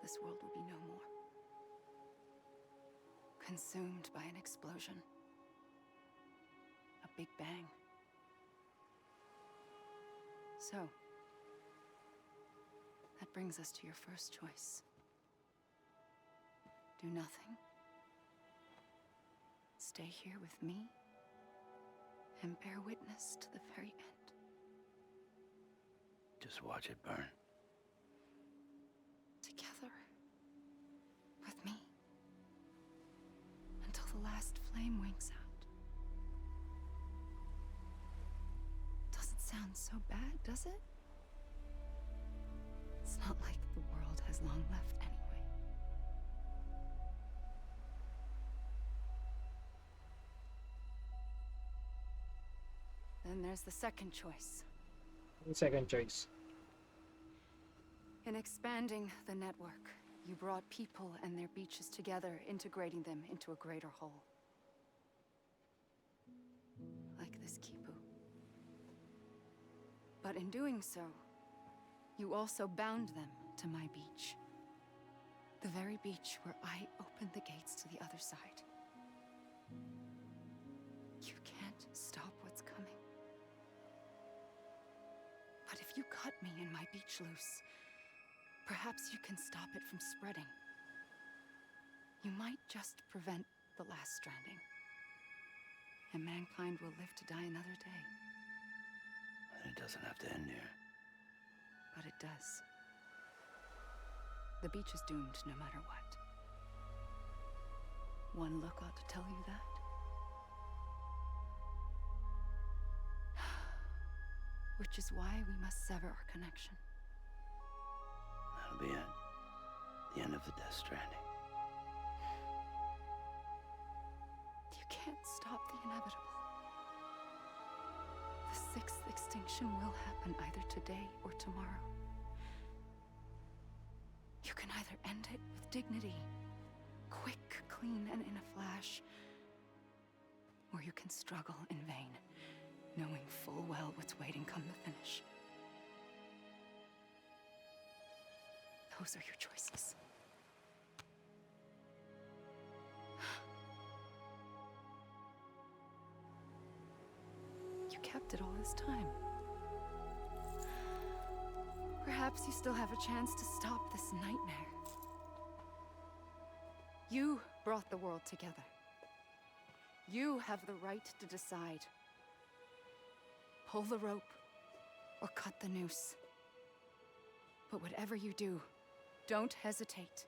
Speaker 2: this world will be no more. Consumed by an explosion. A big bang. So, that brings us to your first choice. Do nothing. Stay here with me and bear witness to the very end.
Speaker 6: Just watch it burn.
Speaker 2: Together. With me. Until the last flame winks out. Doesn't sound so bad, does it? It's not like the world has long left anyway. Then there's the second choice.
Speaker 1: Second choice.
Speaker 2: In expanding the network, you brought people and their beaches together, integrating them into a greater whole. Like this Kipu. But in doing so, you also bound them to my beach. The very beach where I opened the gates to the other side. You can't stop what's coming. But if you cut me and my beach loose, perhaps you can stop it from spreading. You might just prevent the last stranding. And mankind will live to die another day.
Speaker 6: It doesn't have to end here.
Speaker 2: But it does. The beach is doomed no matter what. One look ought to tell you that. Which is why we must sever our connection.
Speaker 6: That'll be it. the Death Stranding.
Speaker 13: You can't stop the inevitable. The sixth extinction will happen either today or tomorrow. You can either end it with dignity, quick, clean, and in a flash, or you can struggle in vain, knowing full well what's waiting come the finish. Those are your choices. You kept it all this time. Perhaps you still have a chance to stop this nightmare. You brought the world together. You have the right to decide. Pull the rope or cut the noose. But whatever you do, don't hesitate.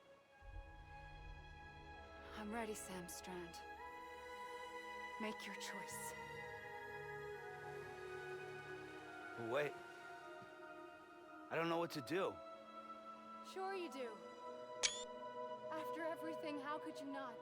Speaker 13: I'm ready, Sam Strand. Make your choice.
Speaker 6: But wait. I don't know what to do.
Speaker 13: Sure you do. After everything, how could you not?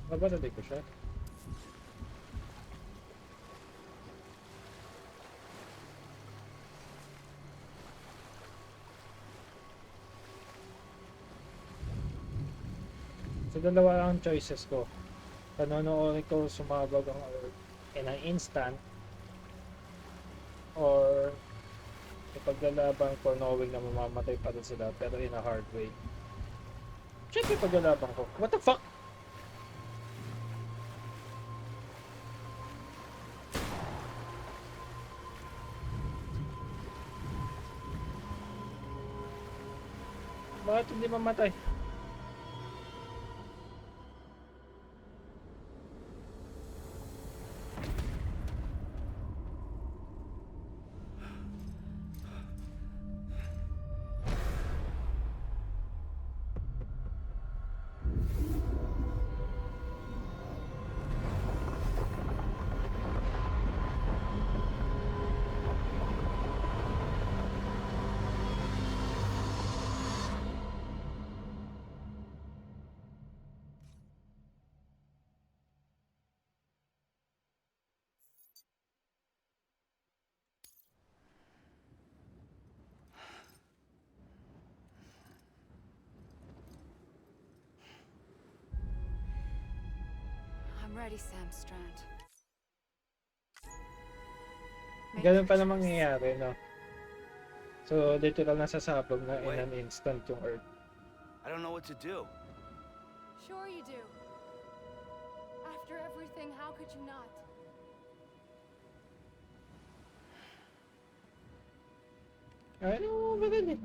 Speaker 1: Nabarinig ko siya. So dalawa ang choices ko. Panonoorin ko sumabog ang Earth in an instant, or ipaglalaban ko knowing na mamamatay pa rin sila pero in a hard way. Siyempre ipaglalaban ko. What the fuck? Bakit hindi mamatay?
Speaker 13: I'm ready, Sam Strand.
Speaker 1: Ganun pa na mangyayari, no? So, literal na sasabog na in an instant yung Earth.
Speaker 6: I don't know what to do.
Speaker 13: Sure you do. After everything, how could you not?
Speaker 1: Ano ba rin eh?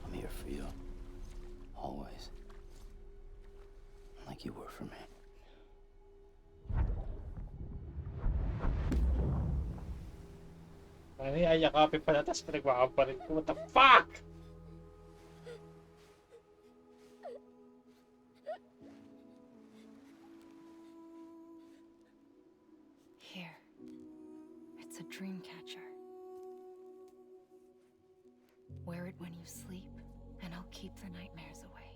Speaker 6: I'm here for you. Always. Like you were for me.
Speaker 1: Ano yung ayakapin pala tapos pinagmakampalit ko. What the fuck?
Speaker 13: Here. It's a dream catcher. Wear it when you sleep, and I'll keep the nightmares away.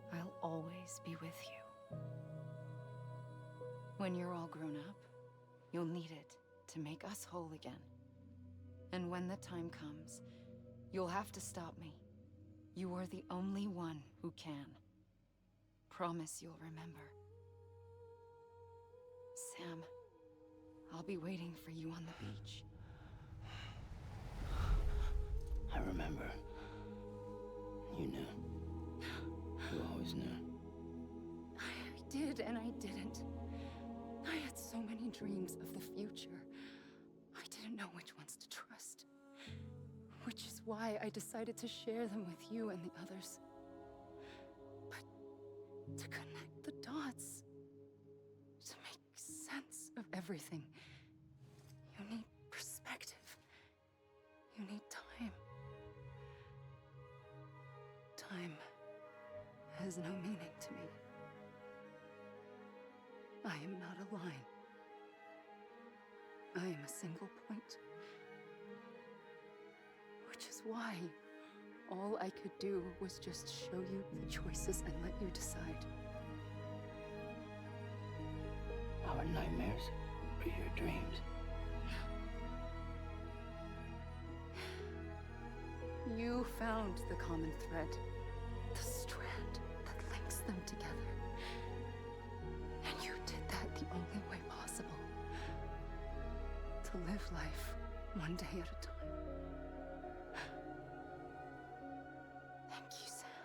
Speaker 13: I'll always be with you. When you're all grown up, you'll need it to make us whole again. And when the time comes, you'll have to stop me. You are the only one who can. Promise you'll remember. Sam, be waiting for you on the beach.
Speaker 6: I remember. You knew. You always knew.
Speaker 13: I did and I didn't. I had so many dreams of the future. I didn't know which ones to trust. Which is why I decided to share them with you and the others. But to connect the dots, to make sense of everything, you need perspective. You need time. Time has no meaning to me. I am not a line. I am a single point. Which is why all I could do was just show you the choices and let you decide.
Speaker 6: Our nightmares are your dreams.
Speaker 13: You found the common thread, the strand that links them together. And you did that the only way possible. To live life one day at a time. Thank you, Sam.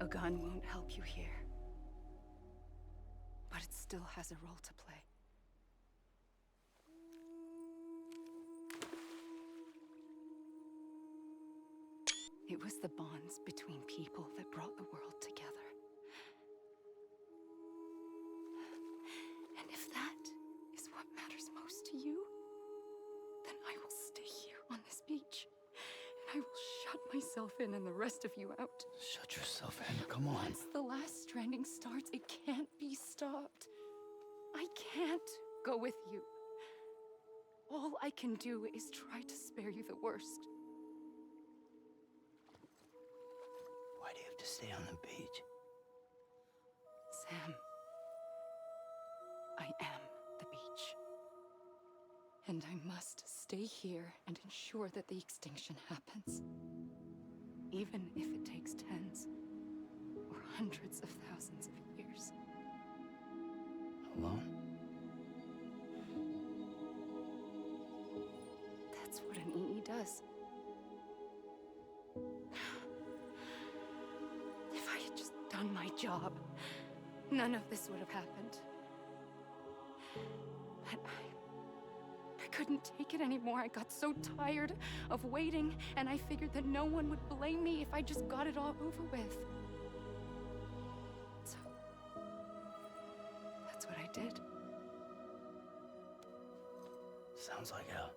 Speaker 13: A gun won't help you here. But it still has a role to play. It was the bonds between people that brought the world together. And if that is what matters most to you, then I will stay here on this beach. And I will shut myself in and the rest of you out.
Speaker 6: Shut yourself in, come on.
Speaker 13: Once the last stranding starts, it can't be stopped. I can't go with you. All I can do is try to spare you the worst.
Speaker 6: Why do you have to stay on the beach?
Speaker 13: Sam, I am the beach. And I must stay here and ensure that the extinction happens. Even if it takes tens or hundreds of thousands of years.
Speaker 6: Alone?
Speaker 13: That's what an EE does. If I had just done my job, none of this would have happened. But I couldn't take it anymore. I got so tired of waiting, and I figured that no one would blame me if I just got it all over with. So, that's what I did.
Speaker 6: Sounds like hell.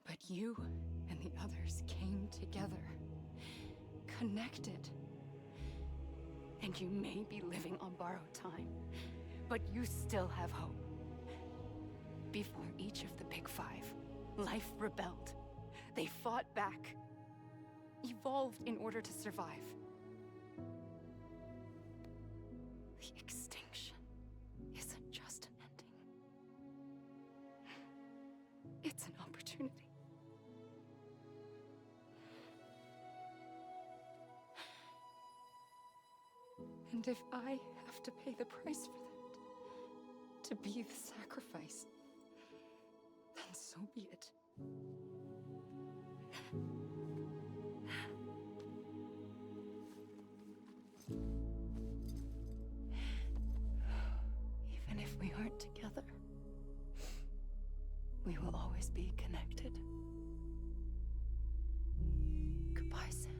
Speaker 13: But you and the others came together, connected. And you may be living on borrowed time, but you still have hope. Before each of the Big Five, life rebelled. They fought back, evolved in order to survive. The extinction isn't just an ending. It's an opportunity. And if I have to pay the price for that, to be the sacrifice, then so be it. Even if we aren't together, we will always be connected. Goodbye, Sam.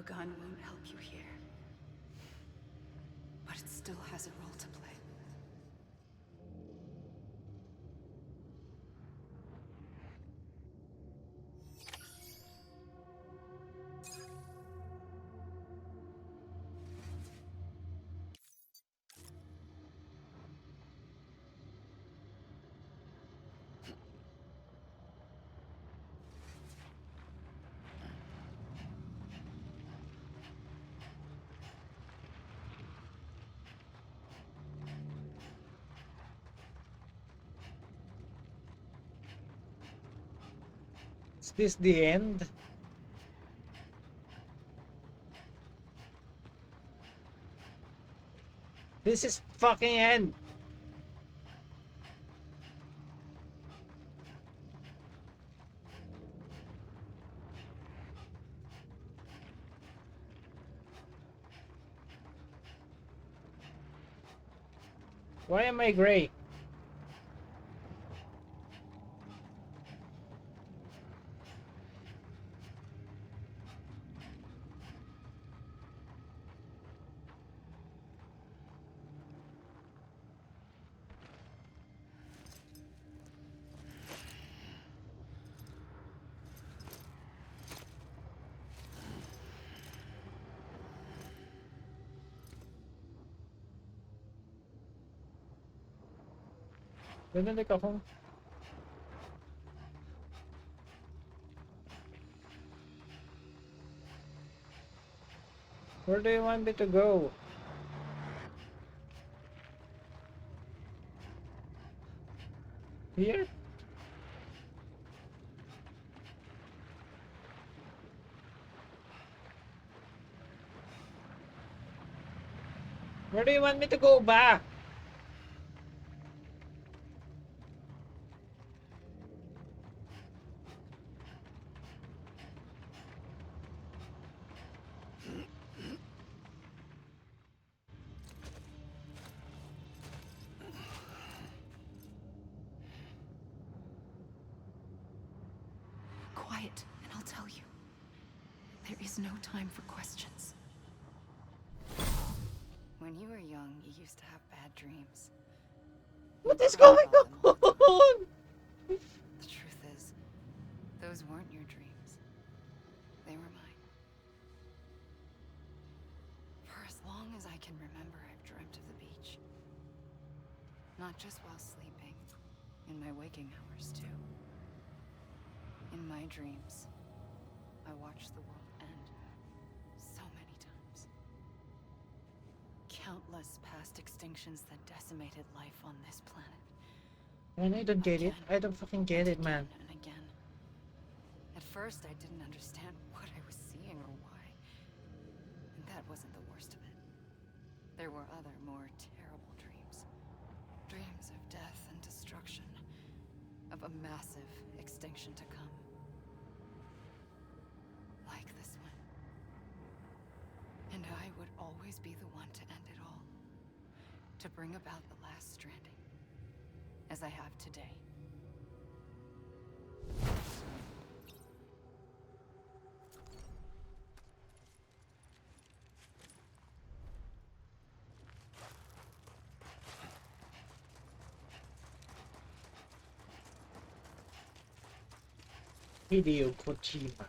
Speaker 13: A gun won't help you here. But it still has a role to play.
Speaker 1: Is this the end? This is fucking end. Why am I gray? Narinig ako. Where do you want me to go? Here? Where do you want me to go ba?
Speaker 13: Quiet, and I'll tell you. There is no time for questions. When you were young, you used to have bad dreams.
Speaker 1: What is going on?
Speaker 13: The truth is, those weren't your dreams. They were mine. For as long as I can remember, I've dreamt of the beach. Not just while sleeping, in my waking hours too. In my dreams, I watched the world end so many times. Countless past extinctions that decimated life on this planet.
Speaker 1: Man, I don't get it. I don't fucking get it, man.
Speaker 13: And again. At first, I didn't understand what I was seeing or why. And that wasn't the worst of it. There were other, more terrible dreams. Dreams of death and destruction. Of a massive extinction to come. Like this one. And I would always be the one to end it all. To bring about the last stranding. As I have today.
Speaker 1: Hideo Kojima.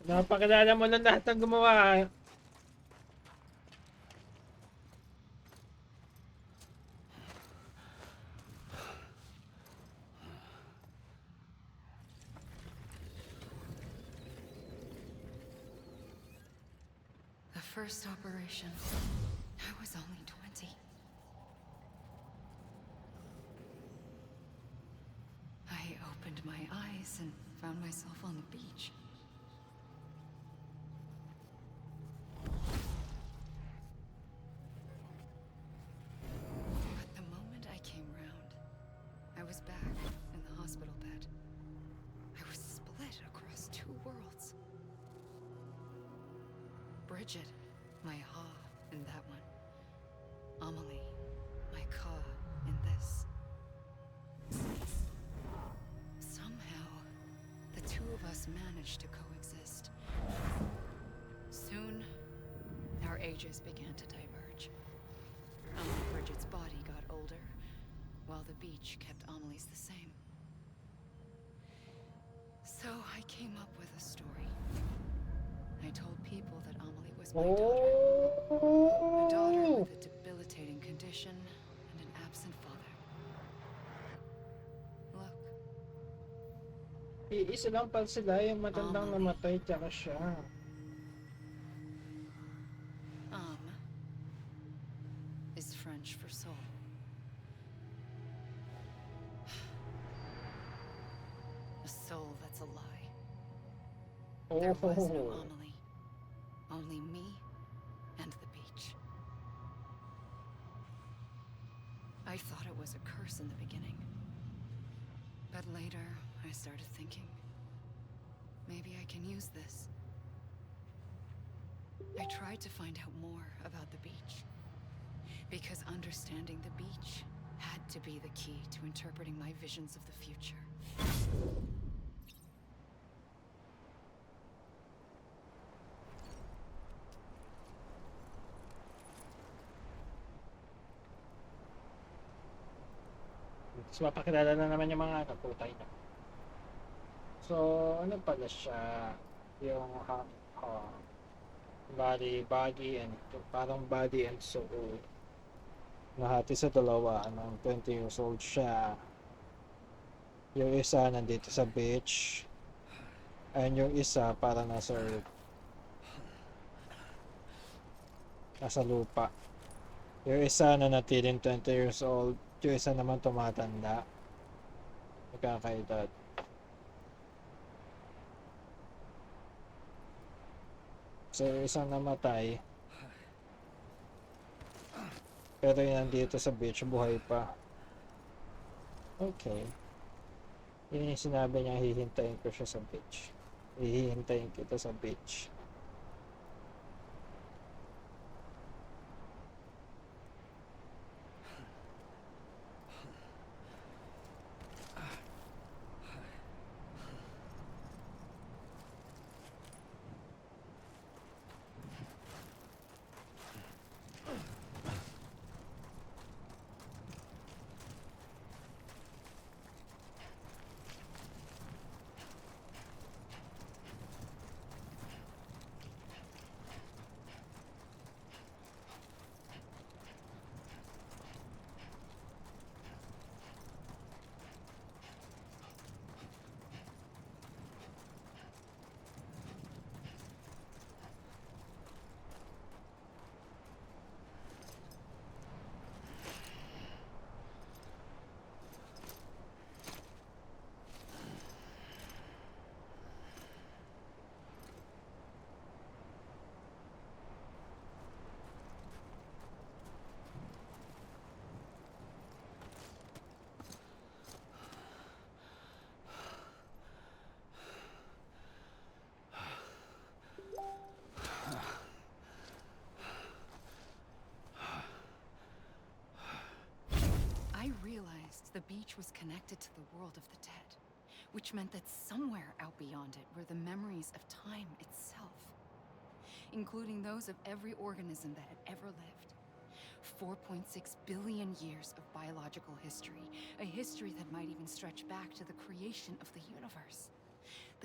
Speaker 1: Napakilala mo ng lahat ng gumawa.
Speaker 13: The first operation, I was only 20. I opened my eyes and found myself on the beach. But the moment I came round, I was back in the hospital bed. I was split across two worlds. Bridget, my Ha in that one. Amelie, my Ka in this. Somehow, the two of us managed to coexist. Soon, our ages began to diverge. Bridget's body got older, while the beach kept Amelie's the same. So I came up with a story. I told people that Amelie was my daughter. A daughter with a debilitating condition and an absent father. Look.
Speaker 1: Iisa lang pala sila, yung matandang namatay, tsaka siya.
Speaker 13: Is French for soul. A soul that's a lie. There was no Amelie. Only me and the beach. I thought it was a curse in the beginning. But later, I started thinking, maybe I can use this. I tried to find out more about the beach. Because understanding the beach had to be the key to interpreting my visions of the future.
Speaker 1: So, mapakilala na naman yung mga naputay na. So, ano pala siya? Yung body and parang body and soul. Nahati sa dalawa, 20 years old siya. Yung isa nandito sa beach. And yung isa para nasa lupa. Yung isa na natiling 20 years old. Yung isa naman tumatanda. Magkakaedad. So yung isang namatay. Pero yung nandito sa beach, buhay pa. Okay. Yun yung sinabi niya, hihintayin ko siya sa beach. Hihintayin kita sa beach.
Speaker 13: I realized the beach was connected to the world of the dead, which meant that somewhere out beyond it were the memories of time itself, including those of every organism that had ever lived. 4.6 billion years of biological history, a history that might even stretch back to the creation of the universe.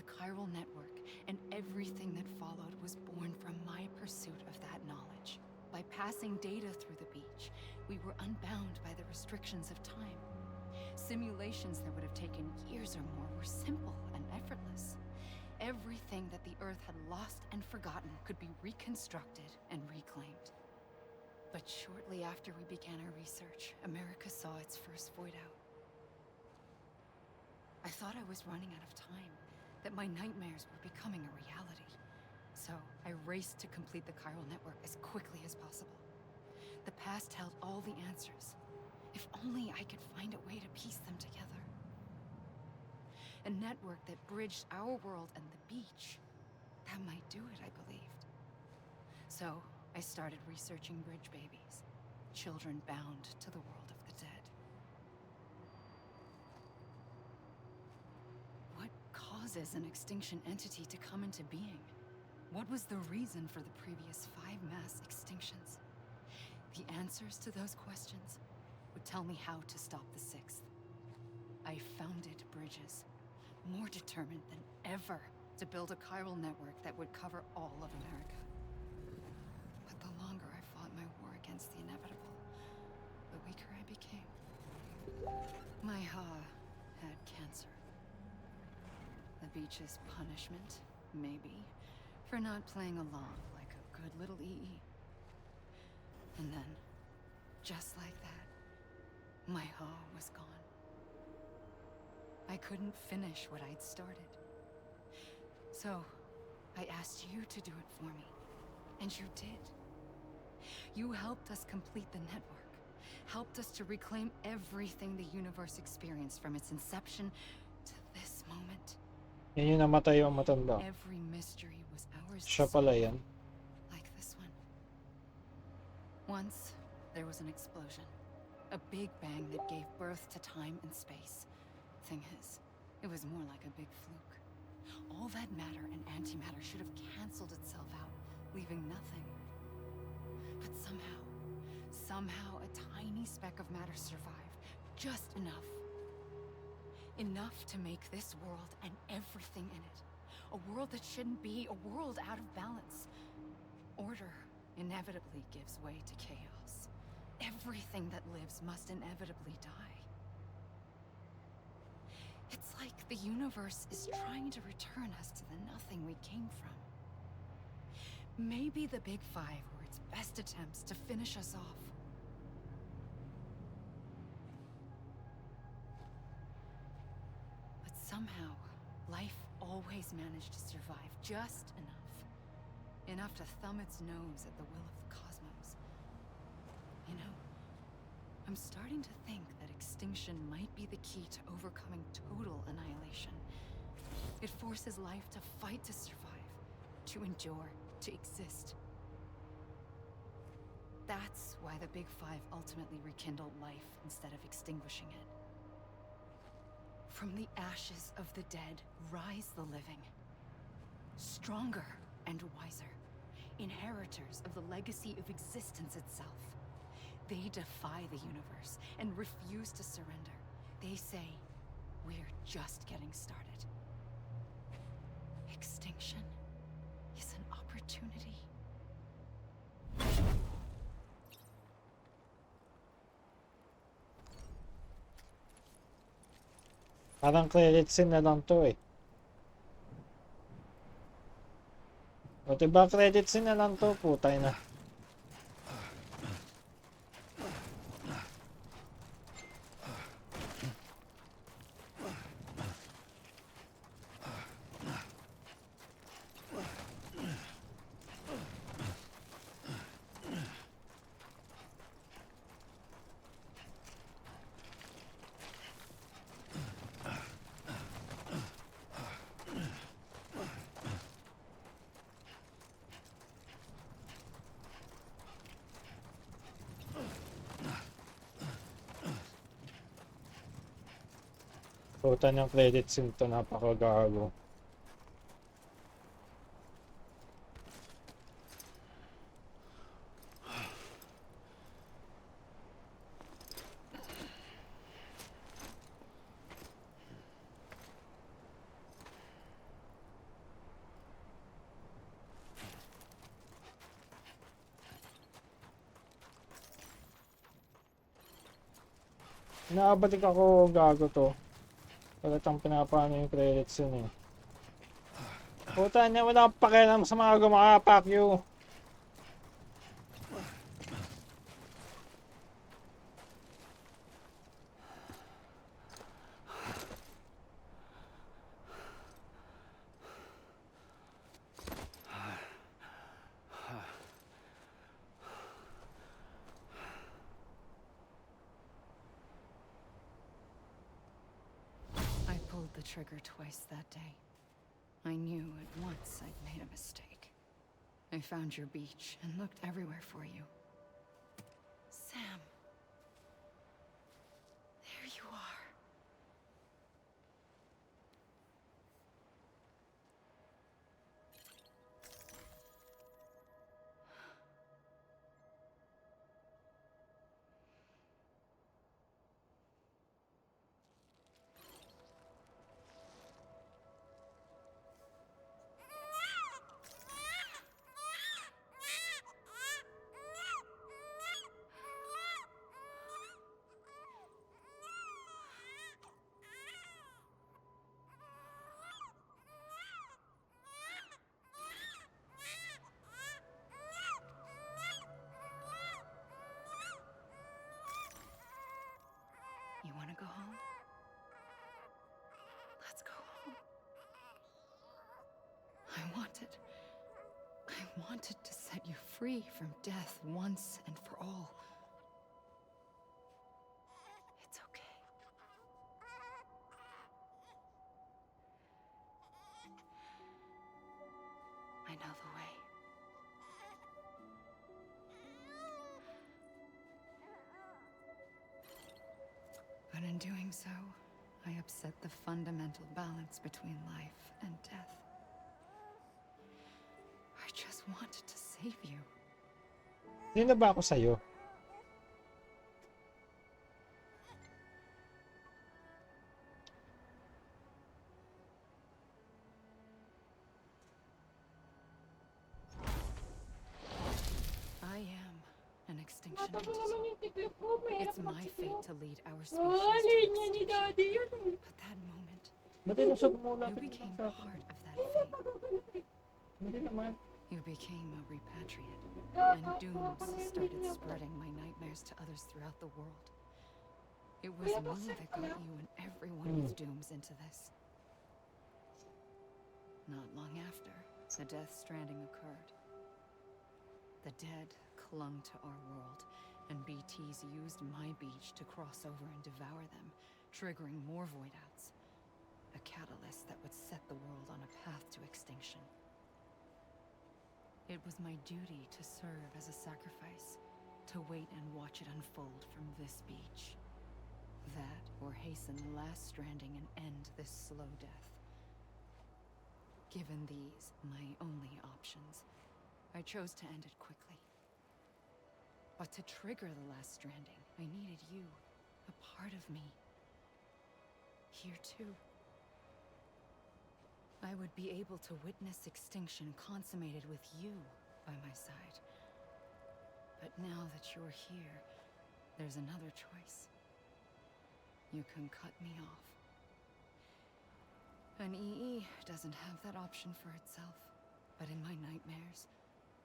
Speaker 13: The chiral network and everything that followed was born from my pursuit of that knowledge. By passing data through the beach, we were unbound by the restrictions of time. Simulations that would have taken years or more were simple and effortless. Everything that the Earth had lost and forgotten could be reconstructed and reclaimed. But shortly after we began our research, America saw its first void out. I thought I was running out of time, that my nightmares were becoming a reality. So I raced to complete the chiral network as quickly as possible. The past held all the answers. If only I could find a way to piece them together. A network that bridged our world and the beach. That might do it, I believed. So I started researching bridge babies, children bound to the world of the dead. What causes an extinction entity to come into being? What was the reason for the previous 5 mass extinctions? The answers to those questions would tell me how to stop the 6th. I founded bridges, more determined than ever to build a chiral network that would cover all of America. But the longer I fought my war against the inevitable, the weaker I became. My Ha had cancer. The beach's punishment, maybe, for not playing along like a good little EE. And then, just like that, my Ha was gone. I couldn't finish what I'd started. So, I asked you to do it for me. And you did. You helped us complete the network. Helped us to reclaim everything the universe experienced from its inception to this moment.
Speaker 1: Yan yung namatay yung matanda.
Speaker 13: Every mystery was ours to
Speaker 1: Siya pala
Speaker 13: solve,
Speaker 1: yan.
Speaker 13: like this one. Once, there was an explosion. A big bang that gave birth to time and space. Thing is, it was more like a big fluke. All that matter and antimatter should have canceled itself out, leaving nothing. But somehow a tiny speck of matter survived. Just enough. Enough to make this world and everything in it. A world that shouldn't be, a world out of balance. Order inevitably gives way to chaos. Everything that lives must inevitably die. It's like the universe is trying to return us to the nothing we came from. Maybe the Big Five were its best attempts to finish us off. But somehow, life always managed to survive just enough. Enough to thumb its nose at the will of the cosmos. You know, I'm starting to think that extinction might be the key to overcoming total annihilation. It forces life to fight to survive, to endure, to exist. That's why the Big Five ultimately rekindled life instead of extinguishing it. From the ashes of the dead rise the living. Stronger and wiser. Inheritors of the legacy of existence itself. They defy the universe and refuse to surrender. They say, we're just getting started. Extinction is an opportunity.
Speaker 1: Parang credit scene na lang to eh. O diba credit scene na lang to, putay na. Puta ng credit scene to, napakagago. Nakabalik ako, gago to. Palatang pinapano yung credits yun eh. Puta niya, wala akong pakialam sa mga gumaka-pakyo.
Speaker 13: I pulled the trigger twice that day. I knew at once I'd made a mistake. I found your beach and looked everywhere for you. Sam. There you are. You want to go home? Let's go home. I wanted to set you free from death once and for all. It's okay. I know the way. But in doing so, I upset the fundamental balance between life and death. I just wanted to save you.
Speaker 1: Sino ba ako sa'yo?
Speaker 13: I am an extinction entity. It's my fate to lead our species to extinction. But that moment, you became part of that fate. You became a repatriate, and dooms started spreading my nightmares to others throughout the world. It was me that got you and everyone with dooms into this. Not long after, the Death Stranding occurred. The dead clung to our world, and BTs used my beach to cross over and devour them, triggering more void-outs. A catalyst that would set the world on a path to extinction. It was my duty to serve as a sacrifice, to wait and watch it unfold from this beach. That, or hasten the last stranding and end this slow death. Given these, my only options, I chose to end it quickly. But to trigger the last stranding, I needed you, a part of me. Here too. I would be able to witness extinction consummated with you by my side. But now that you're here, there's another choice. You can cut me off. An EE doesn't have that option for itself. But in my nightmares,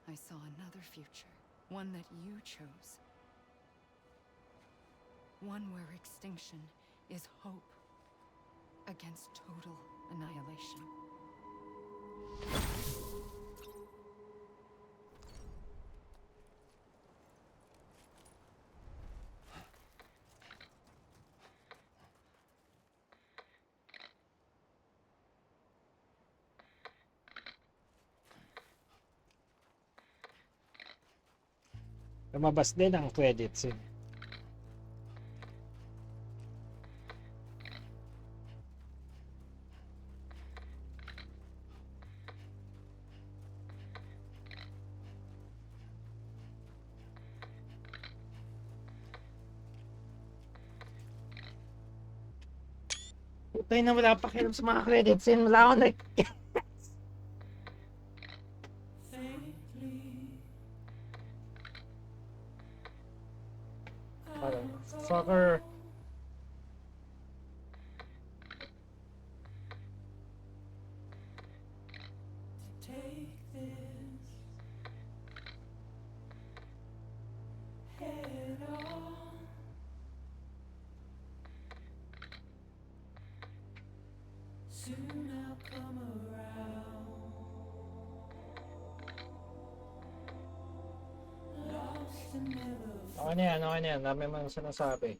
Speaker 13: I saw another future. One that you chose. One where extinction is hope against total annihilation.
Speaker 1: Lumabas din ang credits eh. Putay na, wala pa kayo sa mga credits eh. Wala akong nag... Fucker. Okay na yan, okay na yan. Dami man sinasabi.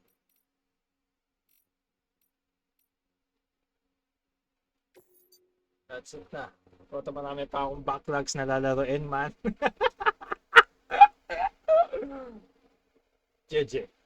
Speaker 1: That's it na. Ito marami pa akong backlogs na lalaroin, man. GG.